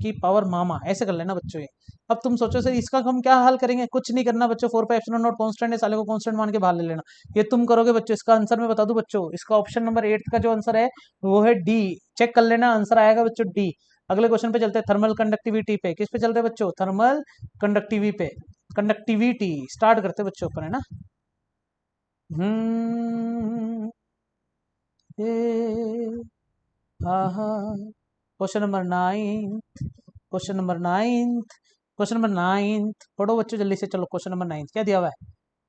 की पावर मामा, ऐसे कर लेना बच्चों ये। अब तुम सोचो सर इसका हम क्या हल करेंगे, कुछ नहीं करना बच्चों, 4πε0 कांस्टेंट है, साले को कांस्टेंट मान के बाहर ले लेना। ये तुम करोगे बच्चों, इसका आंसर मैं बता दूं बच्चों, इसका ऑप्शन नंबर 8 का जो आंसर है वो है डी। चेक कर लेना, आंसर आएगा बच्चों डी। अगले क्वेश्चन पे चलते हैं, थर्मल कंडक्टिविटी पे। किस पे चल रहे हैं बच्चों, थर्मल कंडक्टिविटी पे, कंडक्टिविटी। स्टार्ट करते हैं बच्चों अपन, है ना। हम्म question number 9, question number 9, question number 9 पढ़ो बच्चों जल्दी से। चलो क्वेश्चन नंबर 9 क्या दिया हुआ है,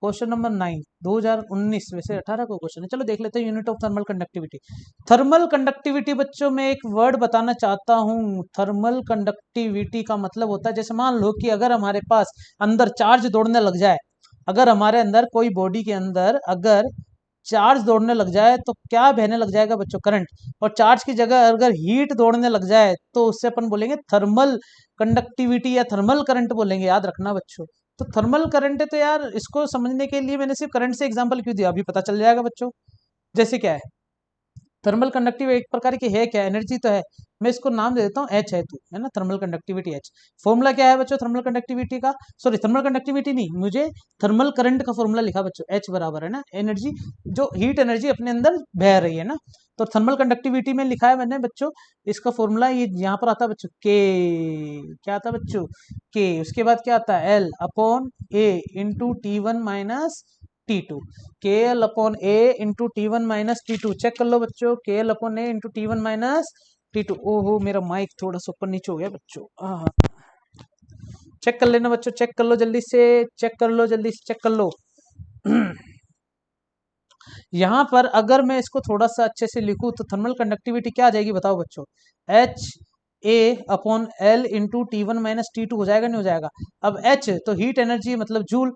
क्वेश्चन नंबर 9 2019 वैसे 18 को क्वेश्चन है। चलो देख लेते हैं, unit of thermal conductivity. Thermal conductivity बच्चों में एक वर्ड बताना चाहता हूं। थर्मल कंडक्टिविटी का मतलब होता है, जैसे मान लो कि अगर हमारे पास अंदर चार्ज दौड़ने लग जाए, अगर हमारे अंदर कोई बॉडी के अंदर अगर चार्ज दौड़ने लग जाए तो क्या बहने लग जाएगा बच्चों, करंट। और चार्ज की जगह अगर हीट दौड़ने लग जाए तो उससे अपन बोलेंगे थर्मल कंडक्टिविटी या थर्मल करंट बोलेंगे, याद रखना बच्चों। तो थर्मल करंट है, तो यार इसको समझने के लिए मैंने सिर्फ करंट से एग्जांपल क्यों दिया, अभी पता चल जाएगा बच्चों। जैसे क्या है, थर्मल कंडक्टिव एक प्रकार की है क्या, एनर्जी तो है। मैं इसको नाम दे देता हूँ एच है तू, है ना, थर्मल कंडक्टिविटी एच। फॉर्मूला क्या है बच्चों थर्मल कंडक्टिविटी का, सॉरी थर्मल कंडक्टिविटी नहीं, मुझे थर्मल करंट का फॉर्मूला लिखा बच्चों, एच बराबर है ना एनर्जी, जो हीट एनर्जी अपने अंदर बह रही है ना। तो थर्मल कंडक्टिविटी में लिखा है मैंने बच्चों, इसका फॉर्मूला ये यहाँ पर आता है बच्चों, के। क्या आता है बच्चों, के। उसके बाद क्या आता है, L/A × T1 - T2, के एल अपॉन ए इंटू T1 - T2। चेक कर लो बच्चों, के एल अपॉन ए इंटू T1 - T2। ओहो मेरा माइक थोड़ा सा ऊपर नीचे हो गया बच्चों। चेक कर लेना बच्चों, चेक कर लो जल्दी से, चेक कर लो जल्दी से, चेक कर लो। यहां पर अगर मैं इसको थोड़ा सा अच्छे से लिखूं तो थर्मल कंडक्टिविटी क्या आ जाएगी बताओ बच्चों, HA/L × T1 - T2 हो जाएगा नहीं हो जाएगा। अब H तो हीट एनर्जी मतलब जूल,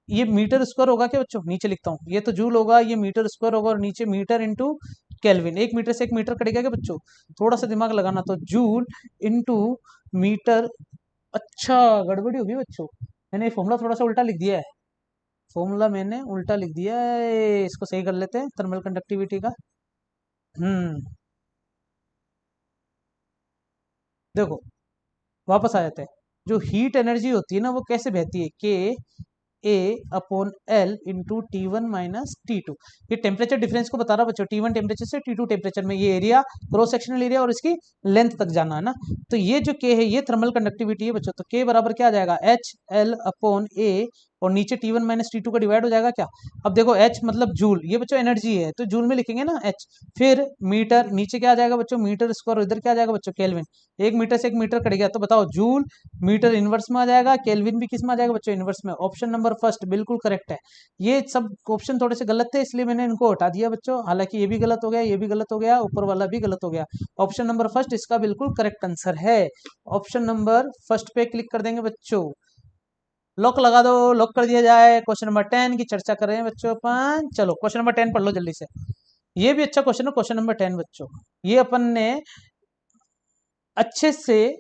ये मीटर स्क्वायर होगा क्या बच्चों, नीचे लिखता हूँ, ये तो जूल होगा, ये मीटर स्क्वायर होगा, और नीचे मीटर इंटू केल्विन। एक मीटर से एक मीटर कटेगा क्या बच्चों, थोड़ा सा दिमाग लगाना, तो जूल इंटू मीटर। अच्छा गड़बड़ी होगी बच्चों, मैंने फॉर्मूला थोड़ा सा उल्टा लिख दिया है, फॉर्मूला मैंने उल्टा लिख दिया है, इसको सही कर लेते हैं थर्मल कंडक्टिविटी का। हम्म देखो वापस आ जाते हैं, जो हीट एनर्जी होती है ना वो कैसे बहती है, के A/L × T1 - T2। ये टेम्परेचर डिफरेंस को बता रहा बच्चों, T1 टेम्परेचर से T2 टेम्परेचर में ये एरिया, क्रॉस सेक्शनल एरिया और इसकी लेंथ तक जाना है ना। तो ये जो K है ये थर्मल कंडक्टिविटी है बच्चों, तो K बराबर क्या आ जाएगा, HL/A, और नीचे T1 - T2 का डिवाइड हो जाएगा क्या। अब देखो H मतलब जूल, ये बच्चों एनर्जी है तो जूल में लिखेंगे ना H। फिर मीटर, नीचे क्या आ जाएगा बच्चों मीटर स्क्वायर, इधर क्या आ जाएगा बच्चों केल्विन। एक मीटर से एक मीटर कट गया, तो बताओ जूल मीटर इनवर्स में आ जाएगा, केल्विन भी किस में आ जाएगा बच्चों, इनवर्स में। ऑप्शन नंबर फर्स्ट बिल्कुल करेक्ट है। ये सब ऑप्शन थोड़े से गलत थे इसलिए मैंने इनको हटा दिया बच्चों, हालांकि ये भी गलत हो गया, ये भी गलत हो गया, ऊपर वाला भी गलत हो गया। ऑप्शन नंबर फर्स्ट इसका बिल्कुल करेक्ट आंसर है। ऑप्शन नंबर फर्स्ट पे क्लिक कर देंगे बच्चों, लॉक लगा दो, लॉक कर दिया जाए। क्वेश्चन नंबर 10 की चर्चा कर रहे हैं बच्चों अपन, चलो क्वेश्चन नंबर 10 पढ़ लो जल्दी से। ये भी अच्छा क्वेश्चन है, क्वेश्चन नंबर 10 बच्चों, ये अपन ने अच्छे से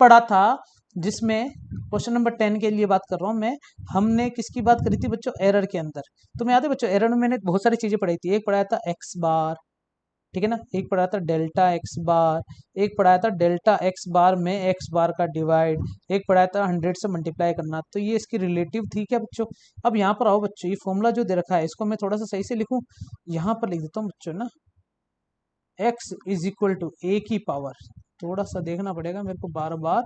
पढ़ा था, जिसमें क्वेश्चन नंबर 10 के लिए बात कर रहा हूं मैं। हमने किसकी बात करी थी बच्चों, एरर के अंदर। तुम्हें याद है बच्चों, एरर में मैंने बहुत सारी चीजें पढ़ाई थी, एक पढ़ाया था एक्स बार, ठीक है ना, एक पढ़ाया था डेल्टा एक्स बार, एक पढ़ाया था डेल्टा एक्स बार में एक्स बार का डिवाइड, एक पढ़ाया था 100 से मल्टीप्लाई करना। तो ये इसकी रिलेटिव थी क्या बच्चों। अब यहाँ पर आओ बच्चों, ये फॉर्मूला जो दे रखा है इसको मैं थोड़ा सा सही से लिखूं, यहाँ पर लिख देता हूँ बच्चों ना, x इज इक्वल टू ए की पावर, थोड़ा सा देखना पड़ेगा मेरे को बार बार,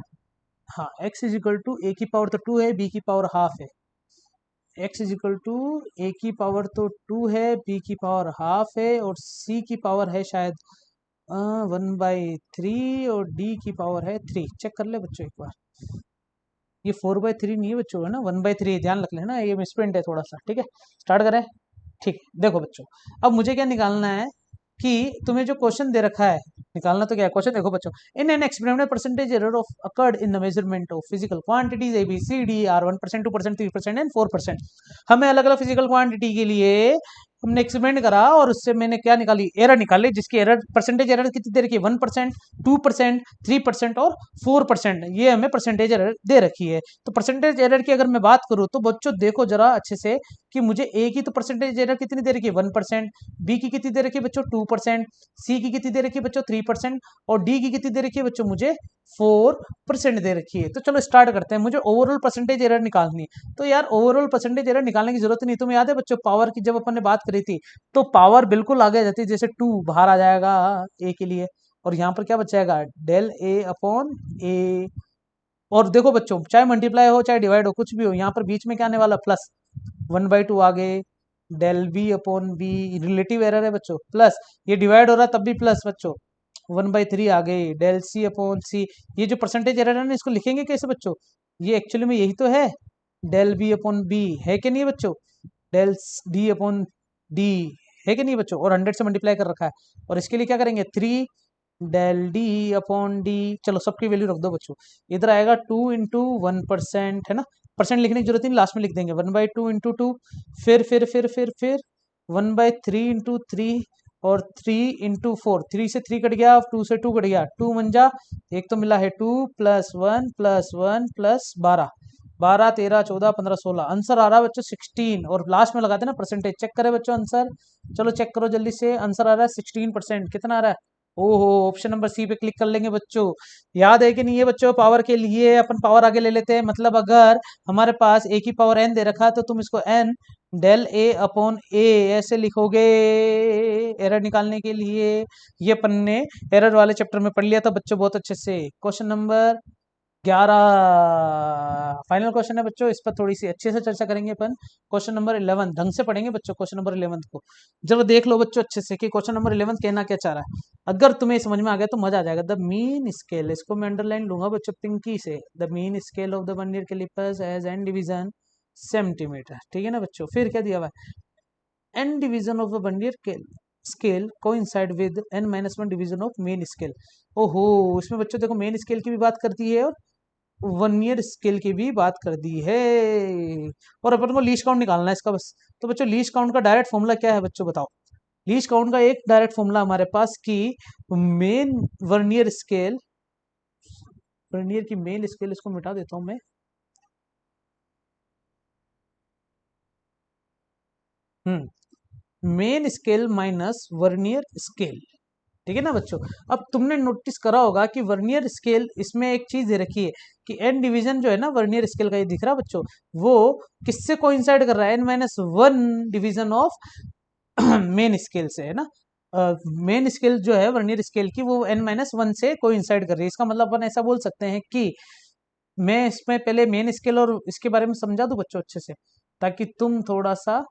हाँ x इज इक्वल टू ए की पावर तो 2 है, b की पावर हाफ है, x इज इक्वल टू ए की पावर तो 2 है, b की पावर हाफ है, और c की पावर है शायद 1/3, और d की पावर है 3। चेक कर ले बच्चों एक बार, ये 4/3 नहीं है बच्चों, है ना 1/3, ध्यान रख लेना, ये मिसप्रिंट है थोड़ा सा, ठीक है। स्टार्ट करें, ठीक है। देखो बच्चों, अब मुझे क्या निकालना है कि तुम्हें जो क्वेश्चन दे रखा है, निकालना तो क्या है क्वेश्चन, देखो बच्चों, in an experiment percentage error of occurred in the measurement of physical quantities A B C D are 1%, 2%, 3% and 4%। हमें अलग अलग फिजिकल क्वांटिटी के लिए हमने एक्सपेरिमेंट करा, और उससे मैंने क्या निकाली, एरर निकाली, जिसकी एरर परसेंटेज एरर कितनी दे रखी है, 1%, 2%, 3% और 4%, ये हमें परसेंटेज एरर दे रखी है। तो परसेंटेज एरर की अगर मैं बात करूं तो बच्चों देखो जरा अच्छे से, कि मुझे ए की तो परसेंटेज एरर कितनी दे रखी है 1%, बी की कितनी दे रखी है बच्चों 2%, सी की कितनी दे रखी है बच्चों 3%, और डी की कितनी दे रखी है बच्चों मुझे 4% दे रखी है। तो चलो स्टार्ट करते हैं, मुझे ओवरऑल परसेंटेज एरर निकालनी है। तो यार ओवरऑल परसेंटेज एरर निकालने की जरूरत नहीं, तुम्हें याद है बच्चों पावर की जब अपन ने बात करी थी, तो पावर बिल्कुल आगे आ जाती है, जैसे 2 बाहर आ जाएगा ए के लिए, और यहाँ पर क्या बचाएगा, डेल ए अपॉन ए। और देखो बच्चों, चाहे मल्टीप्लाई हो चाहे डिवाइड हो, कुछ भी हो, यहाँ पर बीच में क्या आने वाला, प्लस 1/2 आ गए, del B upon B, relative error है बच्चों, प्लस ये डिवाइड हो रहा है तब भी प्लस बच्चों, 1/3 आ गई, डेल सी अपॉन सी। ये जो परसेंटेज एरर है ना, इसको लिखेंगे कैसे बच्चों, ये एक्चुअली में यही तो है, डेल बी अपॉन बी है कि नहीं बच्चों, डेल डी अपॉन डी है कि नहीं बच्चों, और 100 से मल्टीप्लाई कर रखा है, और इसके लिए क्या करेंगे 3 डेल डी अपॉन डी, चलो सबकी वैल्यू रख दो बच्चों, इधर आएगा 2 × 1%, है ना, परसेंट लिखने की जरूरत नहीं, लास्ट में लिख देंगे 1/2 × 2, फिर 1/3 × 3, और 3 × 4, 3 से 3 कट गया, 2 से 2 कट गया, 2 मंजा, एक तो मिला है 2 +1 +1 +12, 12 13 14 15 16, आंसर आ रहा है बच्चों 16, और लास्ट में लगाते ना परसेंटेज, चेक करें बच्चों आंसर, चलो चेक करो जल्दी से, आंसर आ रहा है 16%, कितना आ रहा है, ओहो, ऑप्शन नंबर सी पे क्लिक कर लेंगे बच्चों। याद है कि नहीं है बच्चों, पावर के लिए अपन पावर आगे ले लेते हैं, मतलब अगर हमारे पास ए की पावर एन दे रखा है, तो तुम इसको एन डेल ए अपॉन ए ऐसे लिखोगे एरर निकालने के लिए। ये अपन ने एरर वाले चैप्टर में पढ़ लिया था बच्चों बहुत अच्छे से। क्वेश्चन नंबर 11 फाइनल क्वेश्चन है बच्चों, इस पर थोड़ी सी अच्छे से चर्चा करेंगे अपन। क्वेश्चन नंबर 11 ढंग से पढ़ेंगे बच्चों, क्वेश्चन नंबर 11 को जब देख लो बच्चों अच्छे से, कि क्वेश्चन नंबर 11 कहना क्या चाह रहा है। अगर तुम्हें समझ में आ गया तो मजा आ जाएगा। द मीन स्केल, इसको मैं अंडरलाइन लूंगा बच्चों पिंकी से, the mean scale of the vernier callipers as n division centimetre, ठीक है ना बच्चों। फिर क्या दिया हुआ है, n division of the vernier scale coincide with n-1 division of main scale. ओहो, इसमें बच्चों देखो मेन स्केल की भी बात करती है, और वर्नियर स्केल की भी बात कर दी है, और अपन को लीस्ट काउंट निकालना है इसका बस। तो बच्चों लीस्ट काउंट का डायरेक्ट फॉर्मूला क्या है बच्चों, बताओ। लीस्ट काउंट का एक डायरेक्ट फॉर्मूला हमारे पास, कि मेन वर्नियर स्केल, वर्नियर की मेन स्केल, इसको मिटा देता हूं मैं, main scale minus vernier scale, ठीक है ना बच्चों। अब तुमने नोटिस करा होगा कि वर्नियर स्केल, इसमें एक चीज दे रखी है कि एन डिवीजन जो है ना वर्नियर स्केल का, ये दिख रहा है बच्चों, वो किससे कोइंसाइड कर रहा है, n-1 division of main scale से, है ना। मेन स्केल जो है वर्नियर स्केल की, वो n-1 से कोइंसाइड कर रही है। इसका मतलब अपन ऐसा बोल सकते हैं कि, मैं इसमें पहले मेन स्केल और इसके बारे में समझा दूं बच्चों अच्छे से, ताकि तुम थोड़ा सा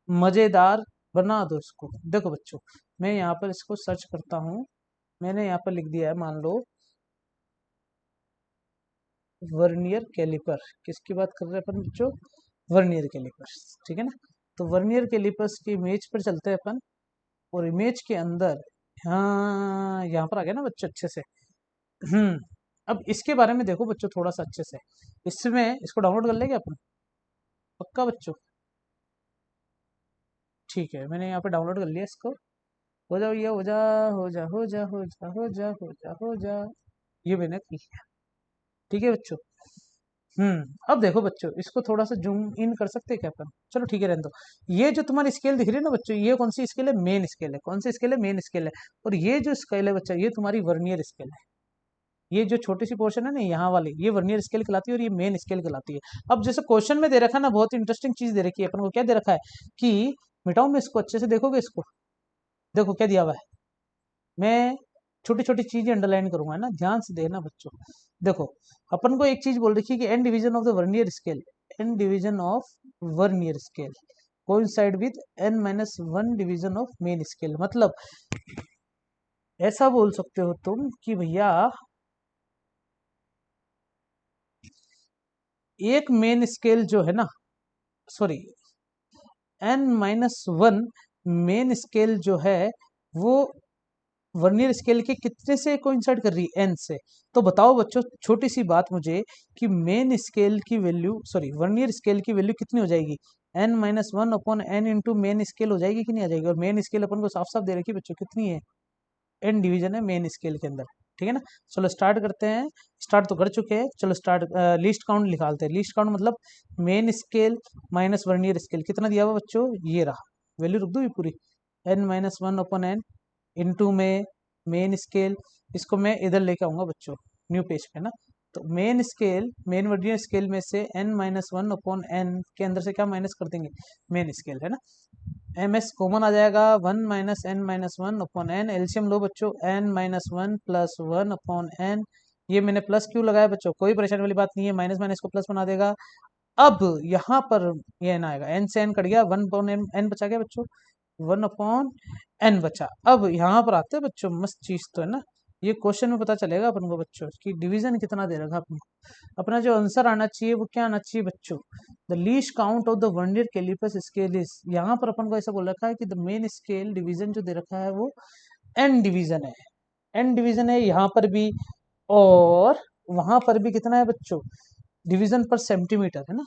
मजेदार बना दो इसको। देखो बच्चों, मैं यहाँ पर इसको सर्च करता हूँ, मैंने यहाँ पर लिख दिया है, मान लो वर्नियर कैलिपर, किसकी बात कर रहे हैं अपन बच्चों, वर्नियर कैलिपर, ठीक है ना। तो वर्नियर कैलिपर्स की इमेज पर चलते हैं अपन, और इमेज के अंदर, हाँ यहाँ पर आ गया ना बच्चों अच्छे से। अब इसके बारे में देखो बच्चों थोड़ा सा अच्छे से, इसमें इसको डाउनलोड कर लेंगे अपन, पक्का बच्चों, ठीक है, मैंने यहाँ पे डाउनलोड कर लिया इसको। हो जाओ ये, हो जा हो जा हो जा हो जा हो जा हो जा हो जा, ये मैंने कर लिया, ठीक है बच्चों। अब देखो बच्चों, इसको थोड़ा सा जूम इन कर सकते हैं क्या अपन, चलो ठीक है रहने दो। ये जो तुम्हारी स्केल दिख रही है ना बच्चों, ये कौन सी स्केल है, मेन स्केल है। कौन सी स्केल है, मेन स्केल है। और ये जो स्केल है बच्चा, ये तुम्हारी वर्नियर स्केल है। ये जो छोटी सी पोर्शन है ना यहाँ वाली, ये वर्नियर स्केल कहलाती है, और ये मेन स्केल कहलाती है। अब जैसे क्वेश्चन में दे रखा है ना, बहुत इंटरेस्टिंग चीज दे रखी है अपन को, क्या दे रखा है कि, मिटाऊं मैं इसको, अच्छे से देखोगे इसको, देखो क्या दिया हुआ है, मैं छोटी छोटी चीजें अंडरलाइन करूंगा, है ना, ध्यान से देना बच्चों। देखो, अपन को एक चीज बोल रखी है कि n division of the vernier scale, n division of vernier scale coincide with n minus one division of main scale. मतलब ऐसा बोल सकते हो तुम कि भैया एक मेन स्केल जो है ना, sorry, n minus one main scale जो है वो वर्नियर स्केल के कितने से कोइंसाइड कर रही है, एन से। तो बताओ बच्चों, छोटी सी बात मुझे कि मेन स्केल की वैल्यू, सॉरी, वर्नियर स्केल की वैल्यू कितनी हो जाएगी, n minus one upon n into main scale हो जाएगी कि नहीं आ जाएगी। और मेन स्केल अपन को साफ साफ दे रखी है बच्चों, कितनी है, एन डिवीजन है मेन स्केल के अंदर। ठीक है ना, चलो स्टार्ट करते हैं। स्टार्ट तो कर चुके हैं, चलो स्टार्ट, लिस्ट काउंट निकालते हैं। लिस्ट काउंट मतलब main scale minus vernier scale, कितना दिया हुआ बच्चों, ये रहा। वैल्यू रख दो ये पूरी, n minus one upon n into में मेन स्केल। इसको मैं इधर लेके आऊंगा बच्चों, न्यू पेज पे ना। तो main scale, main vernier scale में से n minus one upon n के अंदर से क्या माइनस कर देंगे, मेन स्केल, है ना। एम एस कॉमन आ जाएगा, one minus n minus one upon n. LCM लो बच्चों, n minus one plus one upon n. ये मैंने प्लस क्यों लगाया बच्चों, कोई परेशानी वाली बात नहीं है, माइनस माइनस को प्लस बना देगा। अब यहाँ पर ये एन आएगा, एन से एन कट गया, वन अपॉन एन, एन बचा गया बच्चों, वन अपॉन एन बचा। अब यहाँ पर आते हैं बच्चों, मस्त चीज तो है ना, ये क्वेश्चन में पता चलेगा अपन को बच्चों कि डिवीजन कितना दे रखा अपन को। अपना जो आंसर आना चाहिए वो क्या आना चाहिए बच्चों, the least count of the vernier callipers scale is, यहाँ पर अपन को ऐसा बोल रखा है कि द मेन स्केल डिवीजन जो दे रखा है वो एन डिवीजन है, एन डिवीजन है यहाँ पर भी, और वहां पर भी कितना है बच्चों, डिवीजन पर सेंटीमीटर, है ना।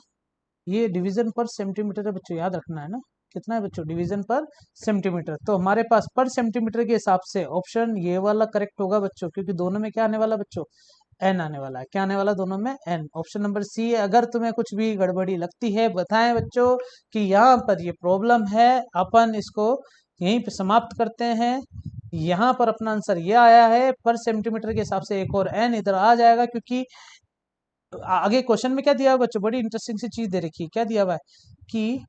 ये डिवीजन पर सेंटीमीटर है बच्चों, याद रखना है ना, कितना है बच्चों, डिवीजन पर सेंटीमीटर। तो हमारे पास पर सेंटीमीटर के हिसाब से ऑप्शन ये वाला करेक्ट होगा बच्चों, क्योंकि दोनों में क्या आने वाला बच्चों, एन आने वाला है। क्या आने वाला दोनों में, एन। ऑप्शन नंबर सी है। अगर तुम्हें कुछ भी गड़बड़ी लगती है बताएं बच्चों कि यहाँ पर ये प्रॉब्लम है, अपन इसको यहीं पे समाप्त करते हैं। यहाँ पर अपना आंसर ये आया है, पर सेंटीमीटर के हिसाब से एक और एन इधर आ जाएगा, क्योंकि आगे क्वेश्चन में क्या दिया हुआ बच्चों, बड़ी इंटरेस्टिंग सी चीज दे रखी है। क्या दिया हुआ है कि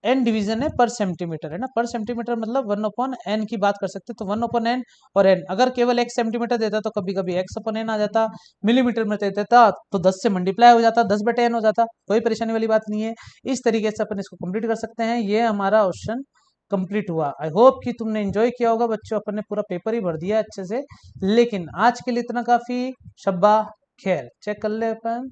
एन डिवीजन है पर सेंटीमीटर, है ना, पर सेंटीमीटर मतलब वन अपॉन एन की बात कर सकते हैं। तो वन अपॉन एन और एन, अगर केवल एक सेंटीमीटर देता तो कभी कभी एक्स अपॉन एन आ जाता, मिलीमीटर में देता तो 10 से मल्टीप्लाई हो जाता, 10 बटे एन हो जाता, कोई परेशानी वाली बात नहीं है। इस तरीके से अपन इसको कंप्लीट कर सकते हैं। ये हमारा ऑप्शन कंप्लीट हुआ। आई होप कि तुमने एंजॉय किया होगा बच्चों, अपन ने पूरा पेपर ही भर दिया अच्छे से। लेकिन आज के लिए इतना काफी, शब्बा खैर, चेक कर ले अपन।